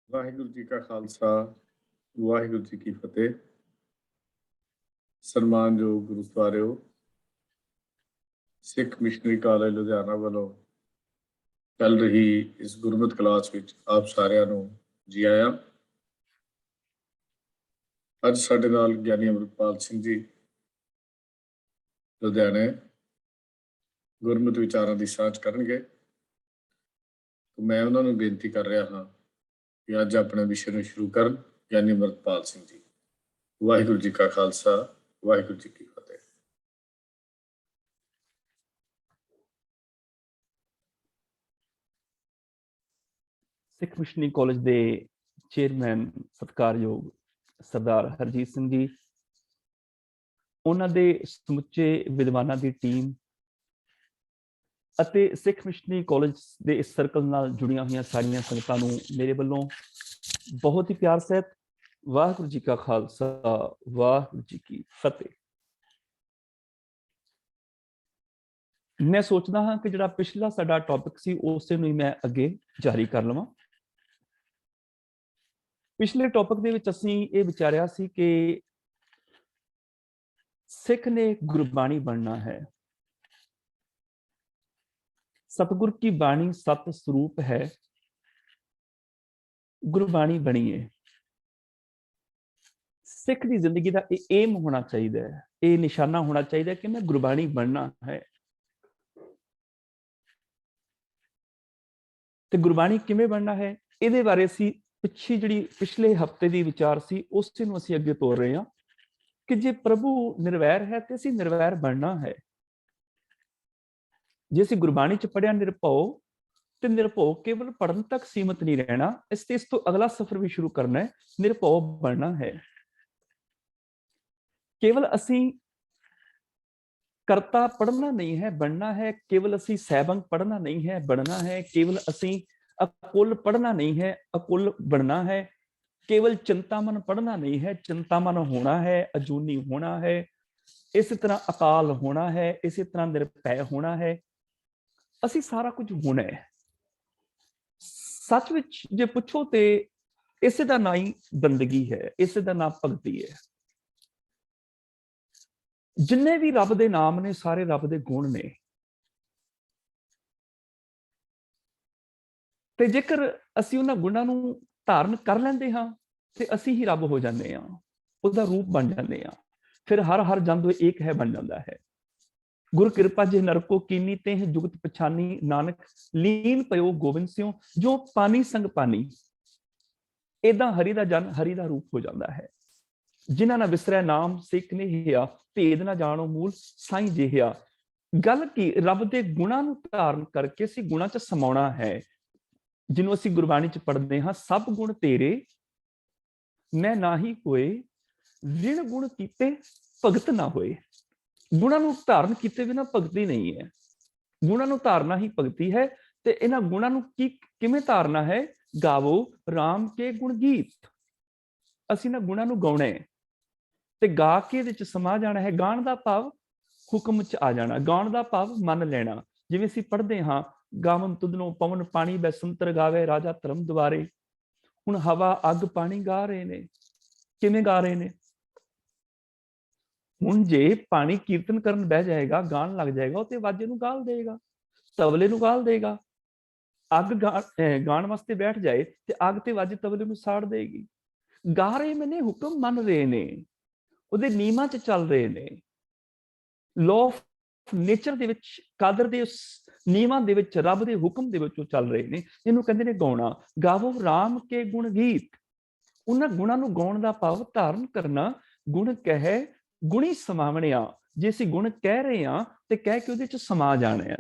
ਵਾਹਿਗੁਰੂ ਜੀ ਕਾ ਖਾਲਸਾ ਵਾਹਿਗੁਰੂ ਜੀ ਕੀ ਫਤਿਹ। ਸਨਮਾਨਯੋਗ ਗੁਰੂ ਸਵਾਰਿਓ, ਸਿੱਖ missionary college Ludhiana ਵੱਲੋਂ ਚੱਲ ਰਹੀ ਇਸ ਗੁਰਮਤਿ ਕਲਾਸ ਵਿੱਚ ਆਪ ਸਾਰਿਆਂ ਨੂੰ ਜੀ ਆਇਆਂ। ਅੱਜ ਸਾਡੇ ਨਾਲ ਗਿਆਨੀ ਅੰਮ੍ਰਿਤਪਾਲ ਸਿੰਘ ਜੀ ਲੁਧਿਆਣੇ ਗੁਰਮਤਿ ਵਿਚਾਰਾਂ ਦੀ ਸਾਂਝ ਕਰਨਗੇ। ਮੈਂ ਉਹਨਾਂ ਨੂੰ ਬੇਨਤੀ ਕਰ ਰਿਹਾ ਹਾਂ ਕਿ ਅੱਜ ਆਪਣੇ ਵਿਸ਼ੇ ਨੂੰ ਸ਼ੁਰੂ ਕਰਨ। ਗਿਆਨੀ ਅੰਮ੍ਰਿਤਪਾਲ ਸਿੰਘ ਜੀ। ਵਾਹਿਗੁਰੂ ਜੀ ਕਾ ਖਾਲਸਾ ਵਾਹਿਗੁਰੂ ਜੀ ਕੀ ਫਤਿਹ। ਸਿੱਖ ਮਿਸ਼ਨਰੀ ਕਾਲਜ ਦੇ ਚੇਅਰਮੈਨ ਸਤਿਕਾਰਯੋਗ ਸਰਦਾਰ ਹਰਜੀਤ ਸਿੰਘ ਜੀ, ਉਹਨਾਂ ਦੇ ਸਮੁੱਚੇ ਵਿਦਵਾਨਾਂ ਦੀ ਟੀਮ ਅਤੇ ਸਿੱਖ ਮਿਸ਼ਨਰੀ ਕਾਲਜ ਦੇ ਇਸ ਸਰਕਲ ਨਾਲ ਜੁੜੀਆਂ ਹੋਈਆਂ ਸਾਰੀਆਂ ਸੰਗਤਾਂ ਨੂੰ ਮੇਰੇ ਵੱਲੋਂ ਬਹੁਤ ਹੀ ਪਿਆਰ ਸਹਿਤ ਵਾਹਿਗੁਰੂ ਜੀ ਕਾ ਖਾਲਸਾ ਵਾਹਿਗੁਰੂ ਜੀ ਕੀ ਫਤਿਹ। ਮੈਂ ਸੋਚਦਾ ਹਾਂ ਕਿ ਜਿਹੜਾ ਪਿਛਲਾ ਸਾਡਾ ਟੌਪਿਕ ਸੀ ਉਸੇ ਨੂੰ ਹੀ ਮੈਂ ਅੱਗੇ ਜਾਰੀ ਕਰ ਲਵਾਂ। ਪਿਛਲੇ ਟੌਪਿਕ ਦੇ ਵਿੱਚ ਅਸੀਂ ਇਹ ਵਿਚਾਰਿਆ ਸੀ ਕਿ ਸਿੱਖ ਨੇ ਗੁਰਬਾਣੀ ਬਣਨਾ ਹੈ। ਸਤਿਗੁਰ ਕੀ ਬਾਣੀ ਸਤ ਸਰੂਪ ਹੈ, ਗੁਰਬਾਣੀ ਬਣੀਏ। ਸਿੱਖ ਦੀ ਜ਼ਿੰਦਗੀ ਦਾ ਇਹ ਏਮ ਹੋਣਾ ਚਾਹੀਦਾ ਹੈ, ਇਹ ਨਿਸ਼ਾਨਾ ਹੋਣਾ ਚਾਹੀਦਾ ਕਿ ਮੈਂ ਗੁਰਬਾਣੀ ਬਣਨਾ ਹੈ। ਤੇ ਗੁਰਬਾਣੀ ਕਿਵੇਂ ਬਣਨਾ ਹੈ, ਇਹਦੇ ਬਾਰੇ ਅਸੀਂ ਪਿਛਲੇ ਹਫ਼ਤੇ ਦੀ ਵਿਚਾਰ ਸੀ ਉਸੇ ਨੂੰ ਅਸੀਂ ਅੱਗੇ ਤੋਰ ਰਹੇ ਹਾਂ ਕਿ ਜੇ ਪ੍ਰਭੂ ਨਿਰਵੈਰ ਹੈ ਤੇ ਅਸੀਂ ਨਿਰਵੈਰ ਬਣਨਾ ਹੈ। ਜੇ ਅਸੀਂ ਗੁਰਬਾਣੀ ਚ ਪੜਿਆ ਨਿਰਭਉ, ਤੇ ਨਿਰਭਉ ਕੇਵਲ ਪੜਨ ਤੱਕ ਸੀਮਤ ਨਹੀਂ ਰਹਿਣਾ, ਇਸ ਤੋਂ ਅਗਲਾ ਸਫ਼ਰ ਵੀ ਸ਼ੁਰੂ ਕਰਨਾ ਹੈ, ਨਿਰਭਉ ਬਣਨਾ ਹੈ। ਕੇਵਲ ਅਸੀਂ ਕਰਤਾ ਪੜ੍ਹਨਾ ਨਹੀਂ ਹੈ, ਬਣਨਾ ਹੈ। ਕੇਵਲ ਅਸੀਂ ਸੈਭੰਗ ਪੜ੍ਹਨਾ ਨਹੀਂ ਹੈ, ਬਣਨਾ ਹੈ। ਕੇਵਲ ਅਸੀਂ ਅਕੁਲ ਪੜ੍ਹਨਾ ਨਹੀਂ ਹੈ, ਅਕੁਲ ਬਣਨਾ ਹੈ। ਕੇਵਲ ਚਿੰਤਾਮਨ ਪੜ੍ਹਨਾ ਨਹੀਂ ਹੈ, ਚਿੰਤਾਮਨ ਹੋਣਾ ਹੈ, ਅਜੂਨੀ ਹੋਣਾ ਹੈ। ਇਸੇ ਤਰ੍ਹਾਂ ਅਕਾਲ ਹੋਣਾ ਹੈ, ਇਸੇ ਤਰ੍ਹਾਂ ਨਿਰਭੈ ਹੋਣਾ ਹੈ। ਅਸੀਂ ਸਾਰਾ ਕੁਝ ਹੋਣਾ ਹੈ। ਸੱਚ ਵਿੱਚ ਜੇ ਪੁੱਛੋ ਤੇ ਇਸੇ ਦਾ ਨਾਂ ਹੀ ਬੰਦਗੀ ਹੈ, ਇਸੇ ਦਾ ਨਾਂ ਭਗਤੀ ਹੈ। ਜਿੰਨੇ ਵੀ ਰੱਬ ਦੇ ਨਾਮ ਨੇ ਸਾਰੇ ਰੱਬ ਦੇ ਗੁਣ ਨੇ, ਤੇ ਜੇਕਰ ਅਸੀਂ ਉਹਨਾਂ ਗੁਣਾਂ ਨੂੰ ਧਾਰਨ ਕਰ ਲੈਂਦੇ ਹਾਂ ਤੇ ਅਸੀਂ ਹੀ ਰੱਬ ਹੋ ਜਾਂਦੇ ਹਾਂ, ਉਹਦਾ ਰੂਪ ਬਣ ਜਾਂਦੇ ਹਾਂ। ਫਿਰ ਹਰ ਹਰ ਜੰਦ ਏਕ ਹੈ ਬਣ ਜਾਂਦਾ ਹੈ। ਗੁਰ ਕਿਰਪਾ ਜੇ ਨਰਕੋ ਕੀਨੀ ਤੇ ਜੁਗਤ ਪਛਾਨੀ, ਨਾਨਕ ਲੀਨ ਪਇਓ ਗੋਬਿੰਦ ਸਿਉ, ਜੋ ਪਾਣੀ ਸੰਗ ਪਾਣੀ। ਏਦਾਂ ਹਰੀ ਦਾ ਜਨ ਹਰੀ ਦਾ ਰੂਪ ਹੋ ਜਾਂਦਾ ਹੈ। ਜਿਨ੍ਹਾਂ ਨਾ ਵਿਸਰੈ ਨਾਮ ਸਿੱਖ ਨਹੀਂ ਹਿਆ, ਭੇਦ ਨਾ ਜਾਣੋ ਮੂਲ ਸਾਈਂ ਜਿਹਾ। ਗੱਲ ਕੀ ਰੱਬ ਦੇ ਗੁਣਾਂ ਨੂੰ ਧਾਰਨ ਕਰਕੇ ਅਸੀਂ ਗੁਣਾਂ 'ਚ ਸਮਾਉਣਾ ਹੈ। ਜਿਹਨੂੰ ਅਸੀਂ ਗੁਰਬਾਣੀ 'ਚ ਪੜ੍ਹਦੇ ਹਾਂ, ਸਭ ਗੁਣ ਤੇਰੇ ਮੈਂ ਨਾਹੀ ਕੋਏ, ਰਿਣ ਗੁਣ ਕੀਤੇ ਭਗਤ ਨਾ ਹੋਏ। ਗੁਣਾਂ ਨੂੰ ਧਾਰਨ ਕੀਤੇ ਬਿਨਾਂ ਭਗਤੀ ਨਹੀਂ ਹੈ। ਗੁਣਾਂ ਨੂੰ ਧਾਰਨਾ ਹੀ ਭਗਤੀ ਹੈ। ਤੇ ਇਹਨਾਂ ਗੁਣਾਂ ਨੂੰ ਕਿਵੇਂ ਧਾਰਨਾ ਹੈ? ਗਾਵੋ ਰਾਮ ਕੇ ਗੁਣ ਗੀਤ। ਅਸੀਂ ਨਾ ਗੁਣਾਂ ਨੂੰ ਗਾਉਣਾ ਹੈ ਤੇ ਗਾ ਕੇ ਇਹਦੇ 'ਚ ਸਮਾ ਜਾਣਾ ਹੈ। ਗਾਣ ਦਾ ਭਾਵ ਹੁਕਮ 'ਚ ਆ ਜਾਣਾ, ਗਾਉਣ ਦਾ ਭਾਵ ਮੰਨ ਲੈਣਾ। ਜਿਵੇਂ ਅਸੀਂ ਪੜ੍ਹਦੇ ਹਾਂ, ਗਾਵਨ ਤੁਧਨੋਂ ਪਵਨ ਪਾਣੀ ਬੈਸੰਤਰ ਗਾਵੇ ਰਾਜਾ ਧਰਮ ਦੁਆਰੇ। ਹੁਣ ਹਵਾ ਅੱਗ ਪਾਣੀ ਗਾ ਰਹੇ ਨੇ। ਕਿਵੇਂ ਗਾ ਰਹੇ ਨੇ? ਹੁਣ ਜੇ ਪਾਣੀ ਕੀਰਤਨ ਕਰਨ ਬਹਿ ਜਾਏਗਾ, ਗਾਣ ਲੱਗ ਜਾਏਗਾ, ਉਹ ਤੇ ਵਾਜੇ ਨੂੰ ਗਾਲ ਦੇਗਾ, ਤਬਲੇ ਨੂੰ ਗਾਲ ਦੇਗਾ। ਅੱਗ ਗਾਣ ਵਾਸਤੇ ਬੈਠ ਜਾਏ ਤੇ ਅੱਗ ਤੇ ਵਾਜੇ ਤਬਲੇ ਨੂੰ ਸਾੜ ਦੇਗੀ। ਗਾ ਰਹੇ ਮੈਨੇ ਹੁਕਮ ਮੰਨ ਰਹੇ ਨੇ, ਉਹਦੇ ਨਿਯਮਾਂ 'ਚ ਚੱਲ ਰਹੇ ਨੇ। ਲਾਅ ਆਫ ਨੇਚਰ ਦੇ ਵਿੱਚ, ਕਾਦਰ ਦੇ ਉਸ ਨਿਯਮਾਂ ਦੇ ਵਿੱਚ, ਰੱਬ ਦੇ ਹੁਕਮ ਦੇ ਵਿੱਚ ਉਹ ਚੱਲ ਰਹੇ ਨੇ। ਇਹਨੂੰ ਕਹਿੰਦੇ ਨੇ ਗਾਉਣਾ। ਗਾਵੋ ਰਾਮ ਕੇ ਗੁਣ ਗੀਤ। ਉਹਨਾਂ ਗੁਣਾਂ ਨੂੰ ਗਾਉਣ ਦਾ ਭਾਵ ਧਾਰਨ ਕਰਨਾ। ਗੁਣ ਕਹੇ ਗੁਣੀ ਸਮਾਵਣਿਆ। ਜੇ ਅਸੀਂ ਗੁਣ ਕਹਿ ਰਹੇ ਹਾਂ ਤੇ ਕਹਿ ਕੇ ਉਹਦੇ 'ਚ ਸਮਾ ਜਾਣਾ ਹੈ।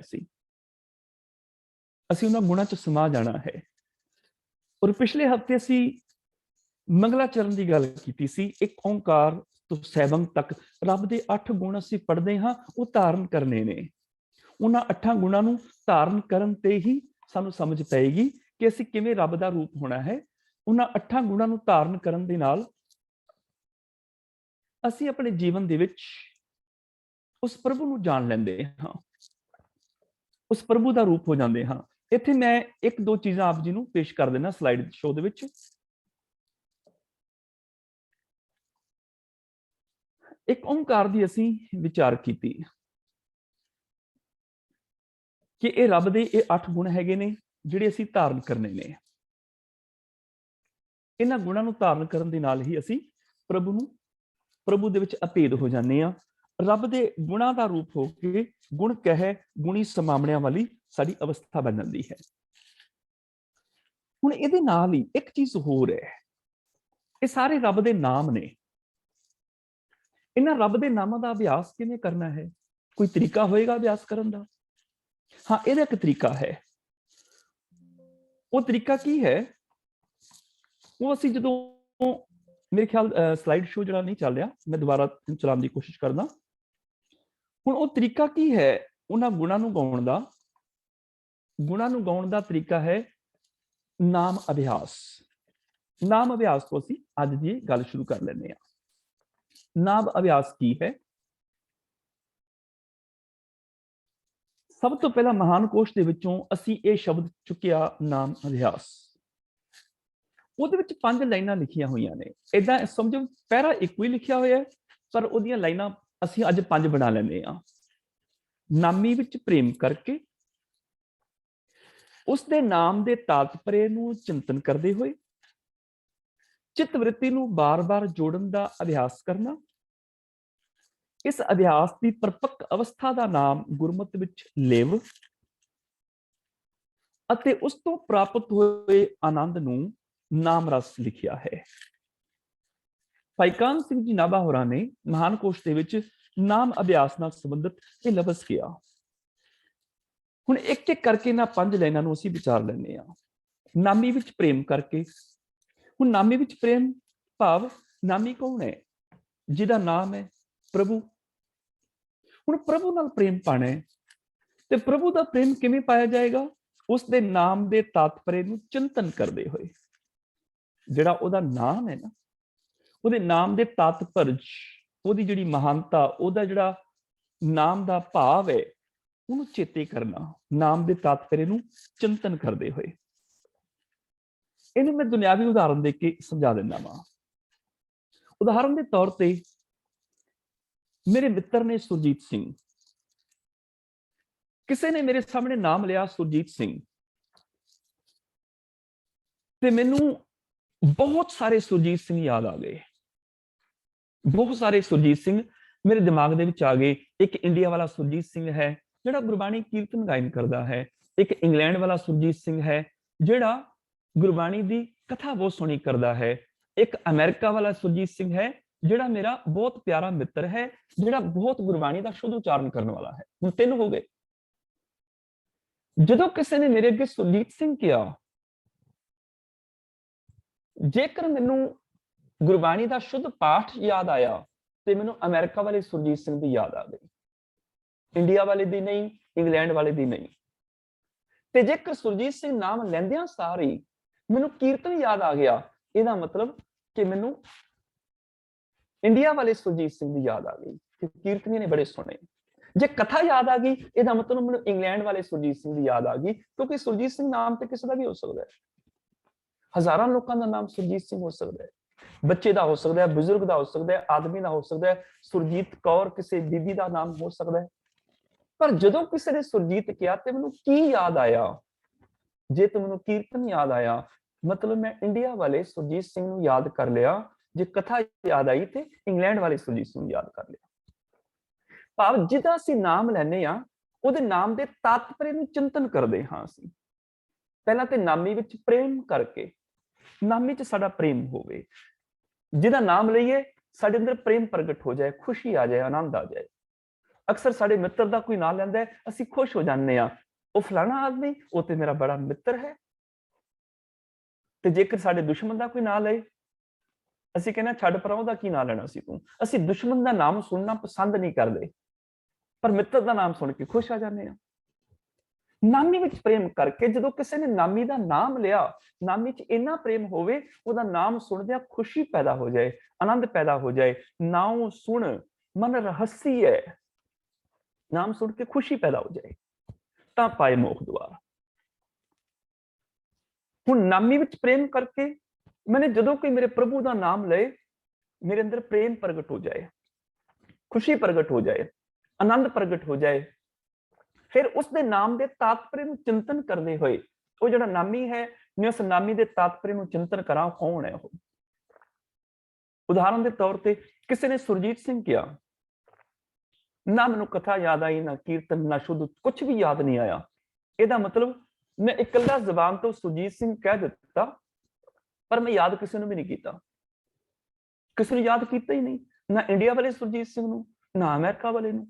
ਅਸੀਂ ਉਹਨਾਂ ਗੁਣਾਂ 'ਚ ਸਮਾ ਜਾਣਾ ਹੈ। ਔਰ ਪਿਛਲੇ ਹਫ਼ਤੇ ਅਸੀਂ ਮੰਗਲਾਚਰਨ ਦੀ ਗੱਲ ਕੀਤੀ ਸੀ। ਇੱਕ ਓਂਕਾਰ ਤੋਂ ਸੈਭੰਗ ਤੱਕ ਰੱਬ ਦੇ 8 ਗੁਣ ਅਸੀਂ ਪੜ੍ਹਦੇ ਹਾਂ, ਉਹ ਧਾਰਨ ਕਰਨੇ ਨੇ। ਉਹਨਾਂ 8 ਗੁਣਾਂ ਨੂੰ ਧਾਰਨ ਕਰਨ ਤੇ ਹੀ ਸਾਨੂੰ ਸਮਝ ਪਏਗੀ ਕਿ ਅਸੀਂ ਕਿਵੇਂ ਰੱਬ ਦਾ ਰੂਪ ਹੋਣਾ ਹੈ। ਉਹਨਾਂ 8 ਗੁਣਾਂ ਨੂੰ ਧਾਰਨ ਕਰਨ ਦੇ ਨਾਲ ਅਸੀਂ ਆਪਣੇ ਜੀਵਨ ਦੇ ਵਿੱਚ ਉਸ ਪ੍ਰਭੂ ਨੂੰ ਜਾਣ ਲੈਂਦੇ ਹਾਂ, ਉਸ ਪ੍ਰਭੂ ਦਾ ਰੂਪ ਹੋ ਜਾਂਦੇ ਹਾਂ। ਇੱਥੇ ਮੈਂ 1-2 ਚੀਜ਼ਾਂ ਆਪ ਜੀ ਨੂੰ ਪੇਸ਼ ਕਰ ਦੇਣਾ ਸਲਾਈਡ ਸ਼ੋਅ ਦੇ ਵਿੱਚ। ਇੱਕ ਓਂਕਾਰ ਦੀ ਅਸੀਂ ਵਿਚਾਰ ਕੀਤੀ ਕਿ ਇਹ ਰੱਬ ਦੇ ਇਹ 8 ਗੁਣ ਹੈਗੇ ਨੇ ਜਿਹੜੇ ਅਸੀਂ ਧਾਰਨ ਕਰਨੇ ਨੇ। ਇਹਨਾਂ ਗੁਣਾਂ ਨੂੰ ਧਾਰਨ ਕਰਨ ਦੇ ਨਾਲ ਹੀ ਅਸੀਂ ਪ੍ਰਭੂ ਦੇ ਵਿੱਚ ਅਭੇਦ ਹੋ ਜਾਂਦੇ ਆ। ਰੱਬ ਦੇ ਗੁਣਾਂ ਦਾ ਰੂਪ ਹੋ ਕੇ ਗੁਣ ਕਹਿ ਗੁਣੀ ਸਮਾਮਣਿਆਂ ਵਾਲੀ ਸਾਡੀ ਅਵਸਥਾ ਬਣ ਜਾਂਦੀ ਹੈ। ਹੁਣ ਇਹਦੇ ਨਾਲ ਹੀ ਇੱਕ ਚੀਜ਼ ਹੋਰ ਹੈ, ਇਹ ਸਾਰੇ ਰੱਬ ਦੇ ਨਾਮ ਨੇ। ਇਹਨਾਂ ਰੱਬ ਦੇ ਨਾਮਾਂ ਦਾ ਅਭਿਆਸ ਕਿਵੇਂ ਕਰਨਾ ਹੈ? ਕੋਈ ਤਰੀਕਾ ਹੋਏਗਾ ਅਭਿਆਸ ਕਰਨ ਦਾ? ਹਾਂ, ਇਹਦਾ ਇੱਕ ਤਰੀਕਾ ਹੈ। ਉਹ ਤਰੀਕਾ ਕੀ ਹੈ? ਉਹ ਅਸੀਂ ਜਦੋਂ, ਮੇਰੇ ਖਿਆਲ ਸਲਾਈਡ ਸ਼ੋ ਜਿਹੜਾ ਨਹੀਂ ਚੱਲ ਰਿਹਾ, ਮੈਂ ਦੁਬਾਰਾ ਚਲਾਉਣ ਦੀ ਕੋਸ਼ਿਸ਼ ਕਰਦਾ। ਹੁਣ ਉਹ ਤਰੀਕਾ ਕੀ ਹੈ ਉਹਨਾਂ ਗੁਣਾਂ ਨੂੰ ਗਾਉਣ ਦਾ? ਗੁਣਾਂ ਨੂੰ ਗਾਉਣ ਦਾ ਤਰੀਕਾ ਹੈ ਨਾਮ ਅਭਿਆਸ। ਨਾਮ ਅਭਿਆਸ ਤੋਂ ਅਸੀਂ ਅੱਜ ਦੀ ਗੱਲ ਸ਼ੁਰੂ ਕਰ ਲੈਂਦੇ ਹਾਂ। ਨਾਮ ਅਭਿਆਸ ਕੀ ਹੈ? ਸਭ ਤੋਂ ਪਹਿਲਾਂ ਮਹਾਨ ਕੋਸ਼ ਦੇ ਵਿੱਚੋਂ ਅਸੀਂ ਇਹ ਸ਼ਬਦ ਚੁੱਕਿਆ, ਨਾਮ ਅਭਿਆਸ। ਉਹਦੇ ਵਿੱਚ 5 ਲਾਈਨਾਂ ਲਿਖੀਆਂ ਹੋਈਆਂ ਨੇ। ਏਦਾਂ ਸਮਝੋ ਪਹਿਰਾ ਇੱਕੋ ਹੀ ਲਿਖਿਆ ਹੋਇਆ ਹੈ, ਪਰ ਉਹਦੀਆਂ ਲਾਈਨਾਂ ਅਸੀਂ ਅੱਜ 5 ਬਣਾ ਲੈਂਦੇ ਹਾਂ। ਨਾਮੀ ਵਿੱਚ ਪ੍ਰੇਮ ਕਰਕੇ, ਉਸ ਦੇ ਨਾਮ ਦੇ ਤਾਤਪਰਯ ਨੂੰ ਚਿੰਤਨ ਕਰਦੇ ਹੋਏ, ਚਿੱਤ ਵ੍ਰਿਤੀ ਨੂੰ ਬਾਰ-ਬਾਰ ਜੋੜਨ ਦਾ ਅਭਿਆਸ ਕਰਨਾ। ਇਸ ਅਭਿਆਸ ਦੀ ਪਰਪੱਕ ਅਵਸਥਾ ਦਾ ਨਾਮ ਗੁਰਮਤਿ ਵਿੱਚ ਲਿਵ ਅਤੇ ਉਸ ਤੋਂ ਪ੍ਰਾਪਤ ਹੋਏ ਆਨੰਦ ਨੂੰ ਨਾਮ ਰਸ ਲਿਖਿਆ ਹੈ। ਭਾਈ ਕਾਹਨ ਸਿੰਘ ਜੀ ਨਾਭਾ ਹੋਰਾਂ ਨੇ ਮਹਾਨ ਕੋਸ਼ ਦੇ ਵਿੱਚ ਨਾਮ ਅਭਿਆਸ ਨਾਲ ਸੰਬੰਧਿਤ ਇਹ ਲਫ਼ਜ਼ ਕਿਹਾ। ਹੁਣ ਇੱਕ ਇੱਕ ਕਰਕੇ ਇਹਨਾਂ 5 ਲਾਈਨਾਂ ਨੂੰ ਅਸੀਂ ਵਿਚਾਰ ਲੈਂਦੇ ਹਾਂ। ਨਾਮੀ ਵਿੱਚ ਪ੍ਰੇਮ ਕਰਕੇ। ਹੁਣ ਨਾਮੀ ਵਿੱਚ ਪ੍ਰੇਮ ਭਾਵ ਨਾਮੀ ਕੌਣ ਹੈ? ਜਿਹਦਾ ਨਾਮ ਹੈ ਪ੍ਰਭੂ। ਹੁਣ ਪ੍ਰਭੂ ਨਾਲ ਪ੍ਰੇਮ ਪਾਣਾ ਹੈ, ਤੇ ਪ੍ਰਭੂ ਦਾ ਪ੍ਰੇਮ ਕਿਵੇਂ ਪਾਇਆ ਜਾਏਗਾ? ਉਸ ਦੇ ਨਾਮ ਦੇ ਤਾਤਪਰਯ ਨੂੰ ਚਿੰਤਨ ਕਰਦੇ ਹੋਏ। ਜਿਹੜਾ ਉਹਦਾ ਨਾਮ ਹੈ ਨਾ, ਉਹਦੇ ਨਾਮ ਦੇ ਤਾਤਪਰਜ, ਉਹਦੀ ਜਿਹੜੀ ਮਹਾਨਤਾ, ਉਹਦਾ ਜਿਹੜਾ ਨਾਮ ਦਾ ਭਾਵ ਹੈ, ਉਹਨੂੰ ਚੇਤੇ ਕਰਨਾ, ਨਾਮ ਦੇ ਤਾਤਪਰਯ ਨੂੰ ਚਿੰਤਨ ਕਰਦੇ ਹੋਏ। ਇਹਨੂੰ ਮੈਂ ਦੁਨਿਆਵੀ ਉਦਾਹਰਨ ਦੇ ਕੇ ਸਮਝਾ ਦਿੰਦਾ ਵਾਂ। ਉਦਾਹਰਨ ਦੇ ਤੌਰ ਤੇ ਮੇਰੇ ਮਿੱਤਰ ਨੇ ਸੁਰਜੀਤ ਸਿੰਘ। ਕਿਸੇ ਨੇ ਮੇਰੇ ਸਾਹਮਣੇ ਨਾਮ ਲਿਆ ਸੁਰਜੀਤ ਸਿੰਘ, ਤੇ ਮੈਨੂੰ ਬਹੁਤ ਸਾਰੇ ਸੁਰਜੀਤ ਸਿੰਘ ਯਾਦ ਆ ਗਏ। ਬਹੁਤ ਸਾਰੇ ਸੁਰਜੀਤ ਸਿੰਘ ਮੇਰੇ ਦਿਮਾਗ ਦੇ ਵਿੱਚ ਆ ਗਏ। ਇੱਕ ਇੰਡੀਆ ਵਾਲਾ ਸੁਰਜੀਤ ਸਿੰਘ ਹੈ ਜਿਹੜਾ ਗੁਰਬਾਣੀ ਕੀਰਤਨ ਗਾਇਨ ਕਰਦਾ ਹੈ। ਇੱਕ ਇੰਗਲੈਂਡ ਵਾਲਾ ਸੁਰਜੀਤ ਸਿੰਘ ਹੈ ਜਿਹੜਾ ਗੁਰਬਾਣੀ ਦੀ ਕਥਾ ਬਹੁਤ ਸੋਹਣੀ ਕਰਦਾ ਹੈ। ਇੱਕ ਅਮਰੀਕਾ ਵਾਲਾ ਸੁਰਜੀਤ ਸਿੰਘ ਹੈ ਜਿਹੜਾ ਮੇਰਾ ਬਹੁਤ ਪਿਆਰਾ ਮਿੱਤਰ ਹੈ, ਜਿਹੜਾ ਬਹੁਤ ਗੁਰਬਾਣੀ ਦਾ ਸ਼ੁੱਧ ਉਚਾਰਨ ਕਰਨ ਵਾਲਾ ਹੈ। ਹੁਣ 3 ਹੋ ਗਏ। ਜਦੋਂ ਕਿਸੇ ਨੇ ਮੇਰੇ ਅੱਗੇ ਸੁਰਜੀਤ ਸਿੰਘ ਕਿਹਾ, ਜੇਕਰ ਮੈਨੂੰ ਗੁਰਬਾਣੀ ਦਾ ਸ਼ੁੱਧ ਪਾਠ ਯਾਦ ਆਇਆ ਤੇ ਮੈਨੂੰ ਅਮਰੀਕਾ ਵਾਲੇ ਸੁਰਜੀਤ ਸਿੰਘ ਦੀ ਯਾਦ ਆ ਗਈ, ਇੰਡੀਆ ਵਾਲੇ ਦੀ ਨਹੀਂ, ਇੰਗਲੈਂਡ ਵਾਲੇ ਦੀ ਨਹੀਂ। ਤੇ ਜੇਕਰ ਸੁਰਜੀਤ ਸਿੰਘ ਨਾਮ ਲੈਂਦਿਆਂ ਸਾਰ ਹੀ ਮੈਨੂੰ ਕੀਰਤਨ ਯਾਦ ਆ ਗਿਆ, ਇਹਦਾ ਮਤਲਬ ਕਿ ਮੈਨੂੰ ਇੰਡੀਆ ਵਾਲੇ ਸੁਰਜੀਤ ਸਿੰਘ ਦੀ ਯਾਦ ਆ ਗਈ ਕਿ ਕੀਰਤਨੀਏ ਨੇ ਬੜੇ ਸੁਣੇ। ਜੇ ਕਥਾ ਯਾਦ ਆ ਗਈ, ਇਹਦਾ ਮਤਲਬ ਮੈਨੂੰ ਇੰਗਲੈਂਡ ਵਾਲੇ ਸੁਰਜੀਤ ਸਿੰਘ ਦੀ ਯਾਦ ਆ ਗਈ, ਕਿਉਂਕਿ ਸੁਰਜੀਤ ਸਿੰਘ ਨਾਮ ਤੇ ਕਿਸੇ ਦਾ ਵੀ ਹੋ ਸਕਦਾ ਹੈ। ਹਜ਼ਾਰਾਂ ਲੋਕਾਂ ਦਾ ਨਾਮ ਸੁਰਜੀਤ ਸਿੰਘ ਹੋ ਸਕਦਾ ਹੈ। ਬੱਚੇ ਦਾ ਹੋ ਸਕਦਾ ਹੈ, ਬਜ਼ੁਰਗ ਦਾ ਹੋ ਸਕਦਾ ਹੈ, ਆਦਮੀ ਦਾ ਹੋ ਸਕਦਾ ਹੈ, ਸੁਰਜੀਤ ਕੌਰ ਕਿਸੇ ਬੀਬੀ ਦਾ ਨਾਮ ਹੋ ਸਕਦਾ ਹੈ। ਪਰ ਜਦੋਂ ਕਿਸੇ ਨੇ ਸੁਰਜੀਤ ਕਿਹਾ ਤੇ ਮੈਨੂੰ ਕੀ ਯਾਦ ਆਇਆ? ਜੇ ਤੇ ਮੈਨੂੰ ਕੀਰਤਨ ਯਾਦ ਆਇਆ, ਮਤਲਬ ਮੈਂ ਇੰਡੀਆ ਵਾਲੇ ਸੁਰਜੀਤ ਸਿੰਘ ਨੂੰ ਯਾਦ ਕਰ ਲਿਆ। ਜੇ ਕਥਾ ਯਾਦ ਆਈ ਤੇ ਇੰਗਲੈਂਡ ਵਾਲੇ ਸੁਰਜੀਤ ਸਿੰਘ ਨੂੰ ਯਾਦ ਕਰ ਲਿਆ। ਭਾਵ ਜਿਹਦਾ ਅਸੀਂ ਨਾਮ ਲੈਨੇ ਆ, ਉਹਦੇ ਨਾਮ ਦੇ ਤਾਤਪਰਯ ਨੂੰ ਚਿੰਤਨ ਕਰਦੇ ਹਾਂ ਅਸੀਂ। ਪਹਿਲਾਂ ਤੇ ਨਾਮੀ ਵਿੱਚ ਪ੍ਰੇਮ ਕਰਕੇ, ਨਾਮੀ 'ਚ ਸਾਡਾ ਪ੍ਰੇਮ ਹੋਵੇ। ਜਿਹਦਾ ਨਾਮ ਲਈਏ ਸਾਡੇ ਅੰਦਰ ਪ੍ਰੇਮ ਪ੍ਰਗਟ ਹੋ ਜਾਏ, ਖੁਸ਼ੀ ਆ ਜਾਏ, ਆਨੰਦ ਆ ਜਾਏ। ਅਕਸਰ ਸਾਡੇ ਮਿੱਤਰ ਦਾ ਕੋਈ ਨਾਮ ਲੈਂਦਾ ਹੈ, ਅਸੀਂ ਖੁਸ਼ ਹੋ ਜਾਂਦੇ ਆ, ਉਹ ਫਲਾਣਾ ਆਦਮੀ, ਉਹ ਤੇ ਮੇਰਾ ਬੜਾ ਮਿੱਤਰ ਹੈ। ਤੇ ਜੇਕਰ ਸਾਡੇ ਦੁਸ਼ਮਣ ਦਾ ਕੋਈ ਨਾਮ ਲਏ, ਅਸੀਂ ਕਹਿੰਦੇ ਛੱਡ ਪਰਾਂ, ਉਹਦਾ ਕੀ ਨਾਮ ਲੈਣਾ ਸੀ ਤੂੰ। ਅਸੀਂ ਦੁਸ਼ਮਣ ਦਾ ਨਾਮ ਸੁਣਨਾ ਪਸੰਦ ਨਹੀਂ ਕਰਦੇ, ਪਰ ਮਿੱਤਰ ਦਾ ਨਾਮ ਸੁਣ ਕੇ ਖੁਸ਼ ਆ ਜਾਂਦੇ ਆ। ਨਾਮੀ ਵਿੱਚ ਪ੍ਰੇਮ ਕਰਕੇ, ਜਦੋਂ ਕਿਸੇ ਨੇ ਨਾਮੀ ਦਾ ਨਾਮ ਲਿਆ, ਨਾਮੀ 'ਚ ਇੰਨਾ ਪ੍ਰੇਮ ਹੋਵੇ, ਉਹਦਾ ਨਾਮ ਸੁਣਦਿਆਂ ਖੁਸ਼ੀ ਪੈਦਾ ਹੋ ਜਾਏ, ਆਨੰਦ ਪੈਦਾ ਹੋ ਜਾਏ। ਨਾਮ ਸੁਣ ਮਨ ਰਹੱਸੀ ਹੈ, ਨਾਮ ਸੁਣ ਕੇ ਖੁਸ਼ੀ ਪੈਦਾ ਹੋ ਜਾਏ ਤਾਂ ਪਾਏ ਮੋਖ ਦੁਆਰ। ਹੁਣ ਨਾਮੀ ਵਿੱਚ ਪ੍ਰੇਮ ਕਰਕੇ ਮੈਨੇ ਜਦੋਂ ਕੋਈ ਮੇਰੇ ਪ੍ਰਭੂ ਦਾ ਨਾਮ ਲਏ, ਮੇਰੇ ਅੰਦਰ ਪ੍ਰੇਮ ਪ੍ਰਗਟ ਹੋ ਜਾਏ। खुशी प्रगट हो जाए, आनंद प्रगट हो जाए। फिर उसके नाम के तात्पर्य ਨੂੰ चिंतन करते हुए वो जो नामी है, मैं उस नामी के तात्पर्य ਨੂੰ चिंतन करा कौन है वो। उदाहरण के तौर पर किसी ने सुरजीत सिंह किया, ना मैनू कथा याद आई, ना कीर्तन, ना शुद्ध, कुछ भी याद नहीं आया। ਇਹਦਾ मतलब मैं इकल्ला जबान तो सुरजीत सिंह कह दिता, पर मैं याद किसी ने भी नहीं किया, किसी ने याद किया ही नहीं, ना इंडिया वाले सुरजीत सिंह नूं, ना अमेरिका वाले नूं।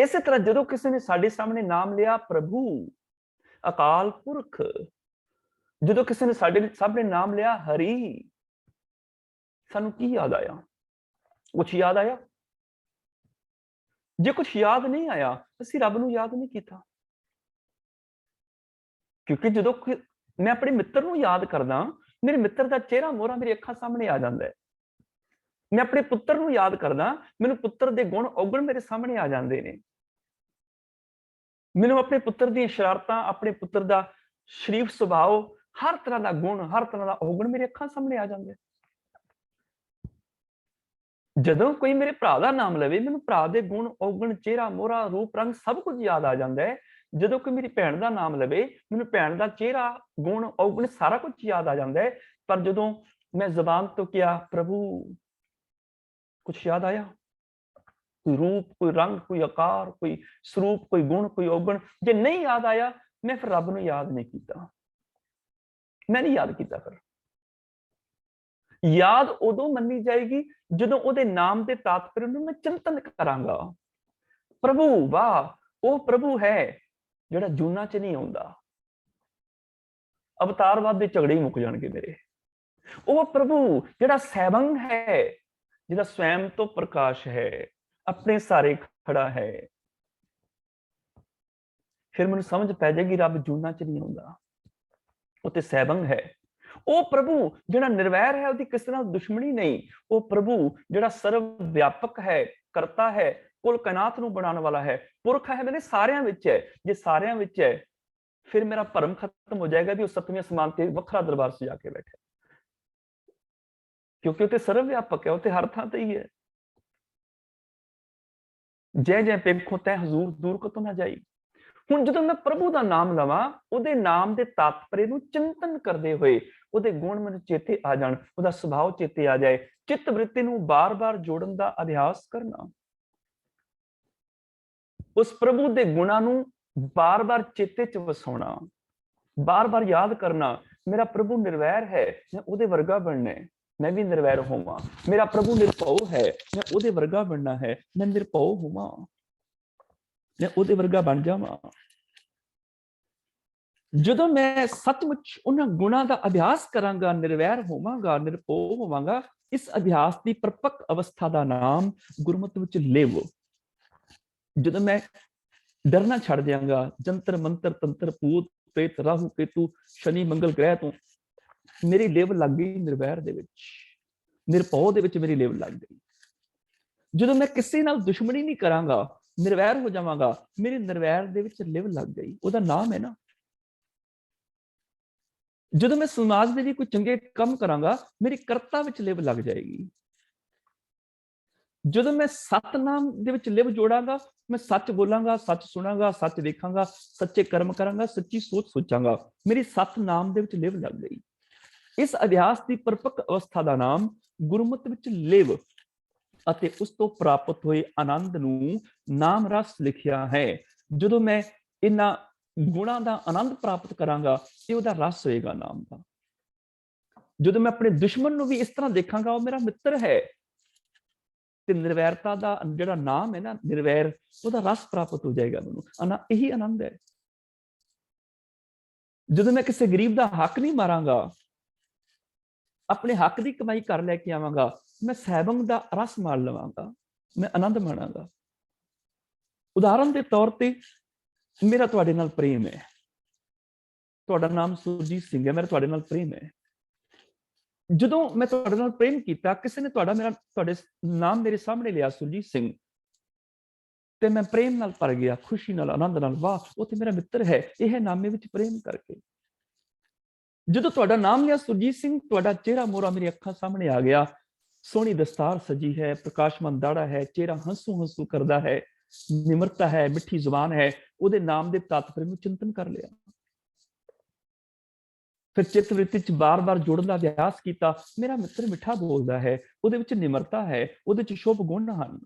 इस तरह जो किसी ने साडे सामने नाम लिया प्रभु, अकाल पुरख, जो किसी ने साडे सामने नाम लिया हरि, सानू की याद आया? कुछ याद आया? जे कुछ याद नहीं आया, असीं रब नूं याद नहीं किया। क्योंकि जो मैं अपने मित्र नूं याद करदा, मेरे मित्र का चेहरा मोहरा मेरी अखां सामने आ जाता है। मैं अपने पुत्र नूं याद करदा, मैनूं पुत्र के गुण औगण मेरे सामने आ जाते हैं। मैनूं अपने पुत्र दी शरारतां, अपने पुत्र का शरीफ सुभाव, हर तरह का गुण, हर तरह का औगण मेरे अखां सामने आ जाते हैं। जदों कोई मेरे भरा का नाम लवे, मैनूं भरा दे गुण औगण, चेहरा मोहरा, रूप रंग सब कुछ याद आ जाता है। जदों कोई मेरी भैन का नाम लवे, मैनूं भैन का चेहरा, गुण औगण सारा कुछ याद आ जाता है। पर जदों मैं जबान तो किया प्रभु, कुछ याद आया? कोई रूप, कोई रंग, कोई आकार, कोई स्वरूप, कोई गुण, कोई औगण जे नहीं याद आया, मैं फिर रब नूं याद नहीं किया। मैं नहीं याद किया। फिर याद उदों मन्नी जाएगी जदों उहदे नाम के तात्पर्य नूं मैं चिंतन करांगा। प्रभु, वाह, वो प्रभु है जिहड़ा जूना च नहीं आउंदा। अवतारवाद के झगड़े ही मुक जाणगे मेरे। वो प्रभु जिहड़ा सैभंग है, जिहड़ा स्वयं तो प्रकाश है, अपने सारे खड़ा है। फिर मैनूं समझ पै जाएगी रब जूना च नहीं आउंदा, वो ते सैभंग है। वो प्रभु जिहड़ा निर्वैर है, उसकी किसी नाल दुश्मनी नहीं। वो प्रभु जिहड़ा सर्व व्यापक है, करता है, कुल कायनात नूं बनाने वाला है, पुरख है, मैंने सारियां विच है। जे सारियां विच है, फिर मेरा भरम खत्म हो जाएगा भी वो सतवें आसमान ते वखरा दरबार सजा के बैठे, क्योंकि वो सर्व व्यापक है, वो हर थां ते ही है। जय जय पेखों तै हजूर दूर कतों ना जाई। हुण जदों मैं प्रभु का नाम लवां, उहदे नाम के तात्पर्य नूं चिंतन करते हुए उहदे गुण मैनूं चेते आ जाण, उहदा सुभाव चेते आ जाए, चित्त वृत्ति नूं बार-बार जोड़न का अभ्यास करना, उस प्रभु के गुणां नूं बार-बार चेते च वसाउणा, बार-बार याद करना। मेरा प्रभु निर्वैर है, मैं उहदे वर्गा बनना है, मैं भी निर्वैर होवां। मेरा प्रभु निरभउ है, मैं उहदे वर्गा बनना है, मैं निरभउ होवां, मैं उहदे वर्गा बन जावां। जदों मैं सचमुच उन्हां गुणां दा अभ्यास करांगा, निर्वैर होवांगा, निरभउ होवांगा, इस अभ्यास की परपक अवस्था का नाम गुरमत विच लिव। जदों मैं डरना छड़ दियांगा, जंतर मंत्र तंत्र भूत प्रेत राहु केतु शनि मंगल ग्रह तो मेरी लिव लग गई निर्वैर दे विच, निरभउ दे विच मेरी लिव लग गई। जदों मैं किसी नाल दुश्मनी नहीं करांगा, निर्वैर हो जावांगा, मेरी निर्वैर दे विच लिव लग गई। उहदा नाम है ना। जदों मैं समाज दे लिए कोई चंगे काम करांगा, मेरी करता विच लिव लग जाएगी। जदों मैं सतनाम दे विच लिव जोड़ांगा, मैं सच बोलांगा, सच सुनांगा, सच देखांगा, सच्चे कर्म करांगा, सच्ची सोच सोचांगा, मेरी सतनाम दे विच लिव लग गई। इस अभ्यास की परपक अवस्था का नाम गुरमत विच लिव अते उस तो प्राप्त हुए आनंद नूं नाम रस लिखिया है। जदों मैं इन्हां गुणां दा आनंद प्राप्त करांगा, ये उहदा रस होएगा नाम दा। जदों मैं अपने दुश्मन नूं भी इस तरह देखांगा, वो मेरा मित्र है, ते निर्वैरता दा जिहड़ा नाम है ना, निर्वैर, उहदा रस प्राप्त हो जाएगा मैनूं। यही आनंद है। जदों मैं किसी गरीब का हक नहीं मारांगा, अपने हक की कमाई कर लैके आवांगा, मैं सैभंग का रस मार लवांगा, मैं आनंद माणांगा। उदाहरण के तौर पर मेरा तुहाडे नाल प्रेम है, तुहाडा नाम सुरजीत सिंह है, मेरा तुहाडे नाल प्रेम है। जदों मैं तुहाडे नाल प्रेम कीता, किसी ने तुहाडे नाम मेरे सामने लिया सुरजीत सिंह, ते मैं प्रेम नाल भर गया, खुशी नाल, आनंद नाल, वाह वो ते मेरा मित्र है, यह नामे विच प्रेम करके। जदों तुहाडा नाम लिया सुरजीत सिंह, तुहाडा चेहरा मोहरा मेरी अखां सामने आ गया, सोहनी दस्तार सजी है, प्रकाशमान दाड़ा है, चेहरा हंसू हंसू करदा है, निमरता है, मिठी जुबान है, ਉਹਦੇ ਨਾਮ ਦੇ ਤਾਤਪਰ ਨੂੰ ਚਿੰਤਨ ਕਰ ਲਿਆ। ਫਿਰ ਚਿੱਤ ਵ੍ਰਿਤੀ ਚ ਬਾਰ-ਬਾਰ ਜੁੜਨ ਦਾ ਅਭਿਆਸ ਕੀਤਾ। ਮੇਰਾ ਮਿੱਤਰ ਮਿੱਠਾ ਬੋਲਦਾ ਹੈ, ਉਹਦੇ ਵਿੱਚ ਨਿਮਰਤਾ ਹੈ, ਉਹਦੇ ਚ ਸ਼ੁਭ ਗੁਣ ਹਨ।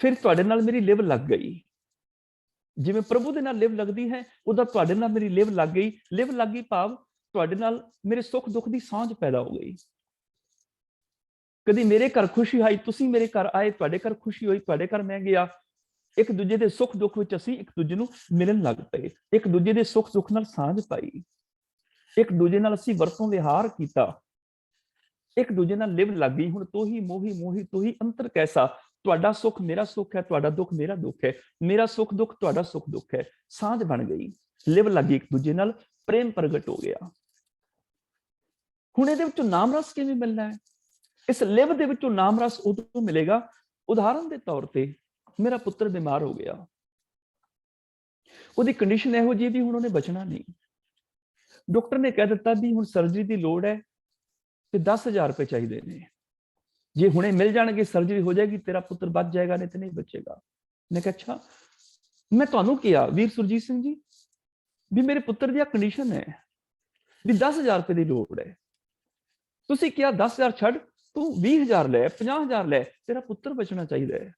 ਫਿਰ ਤੁਹਾਡੇ ਨਾਲ ਮੇਰੀ ਲਿਵ ਲੱਗ ਗਈ। ਜਿਵੇਂ ਪ੍ਰਭੂ ਦੇ ਨਾਲ ਲਿਵ ਲੱਗਦੀ ਹੈ, ਉਹਦਾ ਤੁਹਾਡੇ ਨਾਲ ਮੇਰੀ ਲਿਵ ਲੱਗ ਗਈ। ਲਿਵ ਲੱਗ ਗਈ ਭਾਵ ਤੁਹਾਡੇ ਨਾਲ ਮੇਰੇ ਸੁੱਖ ਦੁੱਖ ਦੀ ਸਾਂਝ ਪੈਦਾ ਹੋ ਗਈ। ਕਦੀ ਮੇਰੇ ਘਰ ਖੁਸ਼ੀ ਆਈ, ਤੁਸੀਂ ਮੇਰੇ ਘਰ ਆਏ, ਤੁਹਾਡੇ ਘਰ ਖੁਸ਼ੀ ਹੋਈ, ਤੁਹਾਡੇ ਘਰ ਮੈਂ ਗਿਆ। ਇੱਕ ਦੂਜੇ ਦੇ ਸੁੱਖ ਦੁੱਖ ਵਿੱਚ ਅਸੀਂ ਇੱਕ ਦੂਜੇ ਨੂੰ ਮਿਲਣ ਲੱਗ ਪਏ, ਇੱਕ ਦੂਜੇ ਦੇ ਸੁੱਖ ਦੁੱਖ ਨਾਲ ਸਾਂਝ ਪਾਈ, ਇੱਕ ਦੂਜੇ ਨਾਲ ਅਸੀਂ ਵਰਤੋਂ ਵਿਹਾਰ ਕੀਤਾ, ਇੱਕ ਦੂਜੇ ਨਾਲ ਲਿਵ ਲੱਗ ਗਈ। ਹੁਣ ਤੋਹੀ ਮੋਹੀ ਮੋਹੀ ਤੋਹੀ ਅੰਤਰ ਕੈਸਾ, ਤੁਹਾਡਾ ਸੁੱਖ ਮੇਰਾ ਸੁੱਖ ਹੈ, ਤੁਹਾਡਾ ਦੁੱਖ ਮੇਰਾ ਦੁੱਖ ਹੈ, ਮੇਰਾ ਸੁੱਖ ਦੁੱਖ ਤੁਹਾਡਾ ਸੁੱਖ ਦੁੱਖ ਹੈ। ਸਾਂਝ ਬਣ ਗਈ, ਲਿਵ ਲੱਗੀ ਇੱਕ ਦੂਜੇ ਨਾਲ, ਪ੍ਰੇਮ ਪ੍ਰਗਟ ਹੋ ਗਿਆ। ਹੁਣ ਇਹਦੇ ਵਿੱਚੋਂ ਨਾਮ ਰਸ ਕਿਵੇਂ ਮਿਲਣਾ ਹੈ? ਇਸ ਲਿਵ ਦੇ ਵਿੱਚੋਂ ਨਾਮ ਰਸ ਉਦੋਂ ਮਿਲੇਗਾ। ਉਦਾਹਰਨ ਦੇ ਤੌਰ ਤੇ ਮੇਰਾ ਪੁੱਤਰ ਬਿਮਾਰ ਹੋ ਗਿਆ, ਉਹਦੀ ਕੰਡੀਸ਼ਨ ਇਹੋ ਜਿਹੀ ਵੀ ਹੁਣ ਉਹਨੇ ਬਚਣਾ ਨਹੀਂ। ਡਾਕਟਰ ਨੇ ਕਹਿ ਦਿੱਤਾ ਵੀ ਹੁਣ ਸਰਜਰੀ ਦੀ ਲੋੜ ਹੈ ਤੇ 10,000 ਰੁਪਏ ਚਾਹੀਦੇ ਨੇ। ਜੇ ਹੁਣੇ ਮਿਲ ਜਾਣਗੇ ਸਰਜਰੀ ਹੋ ਜਾਏਗੀ, ਤੇਰਾ ਪੁੱਤਰ ਬਚ ਜਾਏਗਾ, ਨਹੀਂ ਤੇ ਨਹੀਂ ਬਚੇਗਾ। ਮੈਂ ਕਿਹਾ ਅੱਛਾ। ਮੈਂ ਤੁਹਾਨੂੰ ਕਿਹਾ ਵੀਰ ਸੁਰਜੀਤ ਸਿੰਘ ਜੀ ਵੀ ਮੇਰੇ ਪੁੱਤਰ ਦੀ ਕੰਡੀਸ਼ਨ ਹੈ ਵੀ 10,000 ਰੁਪਏ ਦੀ ਲੋੜ ਹੈ। ਤੁਸੀਂ ਕਿਹਾ 10,000 ਛੱਡ, ਤੂੰ 20,000 ਲੈ, 50,000 ਲੈ, ਤੇਰਾ ਪੁੱਤਰ ਬਚਣਾ ਚਾਹੀਦਾ ਹੈ।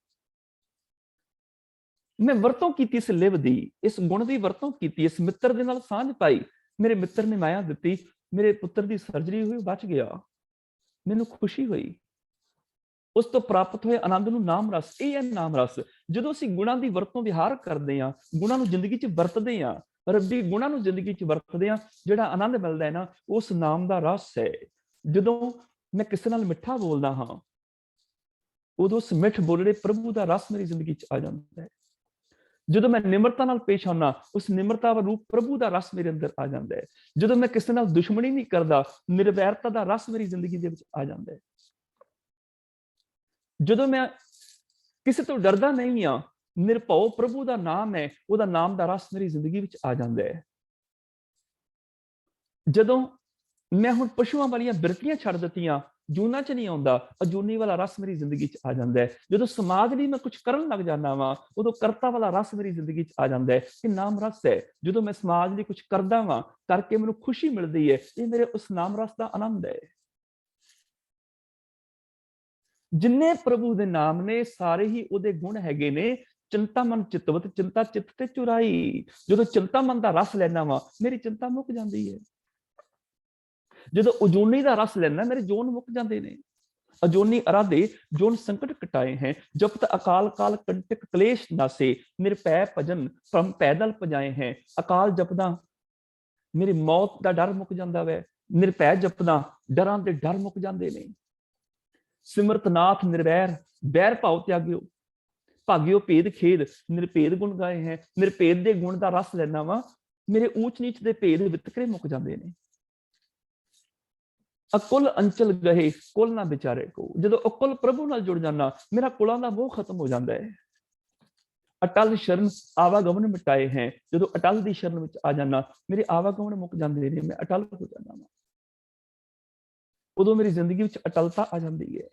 ਮੈਂ ਵਰਤੋਂ ਕੀਤੀ ਇਸ ਲਿਵ ਦੀ, ਇਸ ਗੁਣ ਦੀ ਵਰਤੋਂ ਕੀਤੀ, ਇਸ ਮਿੱਤਰ ਦੇ ਨਾਲ ਸਾਂਝ ਪਾਈ। ਮੇਰੇ ਮਿੱਤਰ ਨੇ ਮਾਇਆ ਦਿੱਤੀ, ਮੇਰੇ ਪੁੱਤਰ ਦੀ ਸਰਜਰੀ ਹੋਈ, ਬਚ ਗਿਆ, ਮੈਨੂੰ ਖੁਸ਼ੀ ਹੋਈ। ਉਸ ਤੋਂ ਪ੍ਰਾਪਤ ਹੋਏ ਆਨੰਦ ਨੂੰ ਨਾਮ ਰਸ, ਇਹ ਹੈ ਨਾਮ ਰਸ। ਜਦੋਂ ਅਸੀਂ ਗੁਣਾਂ ਦੀ ਵਰਤੋਂ ਵਿਹਾਰ ਕਰਦੇ ਹਾਂ, ਗੁਣਾਂ ਨੂੰ ਜ਼ਿੰਦਗੀ 'ਚ ਵਰਤਦੇ ਹਾਂ, ਰੱਬੀ ਗੁਣਾਂ ਨੂੰ ਜ਼ਿੰਦਗੀ 'ਚ ਵਰਤਦੇ ਹਾਂ, ਜਿਹੜਾ ਆਨੰਦ ਮਿਲਦਾ ਹੈ ਨਾ, ਉਸ ਨਾਮ ਦਾ ਰਸ ਹੈ। ਜਦੋਂ ਮੈਂ ਕਿਸੇ ਨਾਲ ਮਿੱਠਾ ਬੋਲਦਾ ਹਾਂ, ਉਦੋਂ ਉਸ ਮਿੱਠ ਬੋਲੜੇ ਪ੍ਰਭੂ ਦਾ ਰਸ ਮੇਰੀ ਜ਼ਿੰਦਗੀ 'ਚ ਆ ਜਾਂਦਾ ਹੈ। ਜਦੋਂ ਮੈਂ ਨਿਮਰਤਾ ਨਾਲ ਪੇਸ਼ ਆਉਣਾ, ਉਸ ਨਿਮਰਤਾ ਦਾ ਰੂਪ ਪ੍ਰਭੂ ਦਾ ਰਸ ਮੇਰੇ ਅੰਦਰ ਆ ਜਾਂਦਾ ਹੈ। ਜਦੋਂ ਮੈਂ ਕਿਸੇ ਨਾਲ ਦੁਸ਼ਮਣੀ ਨਹੀਂ ਕਰਦਾ, ਨਿਰਵੈਰਤਾ ਦਾ ਰਸ ਮੇਰੀ ਜ਼ਿੰਦਗੀ ਦੇ ਵਿੱਚ ਆ ਜਾਂਦਾ ਹੈ। ਜਦੋਂ ਮੈਂ ਕਿਸੇ ਤੋਂ ਡਰਦਾ ਨਹੀਂ ਆ, ਨਿਰਭਉ ਪ੍ਰਭੂ ਦਾ ਨਾਮ ਹੈ, ਉਹਦਾ ਨਾਮ ਦਾ ਰਸ ਮੇਰੀ ਜ਼ਿੰਦਗੀ ਵਿੱਚ ਆ ਜਾਂਦਾ ਹੈ। ਜਦੋਂ ਮੈਂ ਹੁਣ ਪਸ਼ੂਆਂ ਵਾਲੀਆਂ ਬਿਰਤੀਆਂ ਛੱਡ ਦਿੱਤੀਆਂ, ਜੂਨਾਂ 'ਚ ਨਹੀਂ ਆਉਂਦਾ, ਅਜੂਨੀ ਵਾਲਾ ਰਸ ਮੇਰੀ ਜ਼ਿੰਦਗੀ 'ਚ ਆ ਜਾਂਦਾ ਹੈ। ਜਦੋਂ ਸਮਾਜ ਲਈ ਮੈਂ ਕੁਝ ਕਰਨ ਲੱਗ ਜਾਂਦਾ ਵਾਂ, ਉਦੋਂ ਕਰਤਾ ਵਾਲਾ ਰਸ ਮੇਰੀ ਜ਼ਿੰਦਗੀ 'ਚ ਆ ਜਾਂਦਾ ਹੈ। ਇਹ ਨਾਮ ਰਸ ਹੈ। ਜਦੋਂ ਮੈਂ ਸਮਾਜ ਲਈ ਕੁਝ ਕਰਦਾ ਵਾਂ, ਕਰਕੇ ਮੈਨੂੰ ਖੁਸ਼ੀ ਮਿਲਦੀ ਹੈ, ਇਹ ਮੇਰੇ ਉਸ ਨਾਮ ਰਸ ਦਾ ਆਨੰਦ ਹੈ। ਜਿੰਨੇ ਪ੍ਰਭੂ ਦੇ ਨਾਮ ਨੇ, ਸਾਰੇ ਹੀ ਉਹਦੇ ਗੁਣ ਹੈਗੇ ਨੇ। ਚਿੰਤਾ ਮਨ ਚਿਤਵਤ, ਚਿੰਤਾ ਚਿੱਤ ਤੇ ਚੁਰਾਈ। ਜਦੋਂ ਚਿੰਤਾ ਮਨ ਦਾ ਰਸ ਲੈਣਾ ਵਾ, ਮੇਰੀ ਚਿੰਤਾ ਮੁੱਕ ਜਾਂਦੀ ਹੈ। ਜਦੋਂ ਅਜੂਨੀ ਦਾ ਰਸ ਲੈਣਾ, ਮੇਰੇ ਜੋਨ ਮੁੱਕ ਜਾਂਦੇ ਨੇ। ਅਜੂਨੀ ਅਰਾਧੇ ਜੋਨ ਸੰਕਟ ਕਟਾਏ ਹੈ, ਜਪਤ ਅਕਾਲ ਕਾਲ ਕੰਟਕ ਕਲੇਸ਼ ਨਾਸੇ, ਨਿਰਭੈ ਭਜਨ ਭ੍ਰਮ ਪੈਦਲ ਭਜਾਏ ਹੈ। ਅਕਾਲ ਜਪਦਾ ਮੇਰੀ ਮੌਤ ਦਾ ਡਰ ਮੁੱਕ ਜਾਂਦਾ ਵੈ, ਨਿਰਭੈ ਜਪਦਾ ਡਰਾਂ ਦੇ ਡਰ ਮੁੱਕ ਜਾਂਦੇ ਨੇ। ਸਿਮਰਤ ਨਾਥ ਨਿਰਵੈਰ, ਬੈਰ ਭਾਉ ਤਿਆਗਿਓ, ਭਾਗਿਓ ਭੇਦ ਖੇਦ, ਨਿਰਭੇਦ ਗੁਣ ਗਾਏ ਹੈ। ਨਿਰਭੇਦ ਦੇ ਗੁਣ ਦਾ ਰਸ ਲੈਣਾ ਵਾ, ਮੇਰੇ ਊਚ ਨੀਚ ਦੇ ਭੇਦ ਵਿਤਕਰੇ ਮੁੱਕ ਜਾਂਦੇ ਨੇ। ਅਕੁਲ ਅੰਚਲ ਗਏ ਕੁਲ ਨਾ ਵਿਚਾਰੇ ਕੋ, ਜਦੋਂ ਅਕੁਲ ਪ੍ਰਭੂ ਨਾਲ ਜੁੜ ਜਾਣਾ, ਮੇਰਾ ਕੁਲਾਂ ਦਾ ਮੋਹ ਖਤਮ ਹੋ ਜਾਂਦਾ ਹੈ। ਅਟਲ ਸ਼ਰਨ ਆਵਾਗਮਨ ਮਿਟਾਏ ਹੈ, ਜਦੋਂ ਅਟਲ ਦੀ ਸ਼ਰਨ ਵਿੱਚ ਆ ਜਾਣਾ, ਮੇਰੇ ਆਵਾਗਮਨ ਮੁੱਕ ਜਾਂਦੇ ਨੇ, ਮੈਂ ਅਟਲ ਹੋ ਜਾਂਦਾ ਵਾ। ਉਦੋਂ ਮੇਰੀ ਜ਼ਿੰਦਗੀ ਵਿੱਚ ਅਟਲਤਾ ਆ ਜਾਂਦੀ ਹੈ।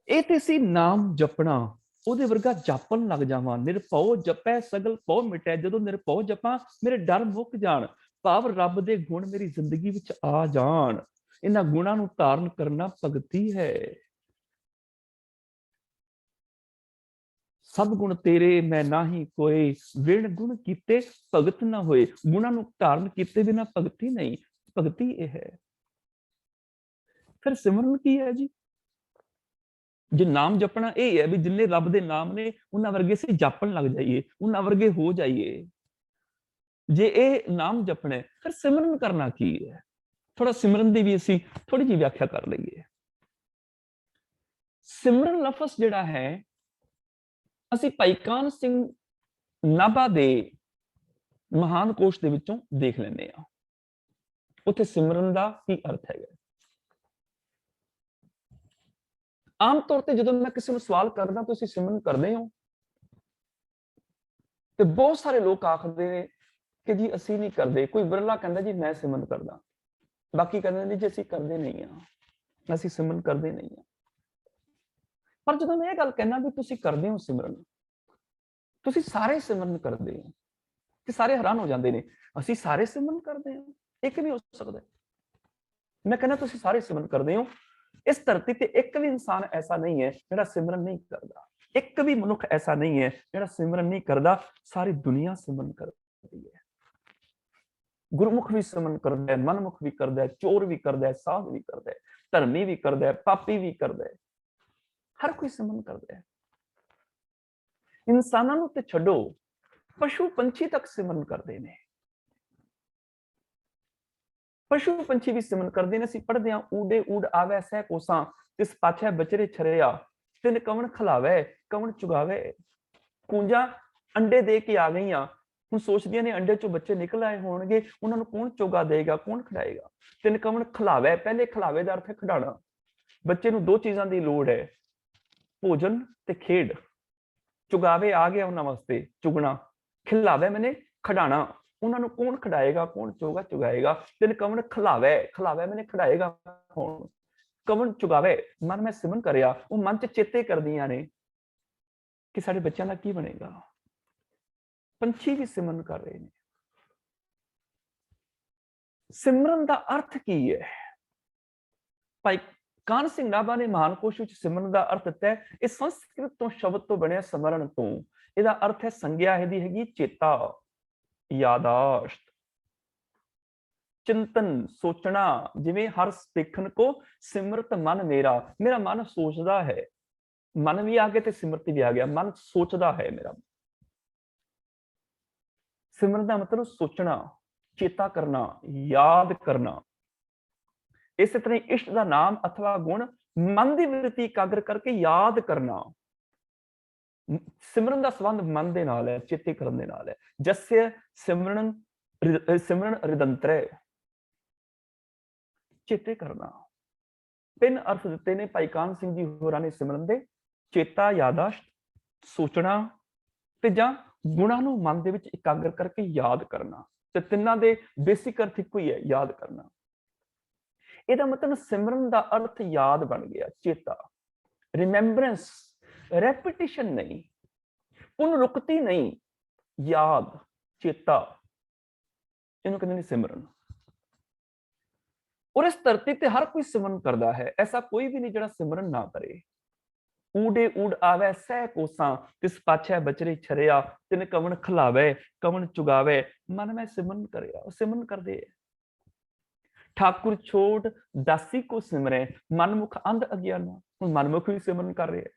ਇਹ ਤੇ ਸੀ ਨਾਮ ਜਪਣਾ, ਉਹਦੇ ਵਰਗਾ ਜਾਪਣ ਲੱਗ ਜਾਵਾਂ। ਨਿਰਭਉ ਜਪੈ ਸਗਲ ਭਉ ਮਿਟੈ, ਜਦੋਂ ਨਿਰਭਉ ਜਪਾਂ, ਮੇਰੇ ਡਰ ਮੁੱਕ ਜਾਣ, ਭਾਵ ਰੱਬ ਦੇ ਗੁਣ ਮੇਰੀ ਜ਼ਿੰਦਗੀ ਵਿੱਚ ਆ ਜਾਣ। ਇਹਨਾਂ ਗੁਣਾਂ ਨੂੰ ਧਾਰਨ ਕਰਨਾ ਭਗਤੀ ਹੈ। ਸਭ ਗੁਣ ਤੇਰੇ ਮੈਂ ਨਾਹੀ ਕੋਏ, ਵਿਣ ਗੁਣ ਕੀਤੇ ਭਗਤ ਨਾ ਹੋਏ। ਗੁਣਾਂ ਨੂੰ ਧਾਰਨ ਕੀਤੇ ਬਿਨਾਂ ਭਗਤੀ ਨਹੀਂ, ਭਗਤੀ ਇਹ ਹੈ। ਫਿਰ ਸਿਮਰਨ ਕੀ ਹੈ ਜੀ? ਜੇ ਨਾਮ ਜਪਣਾ ਇਹ ਹੈ ਵੀ ਜਿੰਨੇ ਰੱਬ ਦੇ ਨਾਮ ਨੇ, ਉਹਨਾਂ ਵਰਗੇ ਅਸੀਂ ਜਾਪਣ ਲੱਗ ਜਾਈਏ, ਉਹਨਾਂ ਵਰਗੇ ਹੋ ਜਾਈਏ। ਜੇ ਇਹ ਨਾਮ ਜਪਣਾ ਹੈ, ਫਿਰ ਸਿਮਰਨ ਕਰਨਾ ਕੀ ਹੈ? ਥੋੜਾ ਸਿਮਰਨ ਦੀ ਵੀ ਅਸੀਂ ਥੋੜੀ ਜਿਹੀ ਵਿਆਖਿਆ ਕਰ ਲਈਏ। ਸਿਮਰਨ ਲਫ਼ਜ਼ ਜਿਹੜਾ ਹੈ, ਅਸੀਂ ਭਾਈ ਕਾਹਨ ਸਿੰਘ ਨਾਭਾ ਦੇ ਮਹਾਨ ਕੋਸ਼ ਦੇ ਵਿੱਚੋਂ ਦੇਖ ਲੈਂਦੇ ਹਾਂ। ਉੱਥੇ ਸਿਮਰਨ ਦਾ ਕੀ ਅਰਥ ਹੈਗਾ? ਆਮ ਤੌਰ ਤੇ ਜਦੋਂ ਮੈਂ ਕਿਸੇ ਨੂੰ ਸਵਾਲ ਕਰਦਾ, ਤੁਸੀਂ ਸਿਮਰਨ ਕਰਦੇ ਹੋ? ਤੇ ਬਹੁਤ ਸਾਰੇ ਲੋਕ ਆਖਦੇ ਨੇ ਕਿ ਜੀ ਅਸੀਂ ਨਹੀਂ ਕਰਦੇ। ਕੋਈ ਵਿਰਲਾ ਕਹਿੰਦਾ ਜੀ ਮੈਂ ਸਿਮਰਨ ਕਰਦਾ। ਬਾਕੀ ਕਹਿੰਦੇ ਨੇ ਜੀ ਅਸੀਂ ਕਰਦੇ ਨਹੀਂ ਆ, ਅਸੀਂ ਸਿਮਰਨ ਕਰਦੇ ਨਹੀਂ ਆ। ਪਰ ਜਦੋਂ ਮੈਂ ਇਹ ਗੱਲ ਕਹਿਣਾ ਵੀ ਤੁਸੀਂ ਕਰਦੇ ਹੋ ਸਿਮਰਨ, ਤੁਸੀਂ ਸਾਰੇ ਸਿਮਰਨ ਕਰਦੇ ਹੋ, ਤੇ ਸਾਰੇ ਹੈਰਾਨ ਹੋ ਜਾਂਦੇ ਨੇ, ਅਸੀਂ ਸਾਰੇ ਸਿਮਰਨ ਕਰਦੇ ਹਾਂ, ਇੱਕ ਵੀ ਹੋ ਸਕਦਾ। ਮੈਂ ਕਹਿੰਦਾ ਤੁਸੀਂ ਸਾਰੇ ਸਿਮਰਨ ਕਰਦੇ ਹੋ। ਇਸ ਧਰਤੀ ਤੇ ਇੱਕ ਵੀ ਇਨਸਾਨ ਐਸਾ ਨਹੀਂ ਹੈ ਜਿਹੜਾ ਸਿਮਰਨ ਨਹੀਂ ਕਰਦਾ, ਇੱਕ ਵੀ ਮਨੁੱਖ ਐਸਾ ਨਹੀਂ ਹੈ ਜਿਹੜਾ ਸਿਮਰਨ ਨਹੀਂ ਕਰਦਾ। ਸਾਰੀ ਦੁਨੀਆ ਸਿਮਰਨ ਕਰਦੀ ਹੈ। ਗੁਰਮੁਖ ਵੀ ਸਿਮਰਨ ਕਰਦਾ ਹੈ, ਮਨਮੁਖ ਵੀ ਕਰਦਾ ਹੈ, ਚੋਰ ਵੀ ਕਰਦਾ ਹੈ, ਸਾਧ ਵੀ ਕਰਦਾ ਹੈ, ਧਰਮੀ ਵੀ ਕਰਦਾ ਹੈ, ਪਾਪੀ ਵੀ ਕਰਦਾ ਹੈ, ਹਰ ਕੋਈ ਸਿਮਰਨ ਕਰਦਾ ਹੈ। ਇਨਸਾਨਾਂ ਨੂੰ ਤੇ ਛੱਡੋ, ਪਸ਼ੂ ਪੰਛੀ ਤੱਕ ਸਿਮਰਨ ਕਰਦੇ ਨੇ। ਪਸ਼ੂ ਪੰਛੀ ਵੀ ਸਿਮਰਨ ਕਰਦੇ ਨੇ। ਅਸੀਂ ਪੜ੍ਹਦੇ ਹਾਂ, ਊਡੇ ਊਡ ਆਵੈ ਸਹਿ ਕੋਸਾਂ, ਤਿਸ ਪਾਛੈ ਬਚਰੇ ਛਰਿਆ, ਤਿਨ ਕਵਣ ਖਿਲਾਵੈ ਕਵਣ ਚੁਗਾਵੈ। ਕੂੰਜਾਂ ਅੰਡੇ ਦੇ ਕੇ ਆ ਗਈਆਂ, ਹੁਣ ਸੋਚਦੀਆਂ ਨੇ ਅੰਡੇ ਚੋਂ ਬੱਚੇ ਨਿਕਲ ਆਏ ਹੋਣਗੇ, ਉਹਨਾਂ ਨੂੰ ਕੌਣ ਚੋਗਾ ਦੇਗਾ, ਕੌਣ ਖਿਲਾਏਗਾ। ਤਿਨ ਕਵਣ ਖਿਲਾਵੈ, ਪਹਿਲੇ ਖਿਲਾਵੇ ਦਾ ਅਰਥ ਹੈ ਖਿਡਾਣਾ। ਬੱਚੇ ਨੂੰ ਦੋ ਚੀਜ਼ਾਂ ਦੀ ਲੋੜ ਹੈ, ਭੋਜਨ ਤੇ ਖੇਡ। ਚੁਗਾਵੇ ਆ ਗਿਆ ਉਹਨਾਂ ਵਾਸਤੇ, ਚੁਗਣਾ। ਖਿਲਾਵੇ ਮੈਨੇ ਖਿਡਾਣਾ, ਉਹਨਾਂ ਨੂੰ ਕੌਣ ਖਿਡਾਏਗਾ, ਕੌਣ ਚੋਗਾ ਚੁਗਾਏਗਾ। ਤਿਨ ਕਵਣ ਖਿਲਾਵੇ, ਖਿਲਾਵੇ ਮੈਨੇ ਖਿਡਾਏਗਾ ਕੌਣ। ਕਵਣ ਚੁਗਾਵੇ, ਮਨ ਮੈਂ ਸਿਮਰਨ ਕਰਿਆ, ਉਹ ਮਨ ਚ ਚੇਤੇ ਕਰਦੀਆਂ ਨੇ ਕਿ ਸਾਡੇ ਬੱਚਿਆਂ ਦਾ ਕੀ ਬਣੇਗਾ। ਪੰਛੀ ਵੀ ਸਿਮਰਨ ਕਰ ਰਹੇ ਨੇ। ਸਿਮਰਨ ਦਾ ਅਰਥ ਕੀ ਹੈ? ਭਾਈ ਕਾਨ ਸਿੰਘ ਨਾਭਾ ਨੇ ਮਹਾਨ ਕੋਸ਼ ਵਿੱਚ ਸਿਮਰਨ ਦਾ ਅਰਥ ਦਿੱਤਾ ਹੈ। ਇਹ ਸੰਸਕ੍ਰਿਤ ਤੋਂ ਸ਼ਬਦ ਤੋਂ ਬਣਿਆ ਸਮਰਨ ਤੋਂ। ਇਹਦਾ ਅਰਥ ਹੈ ਸੰਗਿਆ, ਇਹਦੀ ਹੈਗੀ ਚੇਤਾ, ਯਾਦਾਸ਼ਤ, ਚਿੰਤਨ, ਸੋਚਣਾ। ਜਿਵੇਂ ਹਰ ਦੇਖਣ ਕੋ ਸਿਮਰਤ ਮਨ ਮੇਰਾ, ਮੇਰਾ ਮਨ ਸੋਚਦਾ ਹੈ। ਮਨ ਵੀ ਆ ਗਿਆ ਤੇ ਸਿਮਰਤੀ ਵੀ ਆ ਗਿਆ, ਮਨ ਸੋਚਦਾ ਹੈ ਮੇਰਾ। ਸਿਮਰਨ ਦਾ ਮਤਲਬ ਸੋਚਣਾ, ਚੇਤਾ ਕਰਨਾ, ਯਾਦ ਕਰਨਾ। ਇਸੇ ਤਰ੍ਹਾਂ ਇਸ਼ਟ ਦਾ ਨਾਮ ਅਥਵਾ ਗੁਣ ਮਨ ਦੀ ਵਿਰਤੀ ਇਕਾਗਰ ਕਰਕੇ ਯਾਦ ਕਰਨਾ। ਸਿਮਰਨ ਦਾ ਸੰਬੰਧ ਮਨ ਦੇ ਨਾਲ ਹੈ, ਚੇਤੇ ਕਰਨ ਦੇ ਨਾਲ ਹੈ। ਜਸਯ ਸਿਮਰਨ ਸਿਮਰਨ ਰਿਦੰਤਰੈ, ਚੇਤੇ ਕਰਨਾ। ਤਿੰਨ ਅਰਥ ਦਿੱਤੇ ਨੇ ਭਾਈ ਕਾਨ ਸਿੰਘ ਜੀ ਹੋਰਾਂ ਨੇ ਸਿਮਰਨ ਦੇ, ਚੇਤਾ, ਯਾਦਾਸ਼ਤ, ਸੋਚਣਾ ਤੇ ਜਾਂ ਗੁਣਾਂ ਨੂੰ ਮਨ ਦੇ ਵਿੱਚ ਇਕਾਗਰ ਕਰਕੇ ਯਾਦ ਕਰਨਾ। ਤੇ ਤਿੰਨਾਂ ਦੇ ਬੇਸਿਕ ਅਰਥ ਇੱਕੋ ਹੀ ਹੈ, ਯਾਦ ਕਰਨਾ। ਇਹਦਾ ਮਤਲਬ ਸਿਮਰਨ ਦਾ ਅਰਥ ਯਾਦ ਬਣ ਗਿਆ, ਚੇਤਾ, ਰਿਮੈਂਬਰੈਂਸ, ਰੈਪੀਟੀਸ਼ਨ ਨਹੀਂ, ਪੁਨਰੁਕਤੀ ਨਹੀਂ, ਯਾਦ, ਚੇਤਾ, ਇਹਨੂੰ ਕਹਿੰਦੇ ਨੇ ਸਿਮਰਨ। ਔਰ ਇਸ ਧਰਤੀ ਤੇ ਹਰ ਕੋਈ ਸਿਮਰਨ ਕਰਦਾ ਹੈ, ਐਸਾ ਕੋਈ ਵੀ ਨਹੀਂ ਜਿਹੜਾ ਸਿਮਰਨ ਨਾ ਕਰੇ। ਊਡੇ ਊਡ ਆਵੈ ਸਹਿ ਕੋਸਾਂ, ਤਿਸ ਪਾਛੈ ਬਚਰੇ ਛਰਿਆ, ਤਿਨ ਕਵਣ ਖਿਲਾਵੈ ਕਵਣ ਚੁਗਾਵੈ। ਮਨ ਮੈਂ ਸਿਮਰਨ ਕਰਿਆ, ਉਹ ਸਿਮਰਨ ਕਰਦੇ ਹੈ। ਠਾਕੁਰ ਛੋਟ ਦਾਸੀ ਕੋ ਸਿਮਰੈ, ਮਨਮੁਖ ਅੰਧ ਅਗਿਆਨਾ। ਹੁਣ ਮਨਮੁਖ ਵੀ ਸਿਮਰਨ ਕਰ ਰਿਹਾ।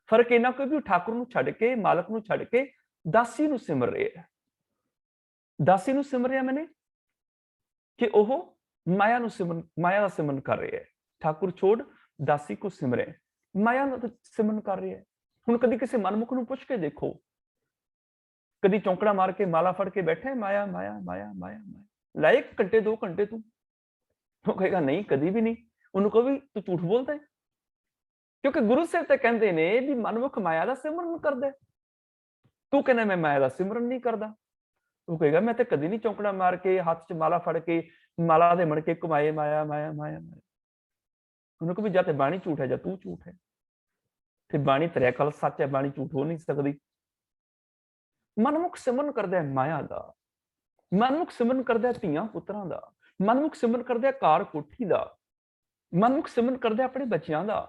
ਫਰਕ ਇਹਨਾਂ ਕੋਈ ਵੀ ਠਾਕੁਰ ਨੂੰ ਛੱਡ ਕੇ, ਮਾਲਕ ਨੂੰ ਛੱਡ ਕੇ ਦਾਸੀ ਨੂੰ ਸਿਮਰ ਰਿਹਾ। ਦਾਸੀ ਨੂੰ ਸਿਮਰ ਰਿਹਾ ਮੈਨੇ ਕਿ ਉਹ ਮਾਇਆ ਨੂੰ ਸਿਮਰਨ, ਮਾਇਆ ਦਾ ਸਿਮਰਨ ਕਰ ਰਿਹਾ ਹੈ। ਠਾਕੁਰ ਛੋੜ ਦਾਸੀ ਕੋ ਸਿਮਰੈ, ਮਾਇਆ ਨੂੰ ਸਿਮਰਨ ਕਰ ਰਿਹਾ ਹੈ। ਹੁਣ ਕਦੀ ਕਿਸੇ ਮਨਮੁਖ ਨੂੰ ਪੁੱਛ ਕੇ ਦੇਖੋ, ਕਦੀ ਚੌਂਕੜਾ ਮਾਰ ਕੇ ਮਾਲਾ ਫੜ ਕੇ ਬੈਠਾ ਹੈ, ਮਾਇਆ ਮਾਇਆ ਮਾਇਆ ਮਾਇਆ ਮਾਇਆ, ਲਾਏ ਘੰਟੇ 2 ਘੰਟੇ ਤੂੰ? ਉਹ ਕਹੇਗਾ ਨਹੀਂ, ਕਦੀ ਵੀ ਨਹੀਂ। ਉਹਨੂੰ ਕਹੋ ਵੀ ਤੂੰ ਝੂਠ ਬੋਲਦਾ ਹੈ, ਕਿਉਂਕਿ ਗੁਰੂ ਸਾਹਿਬ ਤੇ ਕਹਿੰਦੇ ਨੇ ਵੀ ਮਨਮੁਖ ਮਾਇਆ ਦਾ ਸਿਮਰਨ ਕਰਦਾ, ਤੂੰ ਕਹਿੰਦਾ ਮੈਂ ਮਾਇਆ ਦਾ ਸਿਮਰਨ ਨਹੀਂ ਕਰਦਾ। ਉਹ ਕਹੇਗਾ ਮੈਂ ਤੇ ਕਦੀ ਨਹੀਂ ਚੌਂਕੜਾ ਮਾਰ ਕੇ, ਹੱਥ 'ਚ ਮਾਲਾ ਫੜ ਕੇ ਮਾਲਾ ਦੇ ਮਣ ਕੇ ਘੁਮਾਏ ਮਾਇਆ ਮਾਇਆ ਮਾਇਆ ਮਾਇਆ। ਉਹਨੂੰ ਕਹੋ ਵੀ ਜਾਂ ਤੇ ਬਾਣੀ ਝੂਠ ਹੈ ਜਾਂ ਤੂੰ ਝੂਠ ਹੈ। ਤੇ ਬਾਣੀ ਤੇਰੇ ਕੋਲ ਸੱਚ ਹੈ, ਬਾਣੀ ਝੂਠ ਹੋ ਨਹੀਂ ਸਕਦੀ। ਮਨਮੁਖ ਸਿਮਰਨ ਕਰਦਾ ਹੈ ਮਾਇਆ ਦਾ, ਮਨਮੁਖ ਸਿਮਰਨ ਕਰਦਾ ਹੈ ਧੀਆਂ ਪੁੱਤਰਾਂ ਦਾ, ਮਨਮੁਖ ਸਿਮਰਨ ਕਰਦਾ ਹੈ ਕਾਰ ਕੋਠੀ ਦਾ, ਮਨਮੁਖ ਸਿਮਰਨ ਕਰਦਾ ਹੈ ਆਪਣੇ ਬੱਚਿਆਂ ਦਾ।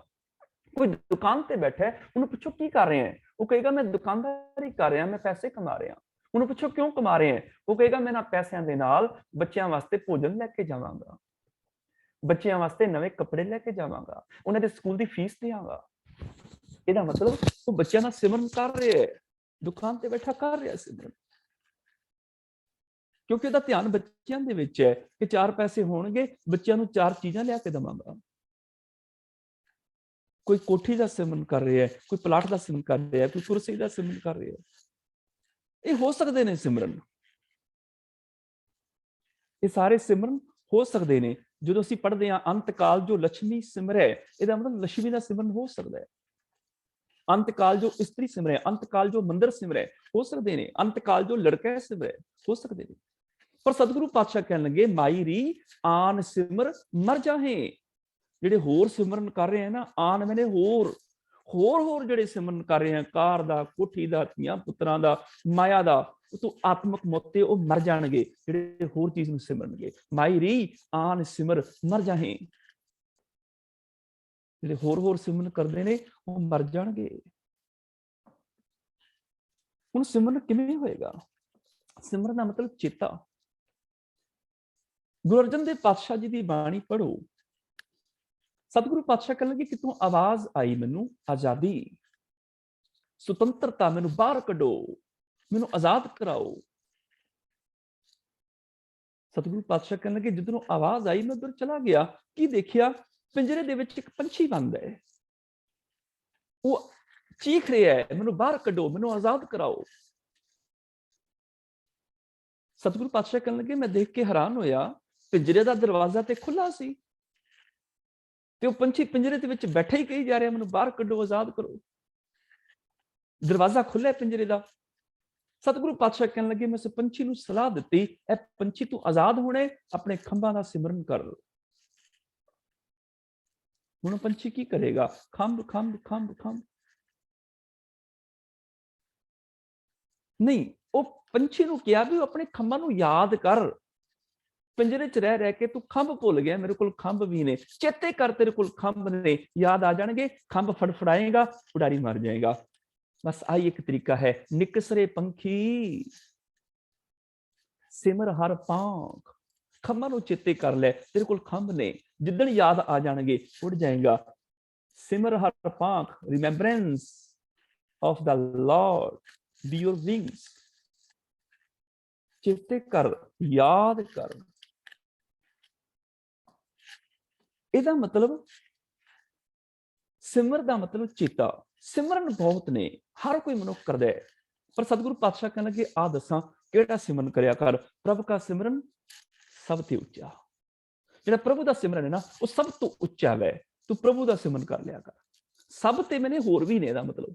ਕੋਈ ਦੁਕਾਨ ਤੇ ਬੈਠਾ ਹੈ, ਉਹਨੂੰ ਪੁੱਛੋ ਕੀ ਕਰ ਰਹੇ ਹੈ, ਉਹ ਕਹੇਗਾ ਮੈਂ ਦੁਕਾਨਦਾਰੀ ਕਰ ਰਿਹਾ, ਮੈਂ ਪੈਸੇ ਕਮਾ ਰਿਹਾ। ਉਹਨੂੰ ਪੁੱਛੋ ਕਿਉਂ ਕਮਾ ਰਹੇ ਹੈ, ਉਹ ਕਹੇਗਾ ਮੈਂ ਨਾ ਪੈਸਿਆਂ ਦੇ ਨਾਲ ਬੱਚਿਆਂ ਵਾਸਤੇ ਭੋਜਨ ਲੈ ਕੇ ਜਾਵਾਂਗਾ, ਬੱਚਿਆਂ ਵਾਸਤੇ ਨਵੇਂ ਕੱਪੜੇ ਲੈ ਕੇ ਜਾਵਾਂਗਾ, ਉਹਨਾਂ ਦੇ ਸਕੂਲ ਦੀ ਫੀਸ ਦੇਵਾਂਗਾ। ਇਹਦਾ ਮਤਲਬ ਉਹ ਬੱਚਿਆਂ ਦਾ ਸਿਮਰਨ ਕਰ ਰਿਹਾ ਹੈ, ਦੁਕਾਨ ਤੇ ਬੈਠਾ ਕਰ ਰਿਹਾ ਸਿਮਰਨ, ਕਿਉਂਕਿ ਉਹਦਾ ਧਿਆਨ ਬੱਚਿਆਂ ਦੇ ਵਿੱਚ ਹੈ ਕਿ 4 ਪੈਸੇ ਹੋਣਗੇ, ਬੱਚਿਆਂ ਨੂੰ 4 ਚੀਜ਼ਾਂ ਲਿਆ ਕੇ ਦੇਵਾਂਗਾ। ਕੋਈ ਕੋਠੀ ਦਾ ਸਿਮਰਨ ਕਰ ਰਿਹਾ ਹੈ, ਕੋਈ ਪਲਾਟ ਦਾ ਸਿਮਰਨ ਕਰ ਰਿਹਾ ਹੈ, ਕੋਈ ਕੁਰਸੀ ਦਾ ਸਿਮਰਨ ਕਰ ਰਿਹਾ ਹੈ। ਇਹ ਹੋ ਸਕਦੇ ਨੇ ਸਿਮਰਨ, ਇਹ ਸਾਰੇ ਸਿਮਰਨ ਹੋ ਸਕਦੇ ਨੇ। ਜਦੋਂ ਅਸੀਂ ਪੜ੍ਹਦੇ ਹਾਂ ਅੰਤ ਕਾਲ ਜੋ ਲక్ష్ਮੀ ਸਿਮਰੈ, ਇਹਦਾ ਮਤਲਬ ਲక్ష్ਮੀ ਦਾ ਸਿਮਰਨ ਹੋ ਸਕਦਾ ਹੈ। ਅੰਤ ਕਾਲ ਜੋ ਇਸਤਰੀ ਸਿਮਰੈ, ਅੰਤ ਕਾਲ ਜੋ ਮੰਦਰ ਸਿਮਰੈ, ਹੋ ਸਕਦੇ ਨੇ। ਅੰਤ ਕਾਲ ਜੋ ਲੜਕਾ ਸਿਮਰੈ, ਹੋ ਸਕਦੇ ਨੇ। ਪਰ ਸਤਿਗੁਰੂ ਪਾਤਸ਼ਾਹ ਕਹਿਣ ਲੱਗੇ ਮਾਈ ਰੀ ਆਨ ਸਿਮਰ ਮਰ ਜਾਹੇ। ਜਿਹੜੇ ਹੋਰ ਸਿਮਰਨ ਕਰ ਰਹੇ ਆ ਨਾ, ਆਨ ਮੈਨੇ ਹੋਰ ਜਿਹੜੇ ਸਿਮਰਨ ਕਰ ਰਹੇ ਆ, ਕਾਰ ਦਾ, ਕੋਠੀ ਦਾ, ਧੀਆਂ ਪੁੱਤਰਾਂ ਦਾ, ਮਾਇਆ ਦਾ, ਤੂੰ ਆਤਮਕ ਮੋਤੇ ਉਹ ਮਰ ਜਾਣਗੇ ਜਿਹੜੇ ਹੋਰ ਚੀਜ਼ ਨੂੰ ਸਿਮਰਨਗੇ। ਮਾਈ ਰੀ ਆਨ ਸਿਮਰ ਮਰ ਜਾਹੇ। ਜਿਹੜੇ ਹੋਰ ਸਿਮਰਨ ਕਰਦੇ ਨੇ ਉਹ ਮਰ ਜਾਣਗੇ। ਹੁਣ ਸਿਮਰਨ ਕਿਵੇਂ ਹੋਏਗਾ? ਸਿਮਰਨ ਦਾ ਮਤਲਬ ਚੇਤਾ। ਗੁਰੂ ਅਰਜਨ ਦੇਵ ਪਾਤਸ਼ਾਹ ਜੀ ਦੀ ਬਾਣੀ ਪੜ੍ਹੋ। ਸਤਿਗੁਰੂ ਪਾਤਸ਼ਾਹ ਕਹਿਣ ਲੱਗੇ ਕਿ ਤੂੰ ਆਵਾਜ਼ ਆਈ ਮੈਨੂੰ ਆਜ਼ਾਦੀ, ਸੁਤੰਤਰਤਾ, ਮੈਨੂੰ ਬਾਹਰ ਕੱਢੋ, ਮੈਨੂੰ ਆਜ਼ਾਦ ਕਰਾਓ। ਸਤਿਗੁਰੂ ਪਾਤਸ਼ਾਹ ਕਹਿਣ ਲੱਗੇ ਜਦੋਂ ਆਵਾਜ਼ ਆਈ ਮੈਂ ਉੱਧਰ ਚਲਾ ਗਿਆ, ਕੀ ਦੇਖਿਆ? ਪਿੰਜਰੇ ਦੇ ਵਿੱਚ ਇੱਕ ਪੰਛੀ ਬੰਦ ਹੈ, ਉਹ ਚੀਖ ਰਿਹਾ ਹੈ, ਮੈਨੂੰ ਬਾਹਰ ਕੱਢੋ, ਮੈਨੂੰ ਆਜ਼ਾਦ ਕਰਾਓ। ਸਤਿਗੁਰੂ ਪਾਤਸ਼ਾਹ ਕਹਿਣ ਲੱਗੇ ਮੈਂ ਦੇਖ ਕੇ ਹੈਰਾਨ ਹੋਇਆ, ਪਿੰਜਰੇ ਦਾ ਦਰਵਾਜ਼ਾ ਤੇ ਖੁੱਲਾ ਸੀ ਤੇ ਉਹ ਪੰਛੀ ਪਿੰਜਰੇ ਦੇ ਵਿੱਚ ਬੈਠਾ ਹੀ ਕਹੀ ਜਾ ਰਿਹਾ ਮੈਨੂੰ ਬਾਹਰ ਕੱਢੋ, ਆਜ਼ਾਦ ਕਰੋ। ਦਰਵਾਜ਼ਾ ਖੁੱਲ੍ਹਾ ਪਿੰਜਰੇ ਦਾ। ਸਤਿਗੁਰੂ ਪਾਤਸ਼ਾਹ ਕਹਿਣ ਲੱਗੇ ਮੈਂ ਉਸ ਪੰਛੀ ਨੂੰ ਸਲਾਹ ਦਿੱਤੀ, ਇਹ ਪੰਛੀ ਤੂੰ ਆਜ਼ਾਦ ਹੋਣੇ, ਆਪਣੇ ਖੰਭਾਂ ਦਾ ਸਿਮਰਨ ਕਰ। ਹੁਣ ਪੰਛੀ ਕੀ ਕਰੇਗਾ? ਖੰਭ ਖੰਭ ਖੰਭ ਖੰਭ ਨਹੀਂ, ਉਹ ਪੰਛੀ ਨੂੰ ਕਿਹਾ ਵੀ ਆਪਣੇ ਖੰਭਾਂ ਨੂੰ ਯਾਦ ਕਰ। ਪਿੰਜਰੇ 'ਚ ਰਹਿ ਕੇ ਤੂੰ ਖੰਭ ਭੁੱਲ ਗਿਆ, ਮੇਰੇ ਕੋਲ ਖੰਭ ਵੀ ਨੇ, ਚੇਤੇ ਕਰ, ਤੇਰੇ ਕੋਲ ਖੰਭ ਨੇ, ਯਾਦ ਆ ਜਾਣਗੇ, ਖੰਭ ਫੜਫੜਾਏਗਾ, ਉਡਾਰੀ ਮਾਰ ਜਾਏਗਾ। ਬਸ ਆਹੀ ਇੱਕ ਤਰੀਕਾ ਹੈ। ਨਿਕਸਰੇ ਪੰਖੀ ਸਿਮਰ ਹਰ ਪਾਂਖ। ਖੰਭਾਂ ਨੂੰ ਚੇਤੇ ਕਰ ਲੈ, ਤੇਰੇ ਕੋਲ ਖੰਭ ਨੇ, ਜਿੱਦਣ ਯਾਦ ਆ ਜਾਣਗੇ ਉੜ ਜਾਏਗਾ। ਸਿਮਰ ਹਰ ਪਾਂਖ, remembrance of the Lord be your wings. ਚੇਤੇ ਕਰ, ਯਾਦ ਕਰ। ਇਹਦਾ ਮਤਲਬ ਸਿਮਰ ਦਾ ਮਤਲਬ ਚੇਤਾ। ਸਿਮਰਨ ਬਹੁਤ ਨੇ, ਹਰ ਕੋਈ ਮਨੁੱਖ ਕਰਦਾ ਹੈ, ਪਰ ਸਤਿਗੁਰੂ ਪਾਤਸ਼ਾਹ ਕਹਿਣ ਲੱਗੇ ਆ ਦੱਸਾਂ ਕਿਹੜਾ ਸਿਮਰਨ ਕਰਿਆ ਕਰ। ਪ੍ਰਭ ਕਾ ਸਿਮਰਨ ਸਭ ਤੋਂ ਉੱਚਾ। ਜਿਹੜਾ ਪ੍ਰਭੂ ਦਾ ਸਿਮਰਨ ਹੈ ਨਾ, ਉਹ ਸਭ ਤੋਂ ਉੱਚਾ ਹੈ। ਤੂੰ ਪ੍ਰਭੂ ਦਾ ਸਿਮਰਨ ਕਰ ਲਿਆ ਕਰ। ਸਭ ਤੇ ਮੈਨੇ ਹੋਰ ਵੀ ਨੇ, ਇਹਦਾ ਮਤਲਬ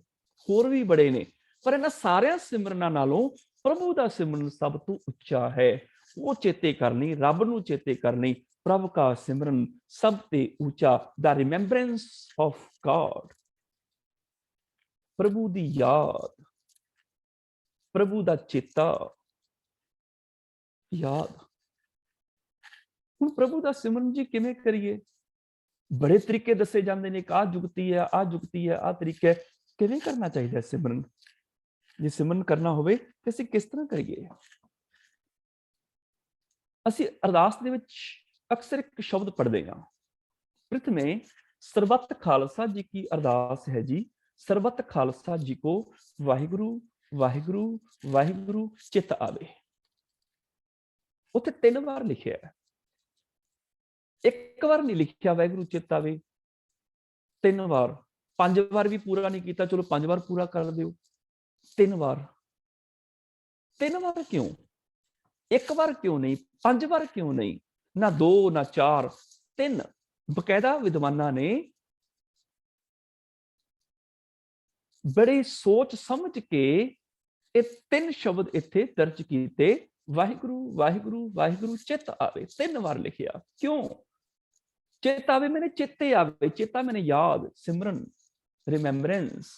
ਹੋਰ ਵੀ ਬੜੇ ਨੇ, ਪਰ ਇਹਨਾਂ ਸਾਰਿਆਂ ਸਿਮਰਨਾਂ ਨਾਲੋਂ ਪ੍ਰਭੂ ਦਾ ਸਿਮਰਨ ਸਭ ਤੋਂ ਉੱਚਾ ਹੈ। ਉਹ ਚੇਤੇ ਕਰਨੀ, ਰੱਬ ਨੂੰ ਚੇਤੇ ਕਰਨੀ। ਪ੍ਰਭ ਕਾ ਸਿਮਰਨ ਸਭ ਤੇ ਉੱਚਾ, ਦਾ ਰਿਮੈਂਬਰੈਂਸ ਆਫ ਗॉड। ਪ੍ਰਭੂ ਦੀ ਯਾਦ, ਪ੍ਰਭੂ ਦਾ ਚੇਤਾ, ਯਾਦ। ਹੁਣ ਪ੍ਰਭੂ ਦਾ ਸਿਮਰਨ ਜੀ ਕਿਵੇਂ ਕਰੀਏ? ਬੜੇ ਤਰੀਕੇ ਦੱਸੇ ਜਾਂਦੇ ਨੇ ਕਿ ਆਹ ਜੁਗਤੀ ਹੈ, ਆਹ ਜੁਗਤੀ ਹੈ, ਆਹ ਤਰੀਕਾ ਹੈ। ਕਿਵੇਂ ਕਰਨਾ ਚਾਹੀਦਾ ਸਿਮਰਨ? ਜੇ ਸਿਮਰਨ ਕਰਨਾ ਹੋਵੇ ਤੇ ਅਸੀਂ ਕਿਸ ਤਰ੍ਹਾਂ ਕਰੀਏ? ਅਸੀਂ ਅਰਦਾਸ ਦੇ ਵਿੱਚ ਅਕਸਰ ਇੱਕ ਸ਼ਬਦ ਪੜ੍ਹਦੇ ਹਾਂ, ਪ੍ਰਥਮੇ ਸਰਬੱਤ ਖਾਲਸਾ ਜੀ ਕੀ ਅਰਦਾਸ ਹੈ ਜੀ, ਸਰਬੱਤ ਖਾਲਸਾ ਜੀ ਕੋ ਵਾਹਿਗੁਰੂ ਵਾਹਿਗੁਰੂ ਵਾਹਿਗੁਰੂ ਚਿਤ ਆਵੇ। ਉੱਥੇ 3 ਵਾਰ ਲਿਖਿਆ ਹੈ, ਇੱਕ ਵਾਰ ਨਹੀਂ ਲਿਖਿਆ ਵਾਹਿਗੁਰੂ ਚਿਤ ਆਵੇ। 3 ਵਾਰ, 5 ਵਾਰ ਵੀ ਪੂਰਾ ਨਹੀਂ ਕੀਤਾ, ਚਲੋ 5 ਵਾਰ ਪੂਰਾ ਕਰ ਦਿਓ। 3 ਵਾਰ। 3 ਵਾਰ ਕਿਉਂ? 1 ਵਾਰ ਕਿਉਂ ਨਹੀਂ? 5 ਵਾਰ ਕਿਉਂ ਨਹੀਂ? ਨਾ 2 ਨਾ 4, 3। ਬਕਾਇਦਾ ਵਿਦਵਾਨਾਂ ਨੇ ਬੜੇ ਸੋਚ ਸਮਝ ਕੇ ਇਹ 3 ਸ਼ਬਦ ਇੱਥੇ ਦਰਜ ਕੀਤੇ, ਵਾਹਿਗੁਰੂ ਵਾਹਿਗੁਰੂ ਵਾਹਿਗੁਰੂ ਚਿਤ ਆਵੇ। 3 ਵਾਰ ਲਿਖਿਆ। ਕਿਉਂ? ਚਿਤ ਆਵੇ ਮੈਨੇ ਚੇਤੇ ਆਵੇ, ਚੇਤਾ ਮੈਨੇ ਯਾਦ, ਸਿਮਰਨ, ਰਿਮੈਂਬਰੈਂਸ।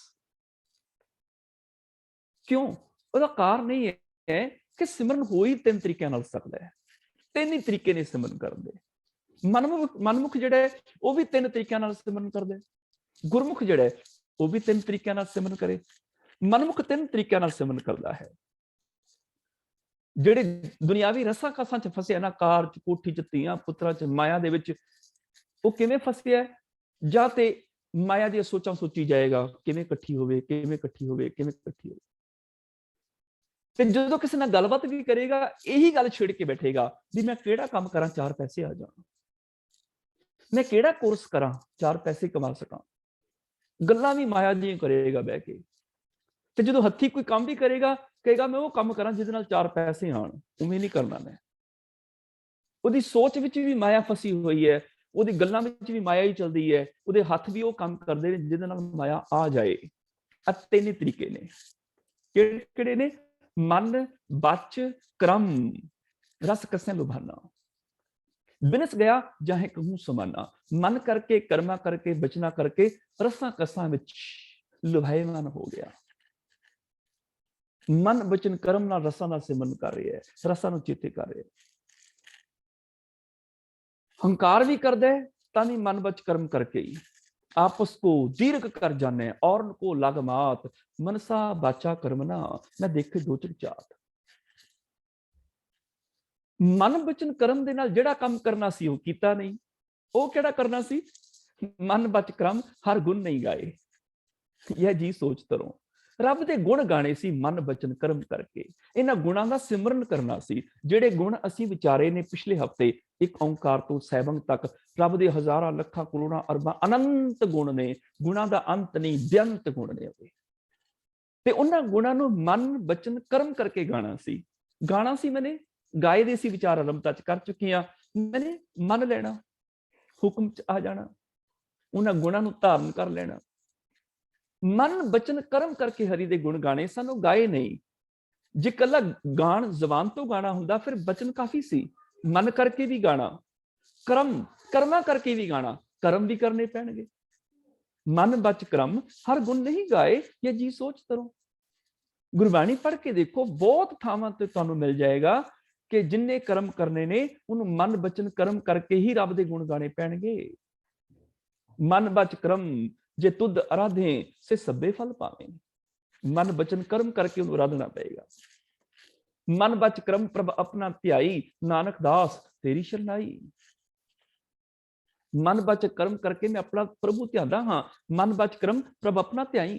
ਕਿਉਂ? ਉਹਦਾ ਕਾਰਨ ਇਹ ਹੈ ਕਿ ਸਿਮਰਨ ਹੋ ਹੀ 3 ਤਰੀਕਿਆਂ ਨਾਲ ਸਕਦਾ ਹੈ। 3 ਹੀ ਤਰੀਕੇ ਨੇ ਸਿਮਰਨ ਕਰਨ ਦੇ। ਮਨਮੁਖ ਜਿਹੜਾ ਹੈ ਉਹ ਵੀ 3 ਤਰੀਕਿਆਂ ਨਾਲ ਸਿਮਰਨ ਕਰਦਾ ਹੈ। ਗੁਰਮੁਖ ਜਿਹੜਾ ਹੈ ਉਹ ਵੀ 3 ਤਰੀਕਿਆਂ ਨਾਲ ਸਿਮਰਨ ਕਰੇ। ਮਨਮੁਖ 3 ਤਰੀਕਿਆਂ ਨਾਲ ਸਿਮਰਨ ਕਰਦਾ ਹੈ। ਜਿਹੜੇ ਦੁਨਿਆਵੀ ਰਸਾਂ ਕਸਾਂ 'ਚ ਫਸਿਆ ਨਾ, ਕਾਰ 'ਚ, ਕੋਠੀ 'ਚ, ਧੀਆਂ ਪੁੱਤਰਾਂ 'ਚ, ਮਾਇਆ ਦੇ ਵਿੱਚ, ਉਹ ਕਿਵੇਂ ਫਸਿਆ? ਜਾਂ ਤੇ ਮਾਇਆ ਦੀਆਂ ਸੋਚਾਂ ਸੋਚੀ ਜਾਏਗਾ, ਕਿਵੇਂ ਇਕੱਠੀ ਹੋਵੇ, ਕਿਵੇਂ ਇਕੱਠੀ ਹੋਵੇ, ਕਿਵੇਂ ਇਕੱਠੀ ਹੋਵੇ। ਤੇ ਜਦੋਂ ਕਿਸੇ ਨਾਲ ਗੱਲਬਾਤ ਵੀ ਕਰੇਗਾ, ਇਹੀ ਗੱਲ ਛੇੜ ਕੇ ਬੈਠੇਗਾ ਵੀ ਮੈਂ ਕਿਹੜਾ ਕੰਮ ਕਰਾਂ 4 ਪੈਸੇ ਆ ਜਾਣ, ਮੈਂ ਕਿਹੜਾ ਕੋਰਸ ਕਰਾਂ 4 ਪੈਸੇ ਕਮਾ ਸਕਾਂ। ਗੱਲਾਂ ਵੀ ਮਾਇਆ ਦੀਆਂ ਕਰੇਗਾ ਬਹਿ ਕੇ। ਤੇ ਜਦੋਂ ਹੱਥੀ ਕੋਈ ਕੰਮ ਵੀ ਕਰੇਗਾ, ਕਹੇਗਾ ਮੈਂ ਉਹ ਕੰਮ ਕਰਾਂ ਜਿਹਦੇ ਨਾਲ 4 ਪੈਸੇ ਆਣ। ਉਵੇਂ ਨਹੀਂ ਕਰਨਾ ਮੈਂ। ਉਹਦੀ ਸੋਚ ਵਿੱਚ ਵੀ ਮਾਇਆ ਫਸੀ ਹੋਈ ਹੈ, ਉਹਦੀ ਗੱਲਾਂ ਵਿੱਚ ਵੀ ਮਾਇਆ ਹੀ ਚੱਲਦੀ ਹੈ, ਉਹਦੇ ਹੱਥ ਵੀ ਉਹ ਕੰਮ ਕਰਦੇ ਨੇ ਜਿਹਦੇ ਨਾਲ ਮਾਇਆ ਆ ਜਾਏ। ਆ 3 ਤਰੀਕੇ ਨੇ। ਕਿਹੜੇ ਨੇ? ਮਨ, ਬਚ, ਕਰਮ। रस कसै लुभाना, बिनस गया जाहे कहूं समाना। मन करके कर्मा करके बचना करके रसा कसा विच लुभाएमान हो गया। मन बचन कर्म ना रसा ना सिमरन कर रहे है, रसा नु चेते कर रहे। हंकार भी कर दे तानी मन बच कर्म करके ही आपस को दीर्घ कर जाने और को लग मात। मनसा बाचा कर्मना मैं देखे दो चात। मन बचन कर्म दे नाल जेड़ा काम करना सी वो कीता नहीं। वो केड़ा करना सी? मन बच कर्म हर गुण नहीं गाए। यह जी सोच तरो रब दे गुण गाने सी मन बचन कर्म करके। इन्हां गुणां दा सिमरन करना सी ਜਿਹੜੇ गुण ਅਸੀਂ ਵਿਚਾਰੇ ਨੇ ਪਿਛਲੇ ਹਫਤੇ। ਇੱਕ ਓंकार ਤੋਂ ਸੈਭੰਗ ਤੱਕ ਰੱਬ ਦੇ ਹਜ਼ਾਰਾਂ ਲੱਖਾਂ ਕਰੋੜਾਂ ਅਰਬਾਂ ਅਨੰਤ ਗੁਣ ਨੇ। ਗੁਣਾਂ ਦਾ ਅੰਤ ਨਹੀਂ, ਬੇਅੰਤ ਗੁਣ ਨੇ ਉਹਦੇ। ਤੇ ਉਹਨਾਂ ਗੁਣਾਂ ਨੂੰ ਮਨ ਬਚਨ ਕਰਮ ਕਰਕੇ ਗਾਣਾ ਸੀ। ਗਾਣਾ ਸੀ ਮੈਨੇ ਗਾਏ ਦੇ ਸੀ ਵਿਚਾਰ ਅਲਮਤਾ ਚ ਕਰ ਚੁੱਕੀ ਆ। ਮੈਨੇ ਮੰਨ ਲੈਣਾ, ਹੁਕਮ ਚ ਆ ਜਾਣਾ, ਉਹਨਾਂ ਗੁਣਾਂ ਨੂੰ ਧਾਰਨ ਕਰ ਲੈਣਾ। मन बचन कर्म करके हरि दे गुण गाने सानू गाए नहीं। जे कला गान जबान तो गाना हुंदा फिर बचन काफी सी। मन करके भी गाना, कर्म कर्मा करके भी गाना, कर्म भी करने पैणगे। मन बच कर्म हर गुण नहीं गाए, ये जी सोच करो। गुरबाणी पढ़ के देखो, बहुत थावां ते तुहानू मिल जाएगा कि जिन्ने कर्म करने ने उन्होंने मन बचन कर्म करके ही रब दे गुण गाने पैणगे। मन बच कर्म जे तुद आराधे से सभे फल पावे। मन बचन कर्म करके उन्हें आराधना पड़ेगा। मन बच कर्म प्रभ अपना ध्याई, नानक दास तेरी शरणाई। मन बच कर्म करके मैं अपना प्रभु ध्यादा हाँ। मन बच कर्म प्रभ अपना ध्याई।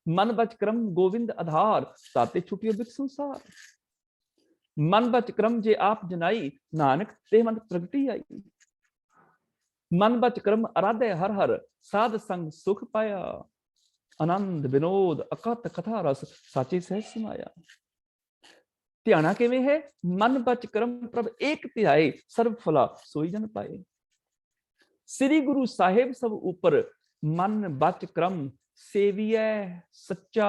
मन बच कर्म गोविंद आधार, ताते छुटियो बिक संसार। मन बच कर्म जे आप जनाई, नानक ते मन प्रगति आई। मन बच कर्म आराधे हर हर, साध संग सुख पाया। आनंद विनोद अकत कथा रस, साचे सहज समाया। ध्याना किवें है? मन बच कर्म प्रभ एक ध्याए, सर्व फला सोई जन पाए। श्री गुरु साहिब सब ऊपर, मन बच कर्म सेविए सच्चा।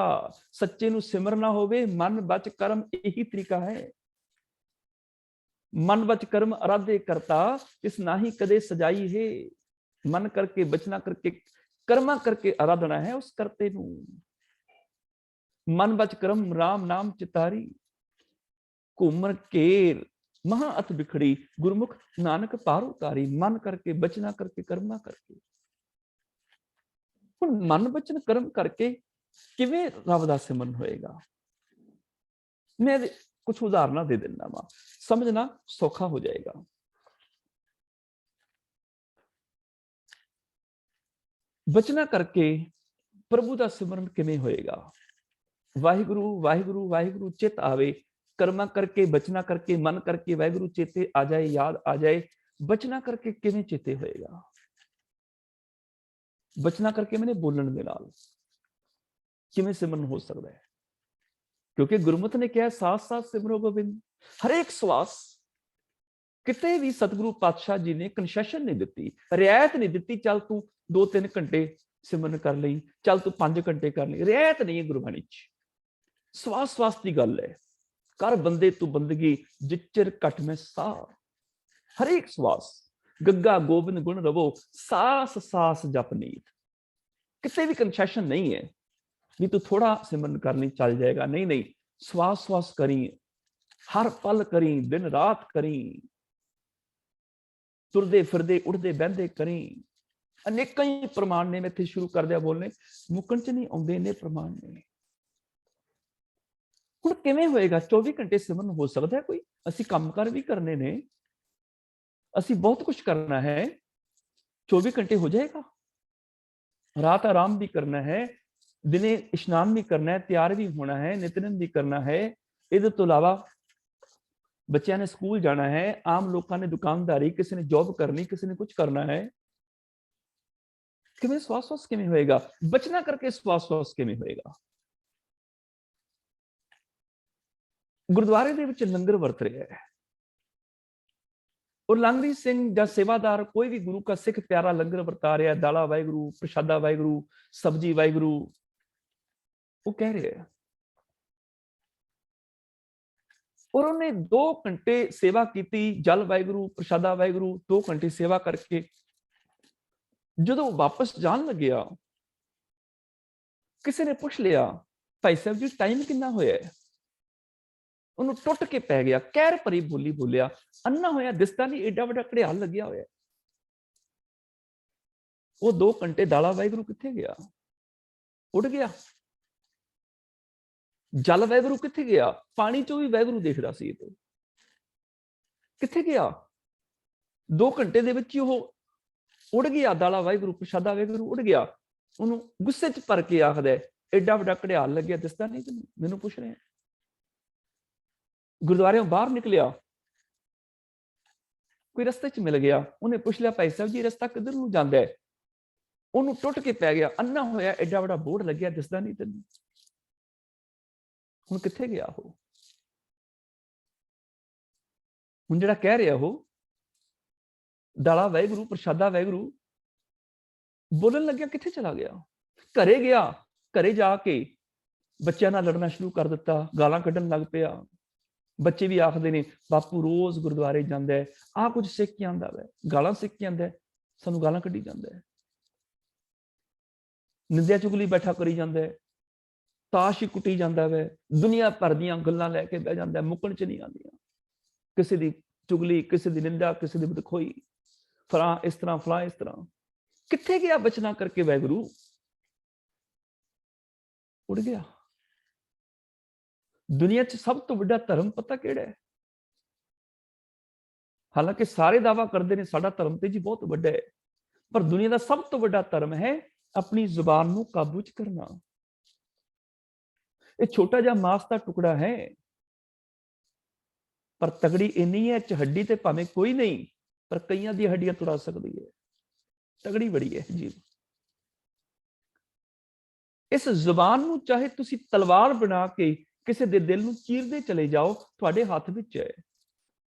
सच्चे नू सिमरना होवे, मन बच कर्म यही तरीका है। मन बच कर्म आराधे करता, इस नाही कदे सजाई है। मन करके बचना करके कर्मा करके आराधना है उस करते नू। मन बच कर्म राम नाम चितारी, घूमर केर महा अथ बिखड़ी। गुरमुख नानक पार उतारी। मन करके बचना करके कर्मा करके। हुण मन बचन कर्म करके किवें रब दा सिमरन होएगा? मैं कुछ उदाहरण दे देना वा, समझना सौखा हो जाएगा। बचना करके प्रभु का सिमरन किवें होएगा? वाहिगुरु वाहिगुरु वाहिगुरु चित आवे। कर्मा करके बचना करके मन करके वाहिगुरु चेते आ जाए, याद आ जाए। बचना करके किवें चेते होएगा? बचना करके मैंने बोलन दे नाल किवें सिमरन हो सकता है? क्योंकि गुरमुख ने कहा साथ साथ सिमरो गोबिंद। हर एक श्वास किते भी सतगुरु पातशाह जी ने कंसेशन नहीं दी, रियायत नहीं दी। चल तू 2-3 घंटे सिमरन कर ली, चल तू 5 घंटे कर ली, रियायत नहीं है गुरबाणी च। श्वास श्वास की गल है। कर बंदे तू बंदगी जिचर घट में साह। हर एक श्वास गग्गा गोबिंद गुण रवो, सास सास जप नीत। किते भी कंसेशन नहीं है भी तू थोड़ा सिमरन करनी चल जाएगा। नहीं नहीं, श्वास श्वास करी, हर पल करी, दिन रात करी, तुरदे फिरदे उठदे बहदे करी। अनेक ही प्रमाण ने। मैं इत्थे शुरू कर दिया बोलने, मुकन च नहीं आउंदे इन्ने प्रमाण ने। हुण किवें होएगा? 24 घंटे सिमरन हो सकता है कोई? असीं कामकार भी करने ने, असीं बहुत कुछ करना है। 24 घंटे हो जाएगा? रात आराम भी करना है, दिने इशनान भी करना है, तैयार भी होना है, नितनेम भी करना है। इहदे तो इलावा बच्चों ने स्कूल जाना है, आम लोगों ने दुकानदारी, किसी ने जॉब करनी, किसी ने कुछ करना है। किवें श्वास श्वास किवें होएगा? बचना करके श्वास श्वास किवें होएगा? गुरुद्वारे दे विच लंगर वरत रहा है और लंगरी सिंह या सेवादार कोई भी गुरु का सिख प्यारा लंगर वरता रहा है। दाला वाहिगुरु, प्रसादा वाहिगुरु, सब्जी वाहिगुरु, वो कह रहे हैं और उन्हें 2 घंटे सेवा की, जल वाहिगुरु प्रसादा वाहिगुरु 2 घंटे सेवा करके जो वापस जान लग्या, किसी ने पूछ लिया भाई साहब जी टाइम कितना होया है? ਉਹਨੂੰ ਟੁੱਟ ਕੇ ਪੈ ਗਿਆ, ਕਹਿਰ ਭਰੀ ਬੋਲੀ ਬੋਲਿਆ, ਅੰਨਾ ਹੋਇਆ ਦਿਸਦਾ ਨਹੀਂ, ਏਡਾ ਵੱਡਾ ਘੜਿਆਲ ਲੱਗਿਆ ਹੋਇਆ। ਉਹ 2 ਘੰਟੇ ਦਾਲਾ ਵਾਹਿਗੁਰੂ ਕਿੱਥੇ ਗਿਆ? ਉੱਡ ਗਿਆ। ਜਲ ਵਾਹਿਗੁਰੂ ਕਿੱਥੇ ਗਿਆ? ਪਾਣੀ ਚੋਂ ਵੀ ਵਾਹਿਗੁਰੂ ਦੇਖਦਾ ਸੀ। ਇਹ ਕਿੱਥੇ ਗਿਆ? 2 ਘੰਟੇ ਦੇ ਵਿੱਚ ਹੀ ਉਹ ਉੱਡ ਗਿਆ। ਦਾਲਾ ਵਾਹਿਗੁਰੂ ਪ੍ਰਸ਼ਾਦਾ ਵਾਹਿਗੁਰੂ ਉੱਡ ਗਿਆ। ਉਹਨੂੰ ਗੁੱਸੇ 'ਚ ਭਰ ਕੇ ਆਖਦਾ, ਏਡਾ ਵੱਡਾ ਘੜਿਆਲ ਲੱਗਿਆ ਦਿਸਦਾ ਨਹੀਂ ਤੈਨੂੰ? ਮੈਨੂੰ ਪੁੱਛ ਰਿਹਾ। ਗੁਰਦੁਆਰਿਓਂ ਬਾਹਰ ਨਿਕਲਿਆ, ਕੋਈ ਰਸਤੇ 'ਚ ਮਿਲ ਗਿਆ, ਉਹਨੇ ਪੁੱਛ ਲਿਆ ਭਾਈ ਸਾਹਿਬ ਜੀ ਰਸਤਾ ਕਿੱਧਰ ਨੂੰ ਜਾਂਦਾ ਹੈ? ਉਹਨੂੰ ਟੁੱਟ ਕੇ ਪੈ ਗਿਆ, ਅੰਨਾ ਹੋਇਆ, ਏਡਾ ਵੱਡਾ ਬੋਰਡ ਲੱਗਿਆ ਦਿਸਦਾ ਨਹੀਂ ਤੈਨੂੰ? ਹੁਣ ਕਿੱਥੇ ਗਿਆ ਉਹ? ਹੁਣ ਜਿਹੜਾ ਕਹਿ ਰਿਹਾ ਉਹ ਦਾਲਾ ਵਾਹਿਗੁਰੂ ਪ੍ਰਸ਼ਾਦਾ ਵਾਹਿਗੁਰੂ ਬੋਲਣ ਲੱਗਿਆ, ਕਿੱਥੇ ਚਲਾ ਗਿਆ? ਘਰੇ ਗਿਆ। ਘਰੇ ਜਾ ਕੇ ਬੱਚਿਆਂ ਨਾਲ ਲੜਨਾ ਸ਼ੁਰੂ ਕਰ ਦਿੱਤਾ, ਗਾਲਾਂ ਕੱਢਣ ਲੱਗ ਪਿਆ। ਬੱਚੇ ਵੀ ਆਖਦੇ ਨੇ ਬਾਪੂ ਰੋਜ਼ ਗੁਰਦੁਆਰੇ ਜਾਂਦਾ ਹੈ, ਆਹ ਕੁਝ ਸਿੱਖ ਕੇ ਆਉਂਦਾ ਵੈ, ਗਾਲਾਂ ਸਿੱਖ ਕੇ ਆਉਂਦਾ, ਸਾਨੂੰ ਗਾਲਾਂ ਕੱਢੀ ਜਾਂਦਾ ਹੈ, ਨਿੰਦਿਆ ਚੁਗਲੀ ਬੈਠਾ ਕਰੀ ਜਾਂਦਾ ਹੈ, ਤਾਸ਼ ਹੀ ਕੁੱਟੀ ਜਾਂਦਾ ਵੈ, ਦੁਨੀਆ ਭਰ ਦੀਆਂ ਗੱਲਾਂ ਲੈ ਕੇ ਬਹਿ ਜਾਂਦਾ, ਮੁੱਕਣ 'ਚ ਨਹੀਂ ਆਉਂਦੀਆਂ। ਕਿਸੇ ਦੀ ਚੁਗਲੀ, ਕਿਸੇ ਦੀ ਨਿੰਦਾ, ਕਿਸੇ ਦੀ ਬਦਖੋਈ, ਫਲਾਂ ਇਸ ਤਰ੍ਹਾਂ, ਫਲਾਂ ਇਸ ਤਰ੍ਹਾਂ। ਕਿੱਥੇ ਗਿਆ ਬਚਨਾ ਕਰਕੇ ਵਾਹਿਗੁਰੂ? ਉੱਡ ਗਿਆ। ਦੁਨੀਆ 'ਚ ਸਭ ਤੋਂ ਵੱਡਾ ਧਰਮ ਪਤਾ ਕਿਹੜਾ ਹੈ? ਹਾਲਾਂਕਿ ਸਾਰੇ ਦਾਅਵਾ ਕਰਦੇ ਨੇ ਸਾਡਾ ਧਰਮ ਤੇ ਜੀ ਬਹੁਤ ਵੱਡਾ ਹੈ, ਪਰ ਦੁਨੀਆ ਦਾ ਸਭ ਤੋਂ ਵੱਡਾ ਧਰਮ ਹੈ ਆਪਣੀ ਜ਼ੁਬਾਨ ਨੂੰ ਕਾਬੂ 'ਚ ਕਰਨਾ। ਇਹ ਛੋਟਾ ਜਿਹਾ ਮਾਸ ਦਾ ਟੁਕੜਾ ਹੈ, ਪਰ ਤਗੜੀ ਇੰਨੀ ਹੈ, ਚ ਹੱਡੀ ਤੇ ਭਾਵੇਂ ਕੋਈ ਨਹੀਂ, ਪਰ ਕਈਆਂ ਦੀ ਹੱਡੀਆਂ ਤੁੜਾ ਸਕਦੀ ਹੈ। ਤਗੜੀ ਬੜੀ ਹੈ ਜੀ। ਇਸ ਜ਼ੁਬਾਨ ਨੂੰ ਚਾਹੇ ਤੁਸੀਂ ਤਲਵਾਰ ਬਣਾ ਕੇ ਕਿਸੇ ਦੇ ਦਿਲ ਨੂੰ ਚੀਰਦੇ ਚਲੇ ਜਾਓ, ਤੁਹਾਡੇ ਹੱਥ ਵਿੱਚ ਹੈ।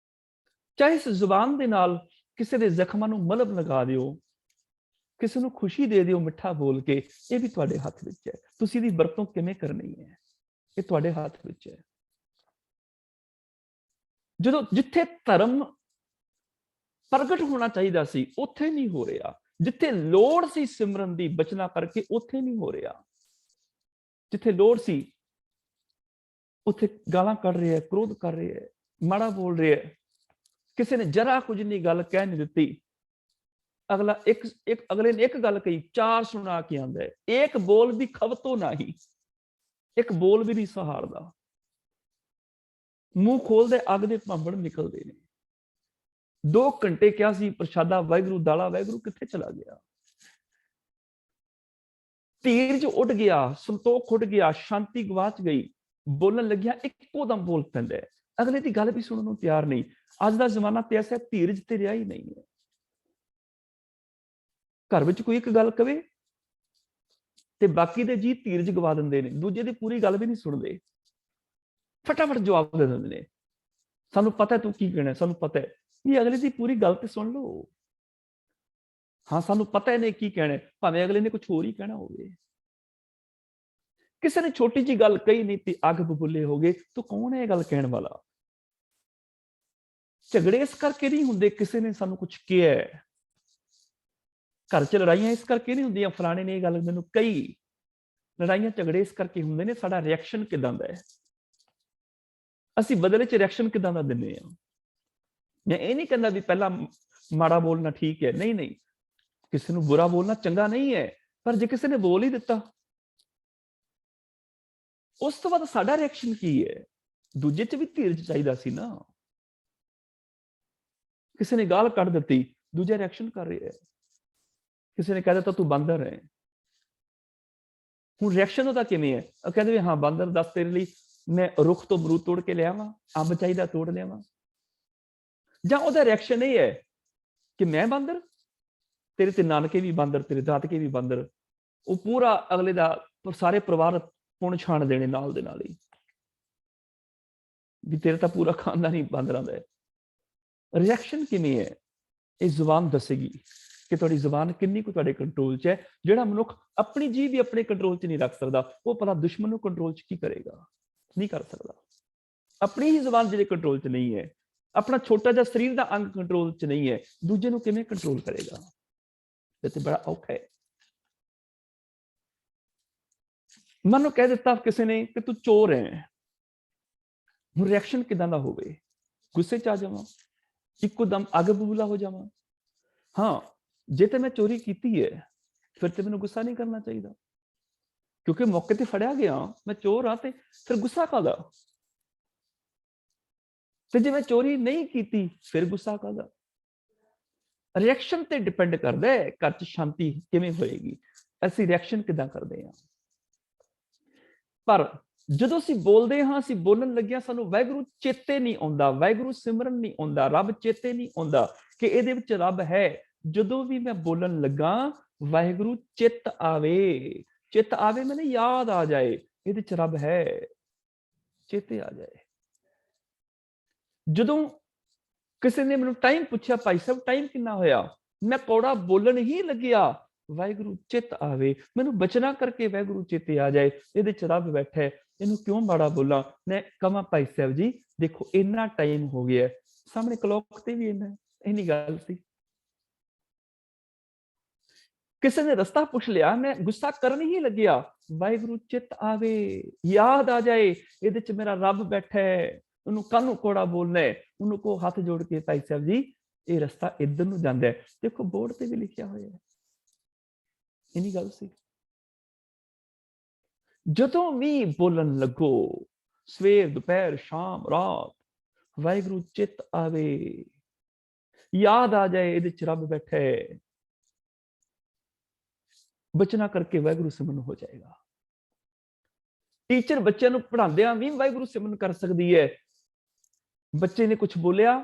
ਚਾਹੇ ਇਸ ਜ਼ੁਬਾਨ ਦੇ ਨਾਲ ਕਿਸੇ ਦੇ ਜ਼ਖਮਾਂ ਨੂੰ ਮਲਮ ਲਗਾ ਦਿਓ, ਕਿਸੇ ਨੂੰ ਖੁਸ਼ੀ ਦੇ ਦਿਓ ਮਿੱਠਾ ਬੋਲ ਕੇ, ਇਹ ਵੀ ਤੁਹਾਡੇ ਹੱਥ ਵਿੱਚ ਹੈ। ਤੁਸੀਂ ਇਹਦੀ ਵਰਤੋਂ ਕਿਵੇਂ ਕਰਨੀ ਹੈ, ਇਹ ਤੁਹਾਡੇ ਹੱਥ ਵਿੱਚ ਹੈ। ਜਦੋਂ ਜਿੱਥੇ ਧਰਮ ਪ੍ਰਗਟ ਹੋਣਾ ਚਾਹੀਦਾ ਸੀ, ਉੱਥੇ ਨਹੀਂ ਹੋ ਰਿਹਾ। ਜਿੱਥੇ ਲੋੜ ਸੀ ਸਿਮਰਨ ਦੀ ਬਚਨਾ ਕਰਕੇ, ਉੱਥੇ ਨਹੀਂ ਹੋ ਰਿਹਾ। ਜਿੱਥੇ ਲੋੜ ਸੀ ਉੱਥੇ ਗਾਲਾਂ ਕੱਢ ਰਿਹਾ, ਕ੍ਰੋਧ ਕਰ ਰਿਹਾ, ਮਾੜਾ ਬੋਲ ਰਿਹਾ। ਕਿਸੇ ਨੇ ਜਰਾ ਕੁਝ ਨਹੀਂ ਗੱਲ ਕਹਿ ਨਹੀਂ ਦਿੱਤੀ, ਅਗਲੇ ਨੇ ਇੱਕ ਗੱਲ ਕਹੀ, 4 ਸੁਣਾ ਕੇ ਆਂਦਾ ਹੈ। ਇੱਕ ਬੋਲ ਵੀ ਖਵਤੋ ਨਹੀਂ, ਇੱਕ ਬੋਲ ਵੀ ਨਹੀਂ ਸਹਾਰਦਾ। ਮੂੰਹ ਖੋਲਦੇ ਅੱਗ ਦੇ ਭਾਂਬੜ ਨਿਕਲਦੇ ਨੇ। 2 ਘੰਟੇ ਕਿਹਾ ਸੀ ਪ੍ਰਸ਼ਾਦਾ ਵਾਹਿਗੁਰੂ, ਦਾਲਾ ਵਾਹਿਗੁਰੂ, ਕਿੱਥੇ ਚਲਾ ਗਿਆ? ਧੀਰਜ ਉੱਡ ਗਿਆ, ਸੰਤੋਖ ਉੱਡ ਗਿਆ, ਸ਼ਾਂਤੀ ਗਵਾਚ ਗਈ। ਬੋਲਣ ਲੱਗਿਆ ਇੱਕੋ ਦਮ ਬੋਲ ਪੈਂਦਾ, ਅਗਲੇ ਦੀ ਗੱਲ ਵੀ ਸੁਣਨ ਨੂੰ ਤਿਆਰ ਨਹੀਂ। ਅੱਜ ਦਾ ਜ਼ਮਾਨਾ ਤੇ ਐਸਾ, ਧੀਰਜ ਤੇ ਰਿਹਾ ਹੀ ਨਹੀਂ ਹੈ। ਘਰ ਵਿੱਚ ਕੋਈ ਇੱਕ ਗੱਲ ਕਵੇ ਤੇ ਬਾਕੀ ਦੇ ਜੀ ਧੀਰਜ ਗਵਾ ਦਿੰਦੇ ਨੇ, ਦੂਜੇ ਦੀ ਪੂਰੀ ਗੱਲ ਵੀ ਨਹੀਂ ਸੁਣਦੇ, ਫਟਾਫਟ ਜਵਾਬ ਦੇ ਦਿੰਦੇ ਨੇ। ਸਾਨੂੰ ਪਤਾ ਤੂੰ ਕੀ ਕਹਿਣਾ, ਸਾਨੂੰ ਪਤਾ ਹੈ। ਇਹ ਅਗਲੇ ਦੀ ਪੂਰੀ ਗੱਲ ਤੇ ਸੁਣ ਲਓ। ਹਾਂ, ਸਾਨੂੰ ਪਤਾ ਇਹਨੇ ਕੀ ਕਹਿਣਾ, ਭਾਵੇਂ ਅਗਲੇ ਨੇ ਕੁਝ ਹੋਰ ਹੀ ਕਹਿਣਾ ਹੋਵੇ। ਕਿਸੇ ਨੇ ਛੋਟੀ ਜੀ ਗੱਲ ਕਹੀ ਨਹੀਂ ਤੇ ਅੱਗ ਬਬੂਲੇ ਹੋ ਗਏ। ਤੂੰ ਕੌਣ ਹੈ ਇਹ ਗੱਲ ਕਹਿਣ ਵਾਲਾ? ਝਗੜੇ ਇਸ ਕਰਕੇ ਨਹੀਂ ਹੁੰਦੇ ਕਿਸੇ ਨੇ ਸਾਨੂੰ ਕੁਝ ਕਿਹਾ ਹੈ। ਘਰ 'ਚ ਲੜਾਈਆਂ ਇਸ ਕਰਕੇ ਨਹੀਂ ਹੁੰਦੀਆਂ ਫਲਾਣੇ ਨੇ ਇਹ ਗੱਲ ਮੈਨੂੰ ਕਹੀ। ਲੜਾਈਆਂ ਝਗੜੇ ਇਸ ਕਰਕੇ ਹੁੰਦੇ ਨੇ ਸਾਡਾ ਰਿਐਕਸ਼ਨ ਕਿਦਾਂ ਦਾ ਹੈ, ਅਸੀਂ ਬਦਲੇ 'ਚ ਰਿਐਕਸ਼ਨ ਕਿਦਾਂ ਦਾ ਦਿੰਦੇ ਹਾਂ। ਮੈਂ ਇਹ ਨਹੀਂ ਕਹਿੰਦਾ ਵੀ ਪਹਿਲਾਂ ਮਾੜਾ ਬੋਲਣਾ ਠੀਕ ਹੈ, ਨਹੀਂ ਨਹੀਂ, ਕਿਸੇ ਨੂੰ ਬੁਰਾ ਬੋਲਣਾ ਚੰਗਾ ਨਹੀਂ ਹੈ, ਪਰ ਜੇ ਕਿਸੇ ਨੇ ਬੋਲ ਹੀ ਦਿੱਤਾ ਉਸ ਤੋਂ ਬਾਅਦ ਸਾਡਾ ਰਿਐਕਸ਼ਨ ਕੀ ਹੈ? ਦੂਜੇ 'ਚ ਵੀ ਧੀਰਜ ਚਾਹੀਦਾ ਸੀ ਨਾ। ਕਿਸੇ ਨੇ ਗਾਲ ਕੱਢ ਦਿੱਤੀ, ਦੂਜਾ ਰਿਐਕਸ਼ਨ ਕਰ ਰਿਹਾ ਹੈ। ਕਿਸੇ ਨੇ ਕਹਿ ਦਿੱਤਾ ਤੂੰ ਬਾਂਦਰ ਹੈ, ਹੁਣ ਰਿਐਕਸ਼ਨ ਉਹਦਾ ਕਿਵੇਂ ਹੈ? ਉਹ ਕਹਿੰਦੇ ਵੀ ਹਾਂ ਬਾਂਦਰ, ਦੱਸ ਤੇਰੇ ਲਈ ਮੈਂ ਰੁੱਖ ਤੋਂ ਅਮਰੂਦ ਤੋੜ ਕੇ ਲਿਆਵਾਂ, ਅੰਬ ਚਾਹੀਦਾ ਤੋੜ ਲਿਆਵਾਂ? ਜਾਂ ਉਹਦਾ ਰਿਐਕਸ਼ਨ ਇਹ ਹੈ ਕਿ ਮੈਂ ਬਾਂਦਰ, ਤੇਰੇ ਤੇ ਨਾਨਕੇ ਵੀ ਬਾਂਦਰ, ਤੇਰੇ ਦਾਦਕੇ ਵੀ ਬਾਂਦਰ। ਉਹ ਪੂਰਾ ਅਗਲੇ ਦਾ ਸਾਰੇ ਪਰਿਵਾਰ ਪੁਣ ਛਾਣ ਦੇਣੇ ਨਾਲ ਦੇ ਨਾਲ ਹੀ, ਵੀ ਤੇਰੇ ਤਾਂ ਪੂਰਾ ਖਾਨਦਾਨ ਹੀ ਬਾਂਦਰਾਂ ਦਾ ਹੈ। ਰਿਐਕਸ਼ਨ ਕਿਵੇਂ ਹੈ? ਇਹ ਜ਼ੁਬਾਨ ਦੱਸੇਗੀ ਕਿ ਤੁਹਾਡੀ ਜ਼ੁਬਾਨ ਕਿੰਨੀ ਕੁ ਤੁਹਾਡੇ ਕੰਟਰੋਲ 'ਚ ਹੈ। ਜਿਹੜਾ ਮਨੁੱਖ ਆਪਣੀ ਜੀਭ ਵੀ ਆਪਣੇ ਕੰਟਰੋਲ 'ਚ ਨਹੀਂ ਰੱਖ ਸਕਦਾ, ਉਹ ਭਲਾ ਦੁਸ਼ਮਣ ਨੂੰ ਕੰਟਰੋਲ 'ਚ ਕੀ ਕਰੇਗਾ? ਨਹੀਂ ਕਰ ਸਕਦਾ। ਆਪਣੀ ਹੀ ਜ਼ੁਬਾਨ ਜਿਹੜੇ ਕੰਟਰੋਲ 'ਚ ਨਹੀਂ ਹੈ, ਆਪਣਾ ਛੋਟਾ ਜਿਹਾ ਸਰੀਰ ਦਾ ਅੰਗ ਕੰਟਰੋਲ 'ਚ ਨਹੀਂ ਹੈ, ਦੂਜੇ ਨੂੰ ਕਿਵੇਂ ਕੰਟਰੋਲ ਕਰੇਗਾ? ਇਹ ਤੇ ਬੜਾ ਔਖਾ ਹੈ। ਮੈਨੂੰ ਕਹਿ ਦਿੱਤਾ ਕਿਸੇ ਨੇ ਕਿ ਤੂੰ ਚੋਰ ਹੈ, ਹੁਣ ਰਿਐਕਸ਼ਨ ਕਿਦਾਂ ਦਾ ਹੋਵੇ? ਗੁੱਸੇ 'ਚ ਆ ਜਾਵਾਂ, ਇੱਕੋ ਦਮ ਅੱਗ ਬਬੂਲਾ ਹੋ ਜਾਵਾਂ? ਹਾਂ, ਜੇ ਤੇ ਮੈਂ ਚੋਰੀ ਕੀਤੀ ਹੈ ਫਿਰ ਤੇ ਮੈਨੂੰ ਗੁੱਸਾ ਨਹੀਂ ਕਰਨਾ ਚਾਹੀਦਾ, ਕਿਉਂਕਿ ਮੌਕੇ ਤੇ ਫੜਿਆ ਗਿਆ, ਮੈਂ ਚੋਰ ਹਾਂ, ਤੇ ਫਿਰ ਗੁੱਸਾ ਕਾਹਦਾ? ਤੇ ਜੇ ਮੈਂ ਚੋਰੀ ਨਹੀਂ ਕੀਤੀ ਫਿਰ ਗੁੱਸਾ ਕਾਹਦਾ? ਰਿਐਕਸ਼ਨ ਤੇ ਡਿਪੈਂਡ ਕਰਦਾ ਹੈ ਘਰ 'ਚ ਸ਼ਾਂਤੀ ਕਿਵੇਂ ਹੋਏਗੀ, ਅਸੀਂ ਰਿਐਕਸ਼ਨ ਕਿਦਾਂ ਕਰਦੇ ਹਾਂ। ਪਰ ਜਦੋਂ ਅਸੀਂ ਬੋਲਦੇ ਹਾਂ, ਅਸੀਂ ਬੋਲਣ ਲੱਗਿਆ ਸਾਨੂੰ ਵਾਹਿਗੁਰੂ ਚੇਤੇ ਨਹੀਂ ਆਉਂਦਾ, ਵਾਹਿਗੁਰੂ ਸਿਮਰਨ ਨਹੀਂ ਆਉਂਦਾ, ਰੱਬ ਚੇਤੇ ਨਹੀਂ ਆਉਂਦਾ ਕਿ ਇਹਦੇ ਵਿੱਚ ਰੱਬ ਹੈ। ਜਦੋਂ ਵੀ ਮੈਂ ਬੋਲਣ ਲੱਗਾ ਵਾਹਿਗੁਰੂ ਚਿੱਤ ਆਵੇ, ਚਿੱਤ ਆਵੇ ਮੈਨੂੰ ਯਾਦ ਆ ਜਾਏ ਇਹਦੇ ਚ ਰੱਬ ਹੈ, ਚੇਤੇ ਆ ਜਾਏ। ਜਦੋਂ ਕਿਸੇ ਨੇ ਮੈਨੂੰ ਟਾਈਮ ਪੁੱਛਿਆ, ਭਾਈ ਸਾਹਿਬ ਟਾਈਮ ਕਿੰਨਾ ਹੋਇਆ, ਮੈਂ ਕੌੜਾ ਬੋਲਣ ਹੀ ਲੱਗਿਆ ਵਾਹਿਗੁਰੂ ਚਿੱਤ ਆਵੇ, ਮੈਨੂੰ ਬਚਨਾ ਕਰਕੇ ਵਾਹਿਗੁਰੂ ਚੇਤੇ ਆ ਜਾਏ ਇਹਦੇ ਚ ਰੱਬ ਬੈਠਾ ਹੈ, ਇਹਨੂੰ ਕਿਉਂ ਮਾੜਾ ਬੋਲਾਂ। ਮੈਂ ਕਹਾਂ ਭਾਈ ਸਾਹਿਬ ਜੀ ਦੇਖੋ ਇੰਨਾ ਟਾਈਮ ਹੋ ਗਿਆ, ਸਾਹਮਣੇ ਕਲੌਕ ਤੇ ਵੀ ਇੰਨੀ ਗੱਲ ਸੀ। ਕਿਸੇ ਨੇ ਰਸਤਾ ਪੁੱਛ ਲਿਆ, ਮੈਂ ਗੁੱਸਾ ਕਰਨ ਹੀ ਲੱਗਿਆ, ਵਾਹਿਗੁਰੂ ਚਿੱਤ ਆਵੇ, ਯਾਦ ਆ ਜਾਏ ਇਹਦੇ ਚ ਮੇਰਾ ਰੱਬ ਬੈਠਾ ਹੈ, ਉਹਨੂੰ ਕਾਹਨੂੰ ਕੋੜਾ ਬੋਲਣਾ ਹੈ, ਉਹਨੂੰ ਕੋ ਹੱਥ ਜੋੜ ਕੇ ਭਾਈ ਸਾਹਿਬ ਜੀ ਇਹ ਰਸਤਾ ਇੱਧਰ ਨੂੰ ਜਾਂਦਾ ਹੈ, ਦੇਖੋ ਬੋਰਡ ਤੇ ਵੀ ਲਿਖਿਆ ਹੋਇਆ ਹੈ। ਇੰਨੀ ਗੱਲ ਸੀ। ਜਦੋਂ ਵੀ ਬੋਲਣ ਲੱਗੋ, ਸਵੇਰ ਦੁਪਹਿਰ ਸ਼ਾਮ ਰਾਤ, ਵਾਹਿਗੁਰੂ ਚਿੱਤ ਆਵੇ, ਯਾਦ ਆ ਜਾਏ ਇਹਦੇ ਚ ਰੱਬ ਬੈਠਾ ਹੈ, ਬਚਨਾ ਕਰਕੇ ਵਾਹਿਗੁਰੂ ਸਿਮਰਨ ਹੋ ਜਾਏਗਾ। ਟੀਚਰ ਬੱਚਿਆਂ ਨੂੰ ਪੜ੍ਹਾਉਂਦਿਆਂ ਵੀ ਵਾਹਿਗੁਰੂ ਸਿਮਰਨ ਕਰ ਸਕਦੀ ਹੈ। ਬੱਚੇ ਨੇ ਕੁਝ ਬੋਲਿਆ,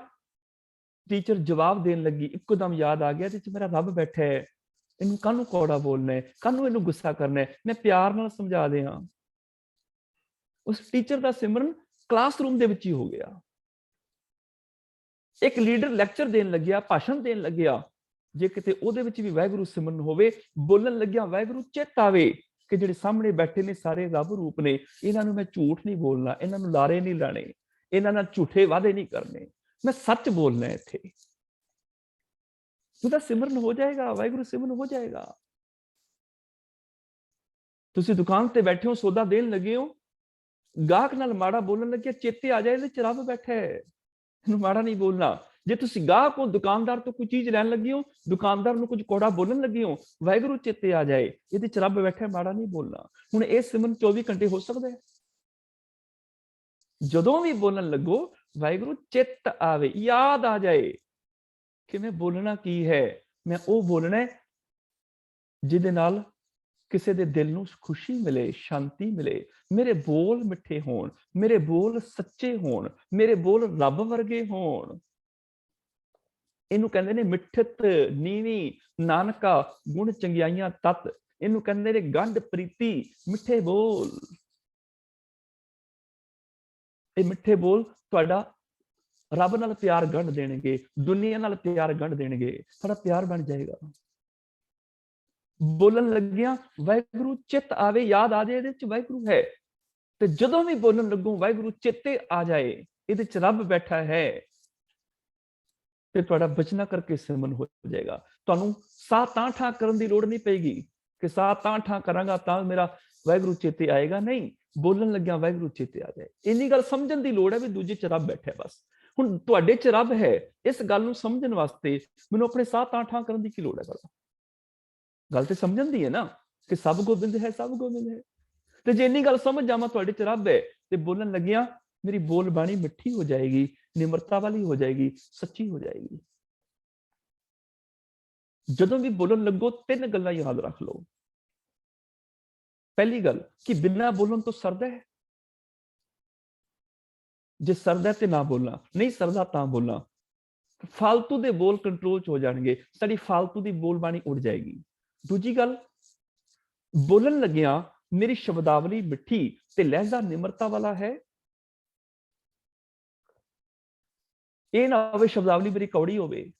ਟੀਚਰ ਜਵਾਬ ਦੇਣ ਲੱਗੀ, ਇੱਕੋ ਦਮ ਯਾਦ ਆ ਗਿਆ ਇਹਦੇ ਚ ਮੇਰਾ ਰੱਬ ਬੈਠਾ ਹੈ, ਇਹਨੂੰ ਕਾਹਨੂੰ ਕੌੜਾ ਬੋਲਣਾ ਹੈ, ਕਾਹਨੂੰ ਇਹਨੂੰ ਗੁੱਸਾ ਕਰਨਾ ਹੈ, ਮੈਂ ਪਿਆਰ ਨਾਲ ਸਮਝਾ ਦਿਆਂ। ਉਸ ਟੀਚਰ ਦਾ ਸਿਮਰਨ ਕਲਾਸਰੂਮ ਦੇ ਵਿੱਚ ਹੀ ਹੋ ਗਿਆ। ਇੱਕ ਲੀਡਰ ਲੈਕਚਰ ਦੇਣ ਲੱਗਿਆ, ਭਾਸ਼ਣ ਦੇਣ ਲੱਗਿਆ, ਜੇ ਕਿਤੇ ਉਹਦੇ ਵਿੱਚ ਵੀ ਵਾਹਿਗੁਰੂ ਸਿਮਰਨ ਹੋਵੇ, ਬੋਲਣ ਲੱਗਿਆ ਵਾਹਿਗੁਰੂ ਚਿੱਤ ਆਵੇ ਕਿ ਜਿਹੜੇ ਸਾਹਮਣੇ ਬੈਠੇ ਨੇ ਸਾਰੇ ਰੱਬ ਰੂਪ ਨੇ, ਇਹਨਾਂ ਨੂੰ ਮੈਂ ਝੂਠ ਨਹੀਂ ਬੋਲਣਾ, ਇਹਨਾਂ ਨੂੰ ਲਾਰੇ ਨਹੀਂ ਲਾਣੇ, ਇਹਨਾਂ ਨਾਲ ਝੂਠੇ ਵਾਅਦੇ ਨਹੀਂ ਕਰਨੇ, ਮੈਂ ਸੱਚ ਬੋਲਣਾ ਇੱਥੇ, ਉਹਦਾ ਸਿਮਰਨ ਹੋ ਜਾਏਗਾ, ਵਾਹਿਗੁਰੂ ਸਿਮਰਨ ਹੋ ਜਾਏਗਾ। ਤੁਸੀਂ ਦੁਕਾਨ ਤੇ ਬੈਠੇ ਹੋ, ਸੌਦਾ ਦੇਣ ਲੱਗੇ ਹੋ, ਗਾਹਕ ਨਾਲ ਮਾੜਾ ਬੋਲਣ ਲੱਗਿਆ, ਚੇਤੇ ਆ ਜਾਏ ਇਹਦੇ ਚ ਰੱਬ ਬੈਠਾ ਹੈ, ਇਹਨੂੰ ਮਾੜਾ ਨਹੀਂ ਬੋਲਣਾ। ਜੇ ਤੁਸੀਂ ਗਾਹਕ ਹੋ, ਦੁਕਾਨਦਾਰ ਤੋਂ ਕੋਈ ਚੀਜ਼ ਲੈਣ ਲੱਗੇ ਹੋ, ਦੁਕਾਨਦਾਰ ਨੂੰ ਕੁਝ ਕੋੜਾ ਬੋਲਣ ਲੱਗੇ ਹੋ, ਵਾਹਿਗੁਰੂ ਚੇਤੇ ਆ ਜਾਏ ਇਹਦੇ ਚ ਰੱਬ ਬੈਠਾ, ਮਾੜਾ ਨਹੀਂ ਬੋਲਣਾ। ਹੁਣ ਇਹ ਸਿਮਰਨ 24 ਘੰਟੇ ਹੋ ਸਕਦਾ ਹੈ। ਜਦੋਂ ਵੀ ਬੋਲਣ ਲੱਗੋ ਵਾਹਿਗੁਰੂ ਚਿੱਤ ਆਵੇ, ਯਾਦ ਆ ਜਾਏ ਕਿ ਮੈਂ ਬੋਲਣਾ ਕੀ ਹੈ, ਮੈਂ ਉਹ ਬੋਲਣਾ ਜਿਹਦੇ ਨਾਲ ਕਿਸੇ ਦੇ ਦਿਲ ਨੂੰ ਖੁਸ਼ੀ ਮਿਲੇ, ਸ਼ਾਂਤੀ ਮਿਲੇ, ਮੇਰੇ ਬੋਲ ਮਿੱਠੇ ਹੋਣ, ਮੇਰੇ ਬੋਲ ਸੱਚੇ ਹੋਣ, ਮੇਰੇ ਬੋਲ ਰੱਬ ਵਰਗੇ ਹੋਣ। ਇਹਨੂੰ ਕਹਿੰਦੇ ਨੇ ਮਿੱਠਤ ਨੀਵੀਂ ਨਾਨਕਾ ਗੁਣ ਚੰਗਿਆਈਆਂ ਤਤ, ਇਹਨੂੰ ਕਹਿੰਦੇ ਨੇ ਗੰਢ ਪ੍ਰੀਤੀ ਮਿੱਠੇ ਬੋਲ। ਇਹ ਮਿੱਠੇ ਬੋਲ ਤੁਹਾਡਾ ਰੱਬ ਨਾਲ ਪਿਆਰ ਗੰਢ ਦੇਣਗੇ, ਦੁਨੀਆ ਨਾਲ ਪਿਆਰ ਗੰਢ ਦੇਣਗੇ, ਤੁਹਾਡਾ ਪਿਆਰ ਬਣ ਜਾਏਗਾ। ਬੋਲਣ ਲੱਗਿਆ ਵਾਹਿਗੁਰੂ ਚਿੱਤ ਆਵੇ, ਯਾਦ ਆ ਜਾਏ ਇਹਦੇ ਚ ਵਾਹਿਗੁਰੂ ਹੈ, ਤੇ ਜਦੋਂ ਵੀ ਬੋਲਣ ਲੱਗੋ ਵਾਹਿਗੁਰੂ ਚੇਤੇ ਆ ਜਾਏ ਇਹਦੇ ਚ ਰੱਬ ਬੈਠਾ ਹੈ, ਤੇ ਤੁਹਾਡਾ ਬਚਨਾ ਕਰਕੇ ਸਿਮਰਨ ਹੋ ਜਾਏਗਾ। ਤੁਹਾਨੂੰ ਸਾਹ ਤਾਂ ਠਾਂ ਕਰਨ ਦੀ ਲੋੜ ਨਹੀਂ ਪਏਗੀ ਕਿ ਸਾਹ ਤਾਂ ਠਾਂ ਕਰਾਂਗਾ ਤਾਂ ਮੇਰਾ ਵਾਹਿਗੁਰੂ ਚੇਤੇ ਆਏਗਾ, ਨਹੀਂ, ਬੋਲਣ ਲੱਗਿਆ ਵਾਹਿਗੁਰੂ ਚੇਤੇ ਆ ਜਾਏ। ਇੰਨੀ ਗੱਲ ਸਮਝਣ ਦੀ ਲੋੜ ਹੈ ਵੀ ਦੂਜੇ ਚ ਰੱਬ ਬੈਠਾ ਬਸ। ਹੁਣ ਤੁਹਾਡੇ ਚ ਰੱਬ ਹੈ, ਇਸ ਗੱਲ ਨੂੰ ਸਮਝਣ ਵਾਸਤੇ ਮੈਨੂੰ ਆਪਣੇ ਸਾਹ ਤਾਂ ਠਾਂ ਕਰਨ ਦੀ ਕੀ ਲੋੜ ਹੈ? ਗੱਲ ਤੇ ਸਮਝਣ ਦੀ ਹੈ ਨਾ ਕਿ ਸਭ ਗੋਬਿੰਦ ਹੈ, ਸਭ ਗੋਬਿੰਦ ਹੈ। ਤੇ ਜੇ ਇੰਨੀ ਗੱਲ ਸਮਝ ਜਾਵਾਂ ਤੁਹਾਡੇ ਚ ਰੱਬ ਹੈ, ਤੇ ਬੋਲਣ ਲੱਗਿਆ ਮੇਰੀ ਬੋਲ ਬਾਣੀ ਮਿੱਠੀ ਹੋ ਜਾਏਗੀ, ਨਿਮਰਤਾ ਵਾਲੀ ਹੋ ਜਾਏਗੀ, ਸੱਚੀ ਹੋ ਜਾਏਗੀ। ਜਦੋਂ ਵੀ ਬੋਲਣ ਲੱਗੋ 3 ਗੱਲਾਂ ਯਾਦ ਰੱਖ ਲਓ। ਪਹਿਲੀ ਗੱਲ ਕਿ ਬਿਨਾਂ ਬੋਲਣ ਤੋਂ ਸਰਦਾ ਹੈ, ਜੇ ਸਰਦਾ ਤੇ ਨਾ ਬੋਲਣਾ, ਨਹੀਂ ਸਰਦਾ ਤਾਂ ਬੋਲਣਾ। ਫਾਲਤੂ ਦੇ ਬੋਲ ਕੰਟਰੋਲ ਚ ਹੋ ਜਾਣਗੇ, ਸਾਡੀ ਫਾਲਤੂ ਦੀ ਬੋਲ ਬਾਣੀ ਉੜ ਜਾਏਗੀ। ਦੂਜੀ ਗੱਲ, ਬੋਲਣ ਲੱਗਿਆ ਮੇਰੀ ਸ਼ਬਦਾਵਲੀ ਮਿੱਠੀ ਤੇ ਲਹਿਜ਼ਾ ਨਿਮਰਤਾ ਵਾਲਾ ਹੈ। ਇਹ ਨਾ ਹੋਵੇ ਸ਼ਬਦਾਵਲੀ ਮੇਰੀ ਕੌੜੀ ਹੋਵੇ,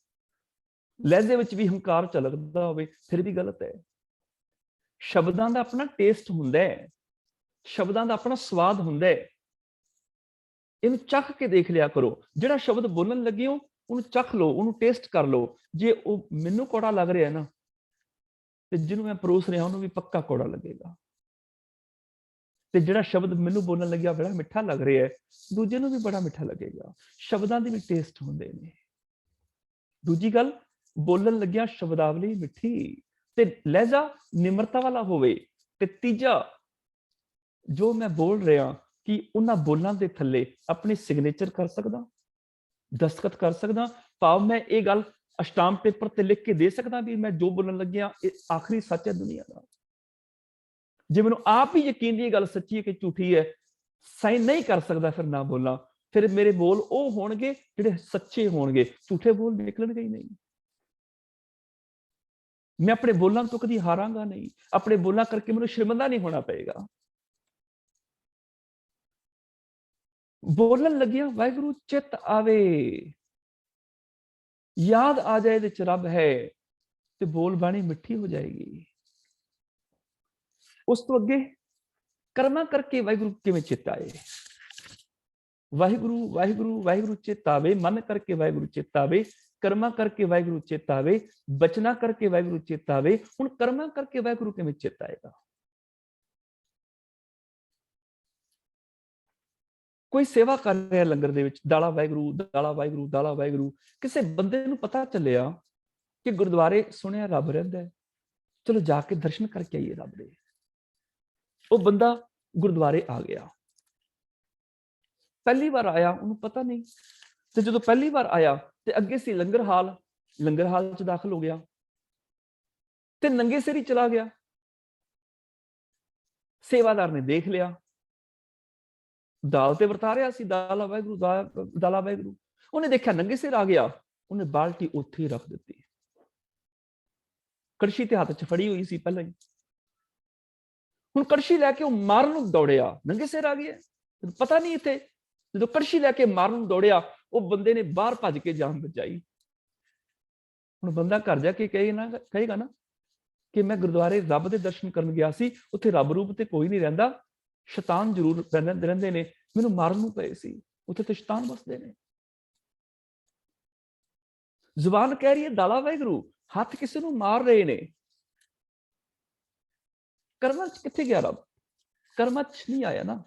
ਲਹਿਜ਼ੇ ਵਿੱਚ ਵੀ ਹੰਕਾਰ ਝਲਕਦਾ ਹੋਵੇ, ਫਿਰ ਵੀ ਗਲਤ ਹੈ। ਸ਼ਬਦਾਂ ਦਾ ਆਪਣਾ ਟੇਸਟ ਹੁੰਦਾ ਹੈ, ਸ਼ਬਦਾਂ ਦਾ ਆਪਣਾ ਸਵਾਦ ਹੁੰਦਾ ਹੈ। ਇਹਨੂੰ ਚੱਖ ਕੇ ਦੇਖ ਲਿਆ ਕਰੋ। ਜਿਹੜਾ ਸ਼ਬਦ ਬੋਲਣ ਲੱਗੇ ਹੋ ਉਹਨੂੰ ਚੱਖ ਲਓ, ਉਹਨੂੰ ਟੇਸਟ ਕਰ ਲਓ। ਜੇ ਉਹ ਮੈਨੂੰ ਕੌੜਾ ਲੱਗ ਰਿਹਾ ਨਾ, ਤੇ ਜਿਹਨੂੰ ਮੈਂ ਪਰੋਸ ਰਿਹਾ ਉਹਨੂੰ ਵੀ ਪੱਕਾ ਕੌੜਾ ਲੱਗੇਗਾ। ਤੇ ਜਿਹੜਾ ਸ਼ਬਦ ਮੈਨੂੰ ਬੋਲਣ ਲੱਗਿਆ ਬੜਾ ਮਿੱਠਾ ਲੱਗ ਰਿਹਾ ਹੈ, ਦੂਜੇ ਨੂੰ ਵੀ ਬੜਾ ਮਿੱਠਾ ਲੱਗੇਗਾ। ਸ਼ਬਦਾਂ ਦੇ ਵੀ ਟੇਸਟ ਹੁੰਦੇ ਨੇ। ਦੂਜੀ ਗੱਲ, ਬੋਲਣ ਲੱਗਿਆ ਸ਼ਬਦਾਵਲੀ ਮਿੱਠੀ ਤੇ ਲਹਿਜਾ ਨਿਮਰਤਾ ਵਾਲਾ ਹੋਵੇ। ਤੇ ਤੀਜਾ, ਜੋ ਮੈਂ ਬੋਲ ਰਿਹਾ ਕਿ ਉਹਨਾਂ ਬੋਲਾਂ ਦੇ ਥੱਲੇ ਆਪਣੀ ਸਿਗਨੇਚਰ ਕਰ ਸਕਦਾ, ਦਸਤਖਤ ਕਰ ਸਕਦਾ। ਭਾਵ ਮੈਂ ਇਹ ਗੱਲ ਅਸ਼ਟਾਮ ਪੇਪਰ ਤੇ ਲਿਖ ਕੇ ਦੇ ਸਕਦਾ ਵੀ ਮੈਂ ਜੋ ਬੋਲਣ ਲੱਗਿਆ ਇਹ ਆਖਰੀ ਸੱਚ ਹੈ ਦੁਨੀਆ ਦਾ। ਜੇ ਮੈਨੂੰ ਆਪ ਹੀ ਯਕੀਨ ਦੀ ਗੱਲ ਸੱਚੀ ਹੈ ਕਿ ਝੂਠੀ ਹੈ, ਸਾਈਨ ਨਹੀਂ ਕਰ ਸਕਦਾ, ਫਿਰ ਨਾ ਬੋਲਾਂ। ਫਿਰ ਮੇਰੇ ਬੋਲ ਉਹ ਹੋਣਗੇ ਜਿਹੜੇ ਸੱਚੇ ਹੋਣਗੇ, ਝੂਠੇ ਬੋਲ ਨਿਕਲਣਗੇ ਹੀ ਨਹੀਂ। ਮੈਂ ਆਪਣੇ ਬੋਲਾਂ ਤੋਂ ਕਦੀ ਹਾਰਾਂਗਾ ਨਹੀਂ। ਆਪਣੇ ਬੋਲਾਂ ਕਰਕੇ ਮੈਨੂੰ ਸ਼ਰਮਿੰਦਾ ਨਹੀਂ ਹੋਣਾ ਪਏਗਾ। ਬੋਲਣ ਲੱਗਿਆ ਵਾਹਿਗੁਰੂ ਚਿੱਤ ਆਵੇ, ਯਾਦ ਆ ਜਾਏ ਇਹਦੇ ਚ ਰੱਬ ਹੈ, ਤੇ ਬੋਲ ਬਾਣੀ ਮਿੱਠੀ ਹੋ ਜਾਏਗੀ। ਉਸ ਤੋਂ ਅੱਗੇ ਕਰਮਾਂ ਕਰਕੇ ਵਾਹਿਗੁਰੂ ਕਿਵੇਂ ਚਿੱਤ ਆਏ। ਵਾਹਿਗੁਰੂ ਵਾਹਿਗੁਰੂ ਵਾਹਿਗੁਰੂ ਚਿੱਤ ਆਵੇ, ਮਨ ਕਰਕੇ ਵਾਹਿਗੁਰੂ ਚਿੱਤ ਆਵੇ, ਕਰਮਾਂ ਕਰਕੇ ਵਾਹਿਗੁਰੂ ਚਿੱਤ ਆਵੇ, ਬਚਨਾਂ ਕਰਕੇ ਵਾਹਿਗੁਰੂ ਚਿੱਤ ਆਵੇ। ਹੁਣ ਕਰਮਾਂ ਕਰਕੇ ਵਾਹਿਗੁਰੂ ਕਿਵੇਂ ਚਿੱਤ ਆਏਗਾ। ਕੋਈ ਸੇਵਾ ਕਰ ਰਿਹਾ ਲੰਗਰ ਦੇ ਵਿੱਚ, ਦਾਲਾ ਵਾਹਿਗੁਰੂ ਦਾਲਾ ਵਾਹਿਗੁਰੂ ਦਾਲਾ ਵਾਹਿਗੁਰੂ। ਕਿਸੇ ਬੰਦੇ ਨੂੰ ਪਤਾ ਚੱਲਿਆ ਕਿ ਗੁਰਦੁਆਰੇ ਸੁਣਿਆ ਰੱਬ ਰਹਿੰਦਾ ਹੈ, ਚਲੋ ਜਾ ਕੇ ਦਰਸ਼ਨ ਕਰਕੇ ਆਈਏ ਰੱਬ ਦੇ। ਉਹ ਬੰਦਾ ਗੁਰਦੁਆਰੇ ਆ ਗਿਆ, ਪਹਿਲੀ ਵਾਰ ਆਇਆ, ਉਹਨੂੰ ਪਤਾ ਨਹੀਂ। ਤੇ ਜਦੋਂ ਪਹਿਲੀ ਵਾਰ ਆਇਆ ਤੇ ਅੱਗੇ ਸੀ ਲੰਗਰ ਹਾਲ ਚ ਦਾਖਲ ਹੋ ਗਿਆ ਤੇ ਨੰਗੇ ਸਿਰ ਹੀ ਚਲਾ ਗਿਆ। ਸੇਵਾਦਾਰ ਨੇ ਦੇਖ ਲਿਆ, ਦਾਲ ਤੇ ਵਰਤਾ ਰਿਹਾ ਸੀ, ਦਾਲਾ ਵਾਹਿਗੁਰੂ ਦਾਲਾ ਵਾਹਿਗੁਰੂ। ਉਹਨੇ ਦੇਖਿਆ ਨੰਗੇ ਸਿਰ ਆ ਗਿਆ, ਉਹਨੇ ਬਾਲਟੀ ਉੱਥੇ ਹੀ ਰੱਖ ਦਿੱਤੀ। ਕੜਛੀ ਤੇ ਹੱਥ 'ਚ ਫੜੀ ਹੋਈ ਸੀ ਪਹਿਲਾਂ ਹੀ। ਹੁਣ ਕੜਛੀ ਲੈ ਕੇ ਉਹ ਮਾਰਨ ਨੂੰ ਦੌੜਿਆ, ਨੰਗੇ ਸਿਰ ਆ ਗਿਆ, ਪਤਾ ਨਹੀਂ ਇੱਥੇ। ਜਦੋਂ ਕੜਛੀ ਲੈ ਕੇ ਮਾਰਨ ਨੂੰ ਦੌੜਿਆ, ਉਹ ਬੰਦੇ ਨੇ ਬਾਹਰ ਭੱਜ ਕੇ ਜਾਨ ਬਚਾਈ। ਹੁਣ ਬੰਦਾ ਘਰ ਜਾ ਕੇ ਕਹੇਗਾ ਨਾ ਕਿ ਮੈਂ ਗੁਰਦੁਆਰੇ ਰੱਬ ਦੇ ਦਰਸ਼ਨ ਕਰਨ ਗਿਆ ਸੀ, ਉੱਥੇ ਰੱਬ ਰੂਪ ਤੇ ਕੋਈ ਨਹੀਂ ਰਹਿੰਦਾ, ਸ਼ੈਤਾਨ ਜ਼ਰੂਰ ਰਹਿੰਦੇ ਨੇ, ਮੈਨੂੰ ਮਾਰਨ ਨੂੰ ਪਏ ਸੀ, ਉੱਥੇ ਤੇ ਸ਼ੈਤਾਨ ਵਸਦੇ ਨੇ। ਜ਼ੁਬਾਨ ਕਹਿ ਰਹੀ ਹੈ ਦਾਲਾ ਵਾਹਿਗੁਰੂ, ਹੱਥ ਕਿਸੇ ਨੂੰ ਮਾਰ ਰਹੇ ਨੇ। ਕਰਮਾਂ 'ਚ ਕਿੱਥੇ ਗਿਆ ਰੱਬ? ਕਰਮਾਂ 'ਚ ਨਹੀਂ ਆਇਆ ਨਾ।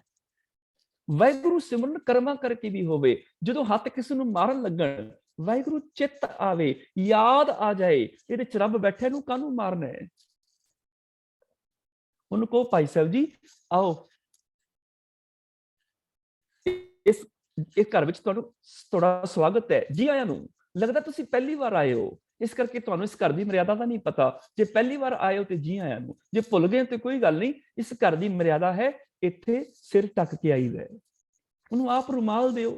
ਵਾਹਿਗੁਰੂ ਸਿਮਰਨ ਕਰਮਾਂ ਕਰਕੇ ਵੀ ਹੋਵੇ। ਜਦੋਂ ਹੱਥ ਕਿਸੇ ਨੂੰ ਮਾਰਨ ਲੱਗਣ, ਵਾਹਿਗੁਰੂ ਚਿੱਤ ਆਵੇ, ਯਾਦ ਆ ਜਾਏ ਇਹਦੇ 'ਚ ਰੱਬ ਬੈਠੇ, ਨੂੰ ਕਾਹਨੂੰ ਮਾਰਨਾ ਹੈ। ਉਹਨੂੰ ਕਹੋ ਭਾਈ ਸਾਹਿਬ ਜੀ ਆਓ, ਇਸ ਘਰ ਵਿੱਚ ਤੁਹਾਡਾ ਸਵਾਗਤ ਹੈ, ਜੀ ਆਇਆਂ ਨੂੰ। ਲੱਗਦਾ ਤੁਸੀਂ ਪਹਿਲੀ ਵਾਰ ਆਏ ਹੋ, ਇਸ ਕਰਕੇ ਤੁਹਾਨੂੰ ਇਸ ਘਰ ਦੀ ਮਰਿਆਦਾ ਦਾ ਨਹੀਂ ਪਤਾ। ਜੇ ਪਹਿਲੀ ਵਾਰ ਆਏ ਹੋ ਤੇ ਜੀ ਆਇਆਂ ਨੂੰ, ਜੇ ਭੁੱਲ ਗਏ ਤੇ ਕੋਈ ਗੱਲ ਨਹੀਂ। ਇਸ ਘਰ ਦੀ ਮਰਿਆਦਾ ਹੈ, ਇੱਥੇ ਸਿਰ ਢੱਕ ਕੇ ਆਈਦਾ ਹੈ। ਉਹਨੂੰ ਆਪ ਰੁਮਾਲ ਦਿਓ,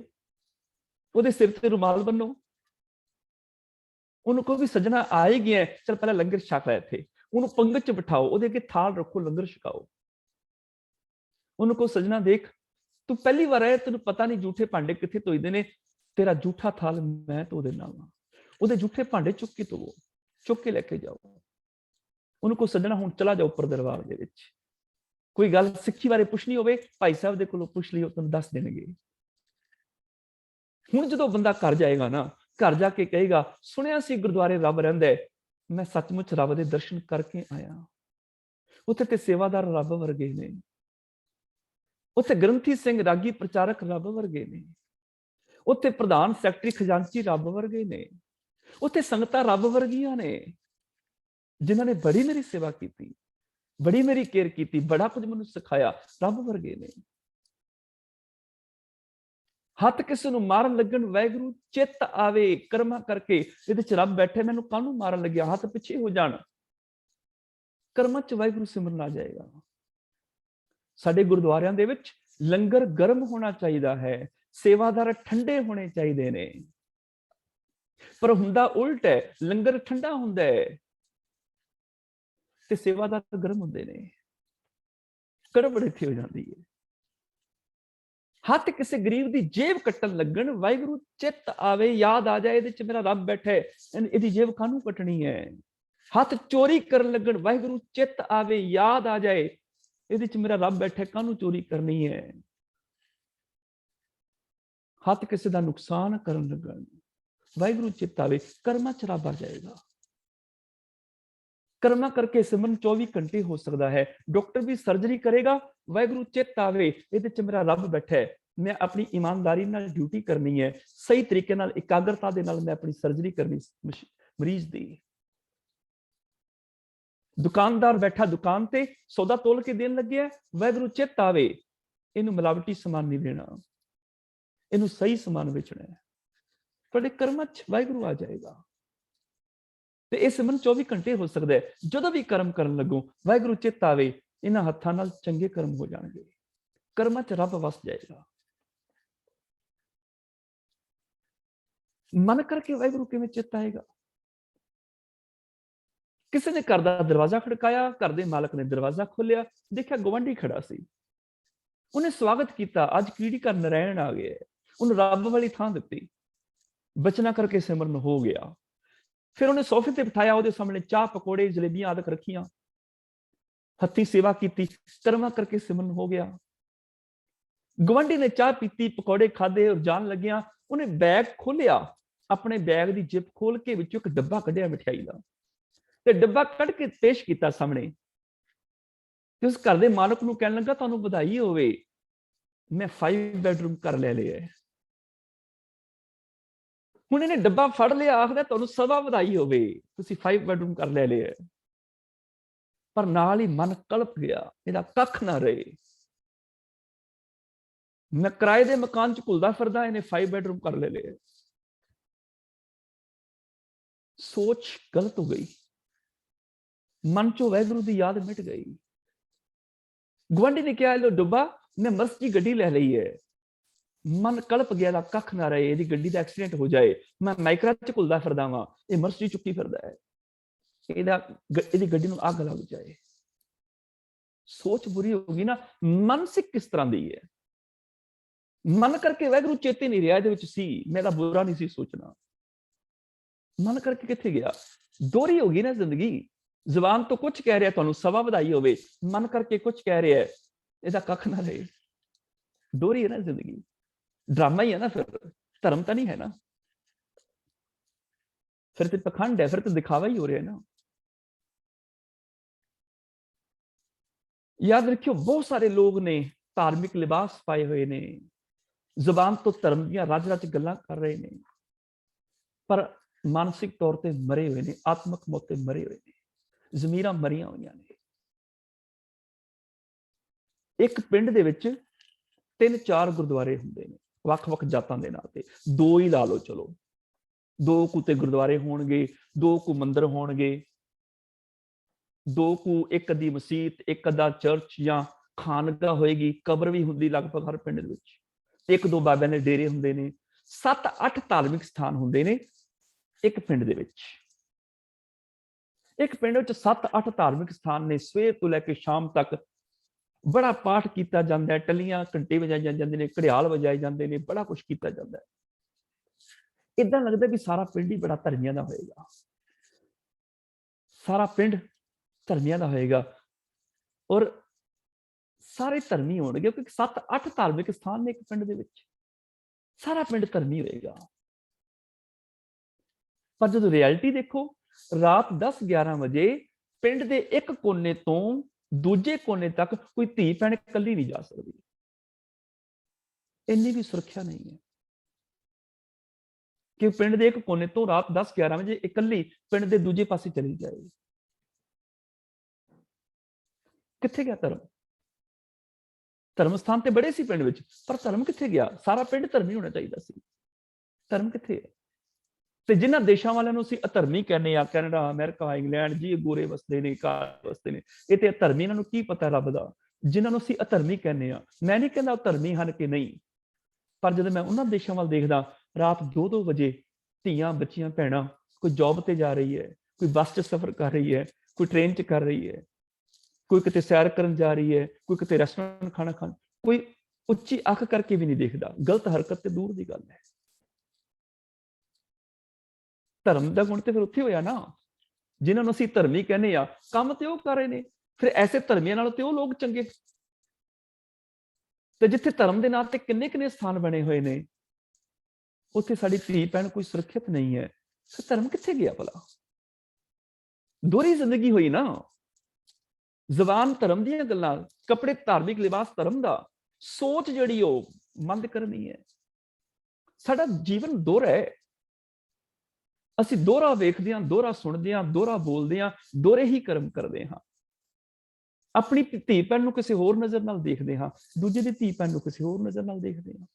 ਉਹਦੇ ਸਿਰ ਤੇ ਰੁਮਾਲ ਬੰਨੋ। ਉਹਨੂੰ ਕਹੋ ਵੀ ਸੱਜਣਾ ਆ ਹੀ ਗਿਆ, ਚਲ ਪਹਿਲਾਂ ਲੰਗਰ ਛਕ ਲੈ ਇੱਥੇ। ਉਹਨੂੰ ਪੰਗਤ 'ਚ ਬਿਠਾਓ, ਉਹਦੇ ਅੱਗੇ ਥਾਲ ਰੱਖੋ, ਲੰਗਰ ਛਕਾਓ। ਉਹਨੂੰ ਕਹੋ ਸੱਜਣਾ ਦੇਖ, ਤੂੰ ਪਹਿਲੀ ਵਾਰ ਆਇਆ, ਤੈਨੂੰ ਪਤਾ ਨਹੀਂ ਝੂਠੇ ਭਾਂਡੇ ਕਿੱਥੇ ਧੋਈਦੇ ਨੇ, ਤੇਰਾ ਝੂਠਾ ਥਾਲ ਮੈਂ ਧੋ ਦੇਣਾ ਵਾ। ਉਹਦੇ ਝੂਠੇ ਭਾਂਡੇ ਚੁੱਕ ਕੇ ਧੋਵੋ, ਚੁੱਕ ਕੇ ਲੈ ਕੇ ਜਾਓ। ਉਹਨੂੰ ਕਹੋ ਸੱਜਣਾ ਹੁਣ ਚਲਾ ਜਾਓ ਉੱਪਰ ਦਰਬਾਰ ਦੇ ਵਿੱਚ, ਕੋਈ ਗੱਲ ਸਿੱਖੀ ਬਾਰੇ ਪੁੱਛਣੀ ਹੋਵੇ ਭਾਈ ਸਾਹਿਬ ਦੇ ਕੋਲੋਂ ਪੁੱਛ ਲਿਓ, ਤੁਹਾਨੂੰ ਦੱਸ ਦੇਣਗੇ। ਹੁਣ ਜਦੋਂ ਬੰਦਾ ਘਰ ਜਾਏਗਾ ਨਾ, ਘਰ ਜਾ ਕੇ ਕਹੇਗਾ ਸੁਣਿਆ ਸੀ ਗੁਰਦੁਆਰੇ ਰੱਬ ਰਹਿੰਦਾ ਹੈ, ਮੈਂ ਸੱਚਮੁੱਚ ਰੱਬ ਦੇ ਦਰਸ਼ਨ ਕਰਕੇ ਆਇਆ। ਉੱਥੇ ਤੇ ਸੇਵਾਦਾਰ ਰੱਬ ਵਰਗੇ ਨੇ, ਉੱਥੇ ਗ੍ਰੰਥੀ ਸਿੰਘ ਰਾਗੀ ਪ੍ਰਚਾਰਕ ਰੱਬ ਵਰਗੇ ਨੇ, ਉੱਥੇ ਪ੍ਰਧਾਨ ਸੈਕਟਰੀ ਖਜ਼ਾਨਚੀ ਰੱਬ ਵਰਗੇ ਨੇ, ਉੱਥੇ ਸੰਗਤਾਂ ਰੱਬ ਵਰਗੀਆਂ ਨੇ, ਜਿਨ੍ਹਾਂ ਨੇ ਬੜੀ ਮੇਰੀ ਸੇਵਾ ਕੀਤੀ, ਬੜੀ ਮੇਰੀ ਕੇਅਰ ਕੀਤੀ, ਬੜਾ ਕੁਝ ਮੈਨੂੰ ਸਿਖਾਇਆ, ਰੱਬ ਵਰਗੇ ਨੇ। ਹੱਥ ਕਿਸੇ ਨੂੰ ਮਾਰਨ ਲੱਗਣ, ਵਾਹਿਗੁਰੂ ਚਿੱਤ ਆਵੇ, ਕਰਮਾਂ ਕਰਕੇ ਇਹਦੇ 'ਚ ਰੱਬ ਬੈਠੇ, ਮੈਨੂੰ ਕਾਹਨੂੰ ਮਾਰਨ ਲੱਗਿਆ, ਹੱਥ ਪਿੱਛੇ ਹੋ ਜਾਣ। ਕਰਮਾਂ 'ਚ ਵਾਹਿਗੁਰੂ ਸਿਮਰਨ ਆ ਜਾਏਗਾ। ਸਾਡੇ ਗੁਰਦੁਆਰਿਆਂ ਦੇ ਵਿੱਚ ਲੰਗਰ ਗਰਮ ਹੋਣਾ ਚਾਹੀਦਾ ਹੈ, ਸੇਵਾਦਾਰ ਠੰਡੇ ਹੋਣੇ ਚਾਹੀਦੇ ਨੇ। ਪਰ ਹੁੰਦਾ ਉਲਟ ਹੈ, ਲੰਗਰ ਠੰਡਾ ਹੁੰਦਾ ਹੈ ਤੇ ਸੇਵਾਦਾਰ ਗਰਮ ਹੁੰਦੇ ਨੇ। ਗੜਬੜ ਇੱਥੇ ਹੋ ਜਾਂਦੀ ਹੈ। ਹੱਥ ਕਿਸੇ ਗਰੀਬ ਦੀ ਜੇਬ ਕੱਟਣ ਲੱਗਣ, ਵਾਹਿਗੁਰੂ ਚਿੱਤ ਆਵੇ, ਯਾਦ ਆ ਜਾਏ ਇਹਦੇ 'ਚ ਮੇਰਾ ਰੱਬ ਬੈਠਾ ਹੈ, ਇਹਦੀ ਜੇਬ ਕਾਹਨੂੰ ਕੱਟਣੀ ਹੈ। ਹੱਥ ਚੋਰੀ ਕਰਨ ਲੱਗਣ, ਵਾਹਿਗੁਰੂ ਚਿੱਤ ਆਵੇ, ਯਾਦ ਆ ਜਾਏ ਇਹਦੇ 'ਚ ਮੇਰਾ ਰੱਬ ਬੈਠਾ, ਕਾਹਨੂੰ ਚੋਰੀ ਕਰਨੀ ਹੈ। ਹੱਥ ਕਿਸੇ ਦਾ ਨੁਕਸਾਨ ਕਰਨ ਲੱਗਣ, ਵਾਹਿਗੁਰੂ ਚਿੱਤ ਆਵੇ, ਕਰਮਾਂ ਚ ਰੱਬ ਆ ਜਾਏਗਾ। ਕਰਮਾਂ ਕਰਕੇ ਸਿਮਰਨ 24 ਘੰਟੇ ਹੋ ਸਕਦਾ ਹੈ। ਡਾਕਟਰ ਵੀ ਸਰਜਰੀ ਕਰੇਗਾ, ਵਾਹਿਗੁਰੂ ਚਿੱਤ ਆਵੇ, ਇਹਦੇ ਚ ਮੇਰਾ ਰੱਬ ਬੈਠਾ ਹੈ, ਮੈਂ ਆਪਣੀ ਈਮਾਨਦਾਰੀ ਨਾਲ ਡਿਊਟੀ ਕਰਨੀ ਹੈ, ਸਹੀ ਤਰੀਕੇ ਨਾਲ ਇਕਾਗਰਤਾ ਦੇ ਨਾਲ ਮੈਂ ਆਪਣੀ ਸਰਜਰੀ ਕਰਨੀ ਮਰੀਜ਼ ਦੀ। ਦੁਕਾਨਦਾਰ ਬੈਠਾ ਦੁਕਾਨ ਤੇ ਸੌਦਾ ਤੋਲ ਕੇ ਦੇਣ ਲੱਗਿਆ, ਵਾਹਿਗੁਰੂ ਚਿੱਤ ਆਵੇ, ਇਹਨੂੰ ਮਿਲਾਵਟੀ ਸਮਾਨ ਨਹੀਂ ਦੇਣਾ, ਇਹਨੂੰ ਸਹੀ ਸਮਾਨ ਵੇਚਣਾ ਹੈ। ਤੁਹਾਡੇ ਕਰਮਾਂ ਚ ਵਾਹਿਗੁਰੂ ਆ ਜਾਏਗਾ। ਤੇ ਇਹ ਸਿਮਰਨ 24 ਘੰਟੇ ਹੋ ਸਕਦਾ ਹੈ। ਜਦੋਂ ਵੀ ਕਰਮ ਕਰਨ ਲੱਗੋ, ਵਾਹਿਗੁਰੂ ਚਿੱਤ ਆਵੇ, ਇਹਨਾਂ ਹੱਥਾਂ ਨਾਲ ਚੰਗੇ ਕਰਮ ਹੋ ਜਾਣਗੇ, ਕਰਮਾਂ ਚ ਰੱਬ ਵਸ ਜਾਏਗਾ। ਮਨ ਕਰਕੇ ਵਾਹਿਗੁਰੂ ਕਿਵੇਂ ਚਿੱਤ ਆਏਗਾ? ਕਿਸੇ ਨੇ ਘਰ ਦਾ ਦਰਵਾਜ਼ਾ ਖੜਕਾਇਆ, ਘਰ ਦੇ ਮਾਲਕ ਨੇ ਦਰਵਾਜ਼ਾ ਖੋਲਿਆ, ਦੇਖਿਆ ਗਵਾਂਢੀ ਖੜਾ ਸੀ, ਉਹਨੇ ਸਵਾਗਤ ਕੀਤਾ, ਅੱਜ ਕੀੜੀ ਘਰ ਨਰਾਇਣ ਆ ਗਿਆ, ਉਹਨੂੰ ਰੱਬ ਵਾਲੀ ਥਾਂ ਦਿੱਤੀ, ਬਚਨਾ ਕਰਕੇ ਸਿਮਰਨ ਹੋ ਗਿਆ। ਫਿਰ ਉਹਨੇ ਸੋਫੇ ਤੇ ਬਿਠਾਇਆ, ਉਹਦੇ ਸਾਹਮਣੇ ਚਾਹ ਪਕੌੜੇ ਜਲੇਬੀਆਂ ਆਦਿਕ ਰੱਖੀਆਂ, ਹੱਥੀਂ ਸੇਵਾ ਕੀਤੀ, ਕਰਮਾਂ ਕਰਕੇ ਸਿਮਰਨ ਹੋ ਗਿਆ। ਗਵਾਂਢੀ ਨੇ ਚਾਹ ਪੀਤੀ, ਪਕੌੜੇ ਖਾਦੇ ਔਰ ਜਾਣ ਲੱਗਿਆ, ਉਹਨੇ ਬੈਗ ਖੋਲਿਆ, ਆਪਣੇ ਬੈਗ ਦੀ ਜਿਪ ਖੋਲ ਕੇ ਵਿੱਚੋਂ ਇੱਕ ਡੱਬਾ ਕੱਢਿਆ ਮਿਠਾਈ ਦਾ, ਤੇ ਡੱਬਾ ਕੱਢ ਕੇ ਪੇਸ਼ ਕੀਤਾ ਸਾਹਮਣੇ, ਤੇ ਉਸ ਘਰ ਦੇ ਮਾਲਕ ਨੂੰ ਕਹਿਣ ਲੱਗਾ, ਤੁਹਾਨੂੰ ਵਧਾਈ ਹੋਵੇ, ਮੈਂ 5 ਬੈਡਰੂਮ ਘਰ ਲੈ ਲਿਆ। ਹੁਣ ਇਹਨੇ ਡੱਬਾ ਫੜ ਲਿਆ, ਆਖਦਾ ਤੁਹਾਨੂੰ ਸਦਾ ਵਧਾਈ ਹੋਵੇ, ਤੁਸੀਂ 5 ਬੈਡਰੂਮ ਘਰ ਲੈ ਲਿਆ। ਪਰ ਨਾਲ ਹੀ ਮਨ ਕਲਪ ਗਿਆ, ਇਹਦਾ ਕੱਖ ਨਾ ਰਹੇ, ਮੈਂ ਕਿਰਾਏ ਦੇ ਮਕਾਨ ਚ ਘੁਲਦਾ ਫਿਰਦਾ, ਇਹਨੇ 5 ਬੈਡਰੂਮ ਘਰ ਲੈ ਲਿਆ। ਸੋਚ ਗਲਤ ਹੋ ਗਈ, ਮਨ ਚੋਂ ਵਾਹਿਗੁਰੂ ਦੀ ਯਾਦ ਮਿਟ ਗਈ। ਗੁਆਂਢੀ ਨੇ ਕਿਹਾ, ਲੋ ਡੱਬਾ, ਮੈਂ ਮਰਜ਼ੀ ਗੱਡੀ ਲੈ ਲਈ ਹੈ, ਮਨ ਕਲਪ ਗਿਆ, ਦਾ ਕੱਖ ਨਾ ਰਹੇ, ਇਹਦੀ ਗੱਡੀ ਦਾ ਐਕਸੀਡੈਂਟ ਹੋ ਜਾਏ, ਮੈਂ ਮਾਈਕਰਾ ਚ ਘੁਲਦਾ ਫਿਰਦਾ ਵਾਂ, ਇਹ ਮਰਜ਼ੀ ਚੁੱਕੀ ਫਿਰਦਾ ਹੈ, ਇਹਦੀ ਗੱਡੀ ਨੂੰ ਅੱਗ ਲੱਗ ਜਾਏ। ਸੋਚ ਬੁਰੀ ਹੋ ਗਈ ਨਾ। ਮਾਨਸਿਕ ਕਿਸ ਤਰ੍ਹਾਂ ਦੀ ਹੈ? ਮਨ ਕਰਕੇ ਵਾਹਿਗੁਰੂ ਚੇਤੇ ਨਹੀਂ ਰਿਹਾ, ਇਹਦੇ ਵਿੱਚ ਸੀ, ਮੇਰਾ ਬੁਰਾ ਨਹੀਂ ਸੀ ਸੋਚਣਾ। ਮਨ ਕਰਕੇ ਕਿੱਥੇ ਗਿਆ? ਦੋਹਰੀ ਹੋ ਗਈ ਨਾ ਜ਼ਿੰਦਗੀ। ਜ਼ੁਬਾਨ ਤੋਂ ਕੁਝ ਕਹਿ ਰਿਹਾ, ਤੁਹਾਨੂੰ ਸਵਾ ਵਧਾਈ ਹੋਵੇ, ਮਨ ਕਰਕੇ ਕੁਝ ਕਹਿ ਰਿਹਾ, ਇਹਦਾ ਕੱਖ ਨਾ ਰਹੇ। ਦੋਹਰੀ ਹੈ ਨਾ ਜ਼ਿੰਦਗੀ, ਡਰਾਮਾ ਹੀ ਹੈ ਨਾ, ਫਿਰ ਧਰਮ ਤਾਂ ਨਹੀਂ ਹੈ ਨਾ, ਫਿਰ ਤੇ ਪਖੰਡ ਹੈ, ਫਿਰ ਤੇ ਦਿਖਾਵਾ ਹੀ ਹੋ ਰਿਹਾ ਨਾ। याद रखियो, बहुत सारे लोग ने धार्मिक लिबास पाए हुए ने, जुबान तो धर्म दी रज रज गल्लां कर रहे ने, पर मानसिक तौर पर मरे हुए ने, आत्मक मौत ते मरे हुए ने, जमीरां मरियां हुई ने। एक पिंड दे विच 3-4 गुरुद्वारे हुंदे ने, वख-वख जातां दे नाल ते, 2 ही ला लो, चलो 2 कुते गुरुद्वारे होणगे, 2 कु मंदिर होणगे, 2 कु एक अद्धी मसीत, एक अद्धा चर्च या खानगा होएगी, कबर भी हुंदी लगभग हर पिंड दे विच, 1-2 बाबियां दे डेरे हुंदे ने, 7-8 धार्मिक स्थान हुंदे ने एक पिंड दे विच। एक पिंड विच 7-8 धार्मिक स्थान ने, सवेर तो लैके शाम तक बड़ा पाठ किया जाता है, टलियां घंटे बजाए जाते हैं, घड़ियाल बजाए जाते हैं, बड़ा कुछ किया जाता है। इदां लगता भी सारा पिंड ही बड़ा धर्मियां दा होएगा, सारा पिंड धर्मियां दा होएगा, और सारे धर्मी होणगे, क्योंकि 7-8 धार्मिक स्थान ने एक पिंड दे विच, सारा पिंड धर्मी होएगा। पर जो रियलिटी देखो, रात 10-11 बजे पिंड दे एक कोने तो दूजे कोने तक कोई धी भैन कल्ली नहीं जा सकती, इन्नी भी सुरक्षा नहीं है कि पिंड दे एक कोने तो रात 10-11 बजे इकल्ली पिंड दे दूजे पासे चली जाएगी। किथे गया धर्म? धर्म स्थान ते बड़े सी पिंड विच, पर धर्म किथे गया? सारा पिंड धर्मी होना चाहिए सी, धर्म किथे है? ते जिन्हां देशां वालियां नूं असीं अधर्मी कहने आ, कैनेडा, अमेरिका, इंग्लैंड जी, गोरे वसदे ने, काले वसदे ने, इह ते धर्मी, इन्हां नूं की पता रब दा? जिन्हां नूं असीं अधर्मी कहने आ, मैं नहीं कहंदा धर्मी हन कि नहीं, पर जदों मैं उन्हां देशां वल देखदा, रात 2-2 वजे धीआं बच्चियां भैणां, कोई जॉब ते जा रही है, कोई बस च सफर कर रही है, कोई ट्रेन च कर रही है, कोई किते सैर करन जा रही है, कोई किते रेस्टोरेंट खाना खान, कोई उच्ची अख करके भी नहीं देखता। गलत हरकत ते दूर की गल है। धर्म का गुण तो फिर उत्थे होया ना, जिन्होंने असीं धर्मी कहने आ, काम तो कर रहे ने, फिर ऐसे धर्मियों नालों तो लोग चंगे। तो जिथे धर्म के नाम ते किन्ने किन्ने स्थान बने हुए ने, ਉੱਥੇ ਸਾਡੀ ਧੀ ਭੈਣ ਕੋਈ ਸੁਰੱਖਿਅਤ ਨਹੀਂ ਹੈ, ਫਿਰ ਧਰਮ ਕਿੱਥੇ ਗਿਆ ਭਲਾ? ਦੋਹਰੀ ਜ਼ਿੰਦਗੀ ਹੋਈ ਨਾ। ਜ਼ਬਾਨ ਧਰਮ ਦੀਆਂ ਗੱਲਾਂ, ਕੱਪੜੇ ਧਾਰਮਿਕ ਲਿਬਾਸ ਧਰਮ ਦਾ, ਸੋਚ ਜਿਹੜੀ ਉਹ ਮੰਦ ਕਰਨੀ ਹੈ। ਸਾਡਾ ਜੀਵਨ ਦੋਹਰਾ ਹੈ। ਅਸੀਂ ਦੋਹਰਾ ਵੇਖਦੇ ਹਾਂ, ਦੋਹਰਾ ਸੁਣਦੇ ਹਾਂ, ਦੋਹਰਾ ਬੋਲਦੇ ਹਾਂ, ਦੋਹਰੇ ਹੀ ਕਰਮ ਕਰਦੇ ਹਾਂ। ਆਪਣੀ ਧੀ ਭੈਣ ਨੂੰ ਕਿਸੇ ਹੋਰ ਨਜ਼ਰ ਨਾਲ ਦੇਖਦੇ ਹਾਂ, ਦੂਜੇ ਦੀ ਧੀ ਭੈਣ ਨੂੰ ਕਿਸੇ ਹੋਰ ਨਜ਼ਰ ਨਾਲ ਦੇਖਦੇ ਹਾਂ।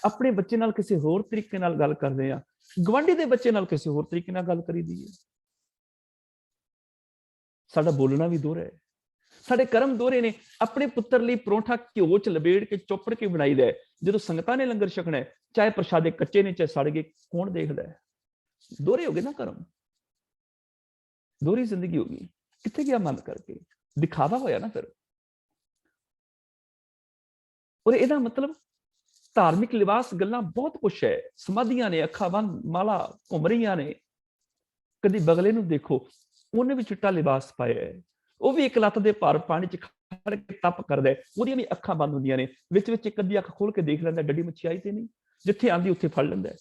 ਆਪਣੇ ਬੱਚੇ ਨਾਲ ਕਿਸੇ ਹੋਰ ਤਰੀਕੇ ਨਾਲ ਗੱਲ ਕਰਦੇ ਹਾਂ, ਗਵਾਂਢੀ ਦੇ ਬੱਚੇ ਨਾਲ ਕਿਸੇ ਹੋਰ ਤਰੀਕੇ ਨਾਲ ਗੱਲ ਕਰੀਦੀ ਹੈ। ਸਾਡਾ ਬੋਲਣਾ ਵੀ ਦੋਹਰਾ ਹੈ, ਸਾਡੇ ਕਰਮ ਦੋਹਰੇ ਨੇ। ਆਪਣੇ ਪੁੱਤਰ ਲਈ ਪਰੌਂਠਾ ਘਿਓ ਚ ਲਬੇੜ ਕੇ ਚੋਪੜ ਕੇ ਬਣਾਈਦਾ ਹੈ, ਜਦੋਂ ਸੰਗਤਾਂ ਨੇ ਲੰਗਰ ਛਕਣਾ ਹੈ, ਚਾਹੇ ਪ੍ਰਸ਼ਾਦੇ ਕੱਚੇ ਨੇ ਚਾਹੇ ਸੜ ਗਏ, ਕੌਣ ਦੇਖਦਾ ਹੈ? ਦੋਹਰੇ ਹੋ ਗਏ ਨਾ ਕਰਮ, ਦੋਹਰੀ ਜ਼ਿੰਦਗੀ ਹੋ ਗਈ। ਕਿੱਥੇ ਗਿਆ ਮਨ ਕਰਕੇ? ਦਿਖਾਵਾ ਹੋਇਆ ਨਾ ਫਿਰ। ਔਰ ਇਹਦਾ ਮਤਲਬ ਧਾਰਮਿਕ ਲਿਬਾਸ ਗੱਲਾਂ ਬਹੁਤ ਕੁਛ ਹੈ। ਸਮਾਧੀਆਂ ਨੇ, ਅੱਖਾਂ ਬੰਦ ਮਾਲਾ ਘੁੰਮ ਰਹੀਆਂ ਨੇ। ਕਦੀ ਬਗਲੇ ਨੂੰ ਦੇਖੋ, ਉਹਨੇ ਵੀ ਚਿੱਟਾ ਲਿਬਾਸ ਪਾਇਆ ਹੈ, ਉਹ ਵੀ ਇੱਕ ਲੱਤ ਦੇ ਭਾਰ ਪਾਣੀ ਚ ਖੜ ਕੇ ਤਪ ਕਰਦਾ ਹੈ, ਉਹਦੀਆਂ ਵੀ ਅੱਖਾਂ ਬੰਦ ਹੁੰਦੀਆਂ ਨੇ। ਵਿੱਚ ਵਿੱਚ ਇੱਕ ਅੱਧੀ ਅੱਖ ਖੋਲ ਕੇ ਦੇਖ ਲੈਂਦਾ, ਡੱਡੀ ਮੱਛੀ ਆਈ ਤੇ ਨਹੀਂ, ਜਿੱਥੇ ਆਂਦੀ ਉੱਥੇ ਫੜ ਲੈਂਦਾ।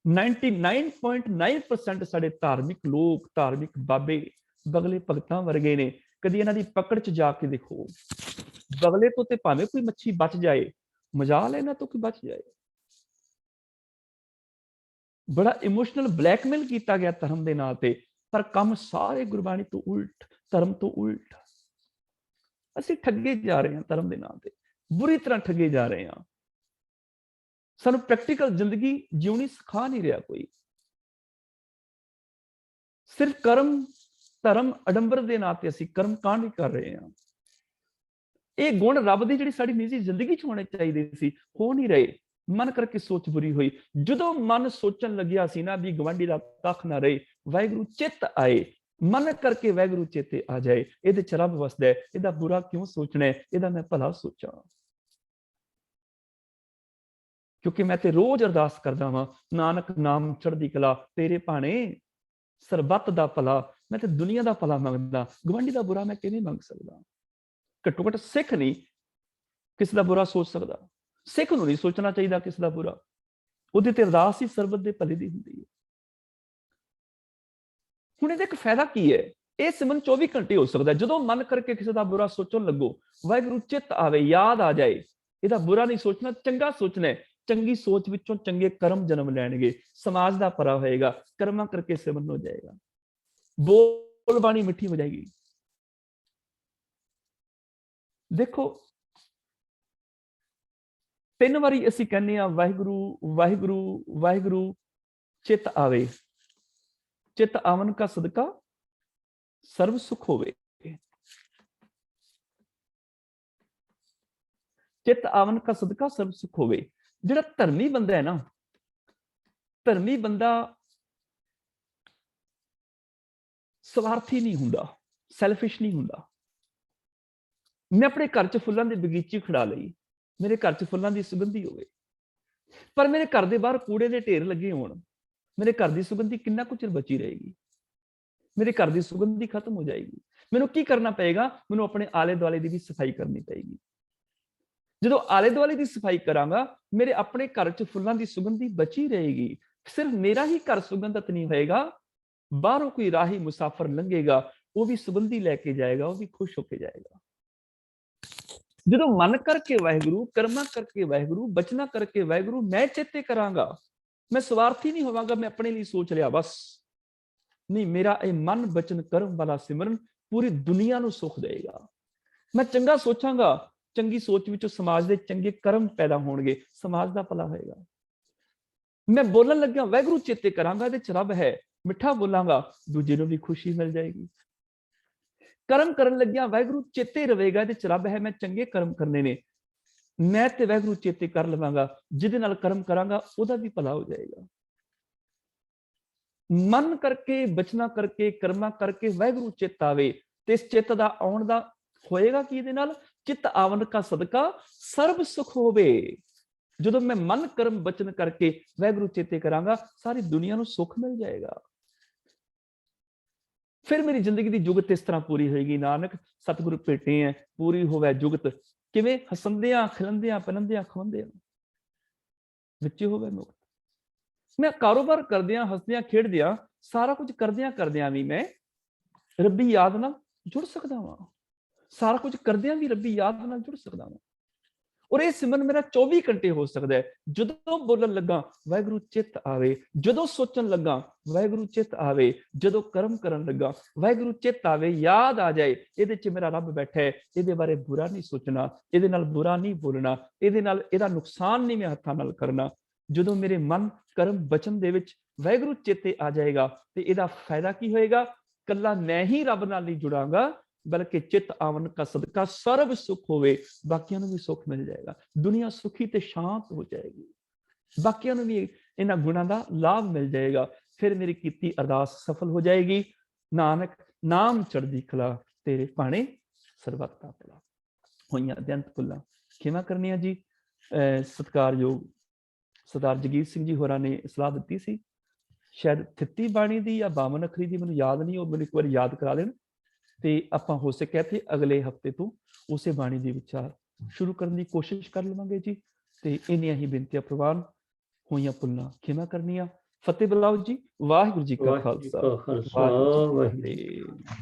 99.9% ਸਾਡੇ ਧਾਰਮਿਕ ਲੋਕ, ਧਾਰਮਿਕ ਬਾਬੇ ਬਗਲੇ ਭਗਤਾਂ ਵਰਗੇ ਨੇ। ਕਦੀ ਇਹਨਾਂ ਦੀ ਪਕੜ ਚ ਜਾ ਕੇ ਦੇਖੋ, ਬਗਲੇ ਤੋਂ ਤੇ ਭਾਵੇਂ ਕੋਈ ਮੱਛੀ ਬਚ ਜਾਏ, ਮਜਾਲ ਇਹਨਾਂ ਤੋਂ ਕੋਈ ਬਚ ਜਾਏ। ਬੜਾ ਇਮੋਸ਼ਨਲ ਬਲੈਕਮੇਲ ਕੀਤਾ ਗਿਆ ਧਰਮ ਦੇ ਨਾਂ ਤੇ, ਪਰ ਕੰਮ ਸਾਰੇ ਗੁਰਬਾਣੀ ਤੋਂ ਉਲਟ, ਧਰਮ ਤੋਂ ਉਲਟ। ਅਸੀਂ ਠੱਗੇ ਜਾ ਰਹੇ ਹਾਂ ਧਰਮ ਦੇ ਨਾਂ ਤੇ, ਬੁਰੀ ਤਰ੍ਹਾਂ ਠੱਗੇ ਜਾ ਰਹੇ ਹਾਂ। ਸਾਨੂੰ ਪ੍ਰੈਕਟੀਕਲ ਜ਼ਿੰਦਗੀ ਜਿਉਣੀ ਸਿਖਾ ਨਹੀਂ ਰਿਹਾ ਕੋਈ। ਸਿਰਫ ਕਰਮ ਧਰਮ ਅਡੰਬਰ ਦੇ ਨਾਂ ਤੇ ਅਸੀਂ ਕਰਮ ਕਾਂਡ ਹੀ ਕਰ ਰਹੇ ਹਾਂ। ਇਹ ਗੁਣ ਰੱਬ ਦੀ ਜਿਹੜੀ ਸਾਡੀ ਨਿੱਜੀ ਜ਼ਿੰਦਗੀ ਚ ਹੋਣੇ ਚਾਹੀਦੇ ਸੀ, ਹੋ ਨਹੀਂ ਰਹੇ। ਮਨ ਕਰਕੇ ਸੋਚ ਬੁਰੀ ਹੋਈ। ਜਦੋਂ ਮਨ ਸੋਚਣ ਲੱਗਿਆ ਸੀ ਨਾ ਵੀ ਗਵਾਂਢੀ ਦਾ ਕੱਖ ਨਾ ਰਹੇ, ਵਾਹਿਗੁਰੂ ਚਿੱਤ ਆਏ। ਮਨ ਕਰਕੇ ਵਾਹਿਗੁਰੂ ਚੇਤੇ ਆ ਜਾਏ, ਇਹਦੇ ਚ ਰੱਬ ਵਸਦਾ ਹੈ, ਇਹਦਾ ਬੁਰਾ ਕਿਉਂ ਸੋਚਣਾ ਹੈ, ਇਹਦਾ ਮੈਂ ਭਲਾ ਸੋਚਾਂ। ਕਿਉਂਕਿ ਮੈਂ ਤੇ ਰੋਜ਼ ਅਰਦਾਸ ਕਰਦਾ ਹਾਂ, ਨਾਨਕ ਨਾਮ ਚੜ੍ਹਦੀ ਕਲਾ ਤੇਰੇ ਭਾਣੇ, ਸਰਬੱਤ ਦਾ ਭਲਾ। ਮੈਂ ਤੇ ਦੁਨੀਆ ਦਾ ਭਲਾ ਮੰਗਦਾ, ਗਵਾਂਢੀ ਦਾ ਬੁਰਾ ਮੈਂ ਕਿਵੇਂ ਮੰਗ ਸਕਦਾ? ਘੱਟੋ ਘੱਟ ਸਿੱਖ ਨਹੀਂ ਕਿਸੇ ਦਾ ਬੁਰਾ ਸੋਚ ਸਕਦਾ। ਸਿੱਖ ਨੂੰ ਨਹੀਂ ਸੋਚਣਾ ਚਾਹੀਦਾ ਕਿਸੇ ਦਾ ਬੁਰਾ। ਉਹਦੇ ਤੇ ਅਰਦਾਸ ਹੀ ਸਰਬੱਤ ਦੇ ਭਲੇ ਦੀ ਹੁੰਦੀ ਹੈ। ਹੁਣ ਇਹਦਾ ਇੱਕ ਫਾਇਦਾ ਕੀ ਹੈ? ਇਹ ਸਿਮਰਨ 24 ਘੰਟੇ ਹੋ ਸਕਦਾ। ਜਦੋਂ ਮਨ ਕਰਕੇ ਕਿਸੇ ਦਾ ਬੁਰਾ ਸੋਚਣ ਲੱਗੋ, ਵਾਹਿਗੁਰੂ ਚਿੱਤ ਆਵੇ, ਯਾਦ ਆ ਜਾਏ, ਇਹਦਾ ਬੁਰਾ ਨਹੀਂ ਸੋਚਣਾ, ਚੰਗਾ ਸੋਚਣਾ। ਚੰਗੀ ਸੋਚ ਵਿੱਚੋਂ ਚੰਗੇ ਕਰਮ ਜਨਮ ਲੈਣਗੇ, ਸਮਾਜ ਦਾ ਭਲਾ ਹੋਏਗਾ, ਕਰਮਾਂ ਕਰਕੇ ਸਿਮਰਨ ਹੋ ਜਾਏਗਾ, ਬੋਲ ਬਾਣੀ ਮਿੱਠੀ ਹੋ ਜਾਏਗੀ। ਦੇਖੋ, 3 ਵਾਰੀ ਅਸੀਂ ਕਹਿੰਦੇ ਹਾਂ ਵਾਹਿਗੁਰੂ ਵਾਹਿਗੁਰੂ ਵਾਹਿਗੁਰੂ, ਚਿੱਤ ਆਵੇ। ਚਿੱਤ ਆਵਨ ਕਾ ਸਦਕਾ ਸਰਬ ਸੁਖ ਹੋਵੇ। ਚਿੱਤ ਆਵਨ ਕਾ ਸਦਕਾ ਸਰਬ ਸੁਖ ਹੋਵੇ। ਜਿਹੜਾ ਧਰਮੀ ਬੰਦਾ ਹੈ ਨਾ, ਧਰਮੀ ਬੰਦਾ ਸਵਾਰਥੀ ਨਹੀਂ ਹੁੰਦਾ, ਸੈਲਫਿਸ਼ ਨਹੀਂ ਹੁੰਦਾ। ਮੈਂ ਆਪਣੇ ਘਰ 'ਚ ਫੁੱਲਾਂ ਦੀ ਬਗੀਚੀ ਖੜਾ ਲਈ, ਮੇਰੇ ਘਰ 'ਚ ਫੁੱਲਾਂ ਦੀ ਸੁਗੰਧੀ ਹੋਵੇ, ਪਰ ਮੇਰੇ ਘਰ ਦੇ ਬਾਹਰ ਕੂੜੇ ਦੇ ਢੇਰ ਲੱਗੇ ਹੋਣ, ਮੇਰੇ ਘਰ ਦੀ ਸੁਗੰਧੀ ਕਿੰਨਾ ਕੁ ਚਿਰ ਬਚੀ ਰਹੇਗੀ? ਮੇਰੇ ਘਰ ਦੀ ਸੁਗੰਧੀ ਖਤਮ ਹੋ ਜਾਏਗੀ। ਮੈਨੂੰ ਕੀ ਕਰਨਾ ਪਏਗਾ? ਮੈਨੂੰ ਆਪਣੇ ਆਲੇ ਦੁਆਲੇ ਦੀ ਵੀ ਸਫਾਈ ਕਰਨੀ ਪਏਗੀ। ਜਦੋਂ ਆਲੇ ਦੁਆਲੇ ਦੀ ਸਫਾਈ ਕਰਾਂਗਾ, ਮੇਰੇ ਆਪਣੇ ਘਰ 'ਚ ਫੁੱਲਾਂ ਦੀ ਸੁਗੰਧੀ ਬਚੀ ਰਹੇਗੀ। ਸਿਰਫ ਮੇਰਾ ਹੀ ਘਰ ਸੁਗੰਧਿਤ ਨਹੀਂ ਹੋਏਗਾ, ਬਾਹਰੋਂ ਕੋਈ ਰਾਹੀ ਮੁਸਾਫਰ ਲੰਘੇਗਾ, ਉਹ ਵੀ ਸੁਗੰਧੀ ਲੈ ਕੇ ਜਾਏਗਾ, ਉਹ ਵੀ ਖੁਸ਼ ਹੋ ਕੇ ਜਾਏਗਾ। ਜਦੋਂ ਮਨ ਕਰਕੇ ਵਾਹਿਗੁਰੂ, ਕਰਮਾਂ ਕਰਕੇ ਵਾਹਿਗੁਰੂ, ਬਚਨਾ ਕਰਕੇ ਵਾਹਿਗੁਰੂ ਮੈਂ ਚੇਤੇ ਕਰਾਂਗਾ, ਮੈਂ ਸਵਾਰਥੀ ਨਹੀਂ ਹੋਵਾਂਗਾ, ਮੈਂ ਆਪਣੇ ਲਈ ਸੋਚ ਲਿਆ ਬਸ ਨਹੀਂ। ਮੇਰਾ ਇਹ ਮਨ ਬਚਨ ਕਰਮ ਵਾਲਾ ਸਿਮਰਨ ਪੂਰੀ ਦੁਨੀਆ ਨੂੰ ਸੁਖ ਦੇਗਾ। ਮੈਂ ਚੰਗਾ ਸੋਚਾਂਗਾ, ਚੰਗੀ ਸੋਚ ਵਿੱਚੋਂ ਸਮਾਜ ਦੇ ਚੰਗੇ ਕਰਮ ਪੈਦਾ ਹੋਣਗੇ, ਸਮਾਜ ਦਾ ਭਲਾ ਹੋਏਗਾ। ਮੈਂ ਬੋਲਣ ਲੱਗਿਆ ਵਾਹਿਗੁਰੂ ਚੇਤੇ ਕਰਾਂਗਾ, ਇਹਦੇ ਚ ਰੱਬ ਹੈ, ਮਿੱਠਾ ਬੋਲਾਂਗਾ, ਦੂਜੇ ਨੂੰ ਵੀ ਖੁਸ਼ੀ ਮਿਲ ਜਾਏਗੀ। ਕਰਮ ਕਰਨ ਲੱਗਿਆ ਵਾਹਿਗੁਰੂ ਚੇਤੇ ਰਹੇਗਾ, ਇਹਦੇ ਚ ਰੱਬ ਹੈ, ਮੈਂ ਚੰਗੇ ਕਰਮ ਕਰਨੇ ਨੇ, ਮੈਂ ਤੇ ਵਾਹਿਗੁਰੂ ਚੇਤੇ ਕਰ ਲਵਾਂਗਾ, ਜਿਹਦੇ ਨਾਲ ਕਰਮ ਕਰਾਂਗਾ ਉਹਦਾ ਵੀ ਭਲਾ ਹੋ ਜਾਏਗਾ। ਮਨ ਕਰਕੇ, ਬਚਨਾ ਕਰਕੇ, ਕਰਮਾਂ ਕਰਕੇ ਵਾਹਿਗੁਰੂ ਚਿੱਤ ਆਵੇ, ਤੇ ਇਸ ਚਿੱਤ ਦਾ ਆਉਣ ਦਾ ਹੋਏਗਾ ਕੀ? ਇਹਦੇ ਨਾਲ ਚਿੱਤ ਆਵਨ ਕਾ ਸਦਕਾ ਸਰਬ ਸੁਖ ਹੋਵੇ। ਜਦੋਂ ਮੈਂ ਮਨ ਕਰਮ ਬਚਨ ਕਰਕੇ ਵਾਹਿਗੁਰੂ ਚੇਤੇ ਕਰਾਂਗਾ, ਸਾਰੀ ਦੁਨੀਆ ਨੂੰ ਸੁਖ ਮਿਲ ਜਾਏਗਾ। ਫਿਰ ਮੇਰੀ ਜ਼ਿੰਦਗੀ ਦੀ ਜੁਗਤ ਇਸ ਤਰ੍ਹਾਂ ਪੂਰੀ ਹੋਏਗੀ। ਨਾਨਕ ਸਤਿਗੁਰੂ ਭੇਟੇ ਹੈ, ਪੂਰੀ ਹੋਵੇ ਜੁਗਤ ਕਿਵੇਂ ਹਸੰਦਿਆਂ ਖਿਲੰਦਿਆਂ ਪਿਲੰਦਿਆਂ ਖਵੰਦਿਆਂ ਵਿੱਚ ਹੋਵੇ ਮੁਕਤ। ਮੈਂ ਕਾਰੋਬਾਰ ਕਰਦਿਆਂ ਹੱਸਦਿਆਂ ਖੇਡਦਿਆਂ ਸਾਰਾ ਕੁਝ ਕਰਦਿਆਂ ਵੀ ਮੈਂ ਰੱਬੀ ਯਾਦ ਨਾਲ ਜੁੜ ਸਕਦਾ ਵਾਂ। ਸਾਰਾ ਕੁਝ ਕਰਦਿਆਂ ਵੀ ਰੱਬੀ ਯਾਦ ਨਾਲ ਜੁੜ ਸਕਦਾ ਵਾਂ। ਔਰ ਇਹ ਸਿਮਰਨ ਮੇਰਾ 24 ਘੰਟੇ ਹੋ ਸਕਦਾ ਹੈ। ਜਦੋਂ ਬੋਲਣ ਲੱਗਾ ਵਾਹਿਗੁਰੂ ਚਿੱਤ ਆਵੇ, ਜਦੋਂ ਸੋਚਣ ਲੱਗਾ ਵਾਹਿਗੁਰੂ ਚਿੱਤ ਆਵੇ, ਜਦੋਂ ਕਰਮ ਕਰਨ ਲੱਗਾ ਵਾਹਿਗੁਰੂ ਚਿੱਤ ਆਵੇ, ਯਾਦ ਆ ਜਾਏ ਇਹਦੇ 'ਚ ਮੇਰਾ ਰੱਬ ਬੈਠਾ ਹੈ, ਇਹਦੇ ਬਾਰੇ ਬੁਰਾ ਨਹੀਂ ਸੋਚਣਾ, ਇਹਦੇ ਨਾਲ ਬੁਰਾ ਨਹੀਂ ਬੋਲਣਾ, ਇਹਦੇ ਨਾਲ ਇਹਦਾ ਨੁਕਸਾਨ ਨਹੀਂ ਮੈਂ ਹੱਥਾਂ ਨਾਲ ਕਰਨਾ। ਜਦੋਂ ਮੇਰੇ ਮਨ ਕਰਮ ਬਚਨ ਦੇ ਵਿੱਚ ਵਾਹਿਗੁਰੂ ਚੇਤੇ ਆ ਜਾਏਗਾ ਤੇ ਇਹਦਾ ਫਾਇਦਾ ਕੀ ਹੋਏਗਾ? ਕੱਲਾ ਮੈਂ ਹੀ ਰੱਬ ਨਾਲ ਨਹੀਂ ਜੁੜਾਂਗਾ, ਬਲਕਿ ਚਿੱਤ ਆਵਨ ਕਾ ਸਦਕਾ ਸਰਬ ਸੁਖ ਹੋਵੇ, ਬਾਕੀਆਂ ਨੂੰ ਵੀ ਸੁਖ ਮਿਲ ਜਾਏਗਾ। ਦੁਨੀਆ ਸੁਖੀ ਤੇ ਸ਼ਾਂਤ ਹੋ ਜਾਏਗੀ, ਬਾਕੀਆਂ ਨੂੰ ਵੀ ਇਹਨਾਂ ਗੁਣਾਂ ਦਾ ਲਾਭ ਮਿਲ ਜਾਏਗਾ। ਫਿਰ ਮੇਰੀ ਕੀਤੀ ਅਰਦਾਸ ਸਫਲ ਹੋ ਜਾਏਗੀ। ਨਾਨਕ ਨਾਮ ਚੜ੍ਹਦੀ ਕਲਾ, ਤੇਰੇ ਭਾਣੇ ਸਰਬੱਤ ਦਾ ਭਲਾ। ਹੋਈਆਂ ਅਦਿਅੰਤ ਭੁੱਲਾਂ ਖਿਮਾ ਕਰਨੀਆਂ ਜੀ। ਸਤਿਕਾਰਯੋਗ ਸਰਦਾਰ ਜਗੀਰ ਸਿੰਘ ਜੀ ਹੋਰਾਂ ਨੇ ਸਲਾਹ ਦਿੱਤੀ ਸੀ, ਸ਼ਾਇਦ 33 ਬਾਣੀ ਦੀ ਜਾਂ 52 ਅੱਖਰੀ ਦੀ, ਮੈਨੂੰ ਯਾਦ ਨਹੀਂ, ਉਹ ਮੈਨੂੰ ਇੱਕ ਵਾਰੀ ਯਾਦ ਕਰਾ ਦੇਣ ਤੇ ਆਪਾਂ ਹੋ ਸਕਿਆ ਤੇ ਅਗਲੇ ਹਫਤੇ ਤੋਂ ਉਸੇ ਬਾਣੀ ਦੇ ਵਿਚਾਰ ਸ਼ੁਰੂ ਕਰਨ ਦੀ ਕੋਸ਼ਿਸ਼ ਕਰ ਲਵਾਂਗੇ ਜੀ। ਤੇ ਇੰਨੀਆਂ ਹੀ ਬੇਨਤੀਆਂ ਪ੍ਰਵਾਨ, ਹੋਈਆਂ ਭੁੱਲਾਂ ਖਿਮਾ ਕਰਨੀਆਂ। ਫਤਿਹ ਬੁਲਾਓ ਜੀ। ਵਾਹਿਗੁਰੂ ਜੀ ਕਾ ਖਾਲਸਾ, ਵਾਹਿਗੁਰੂ ਜੀ ਕੀ ਫਤਿਹ।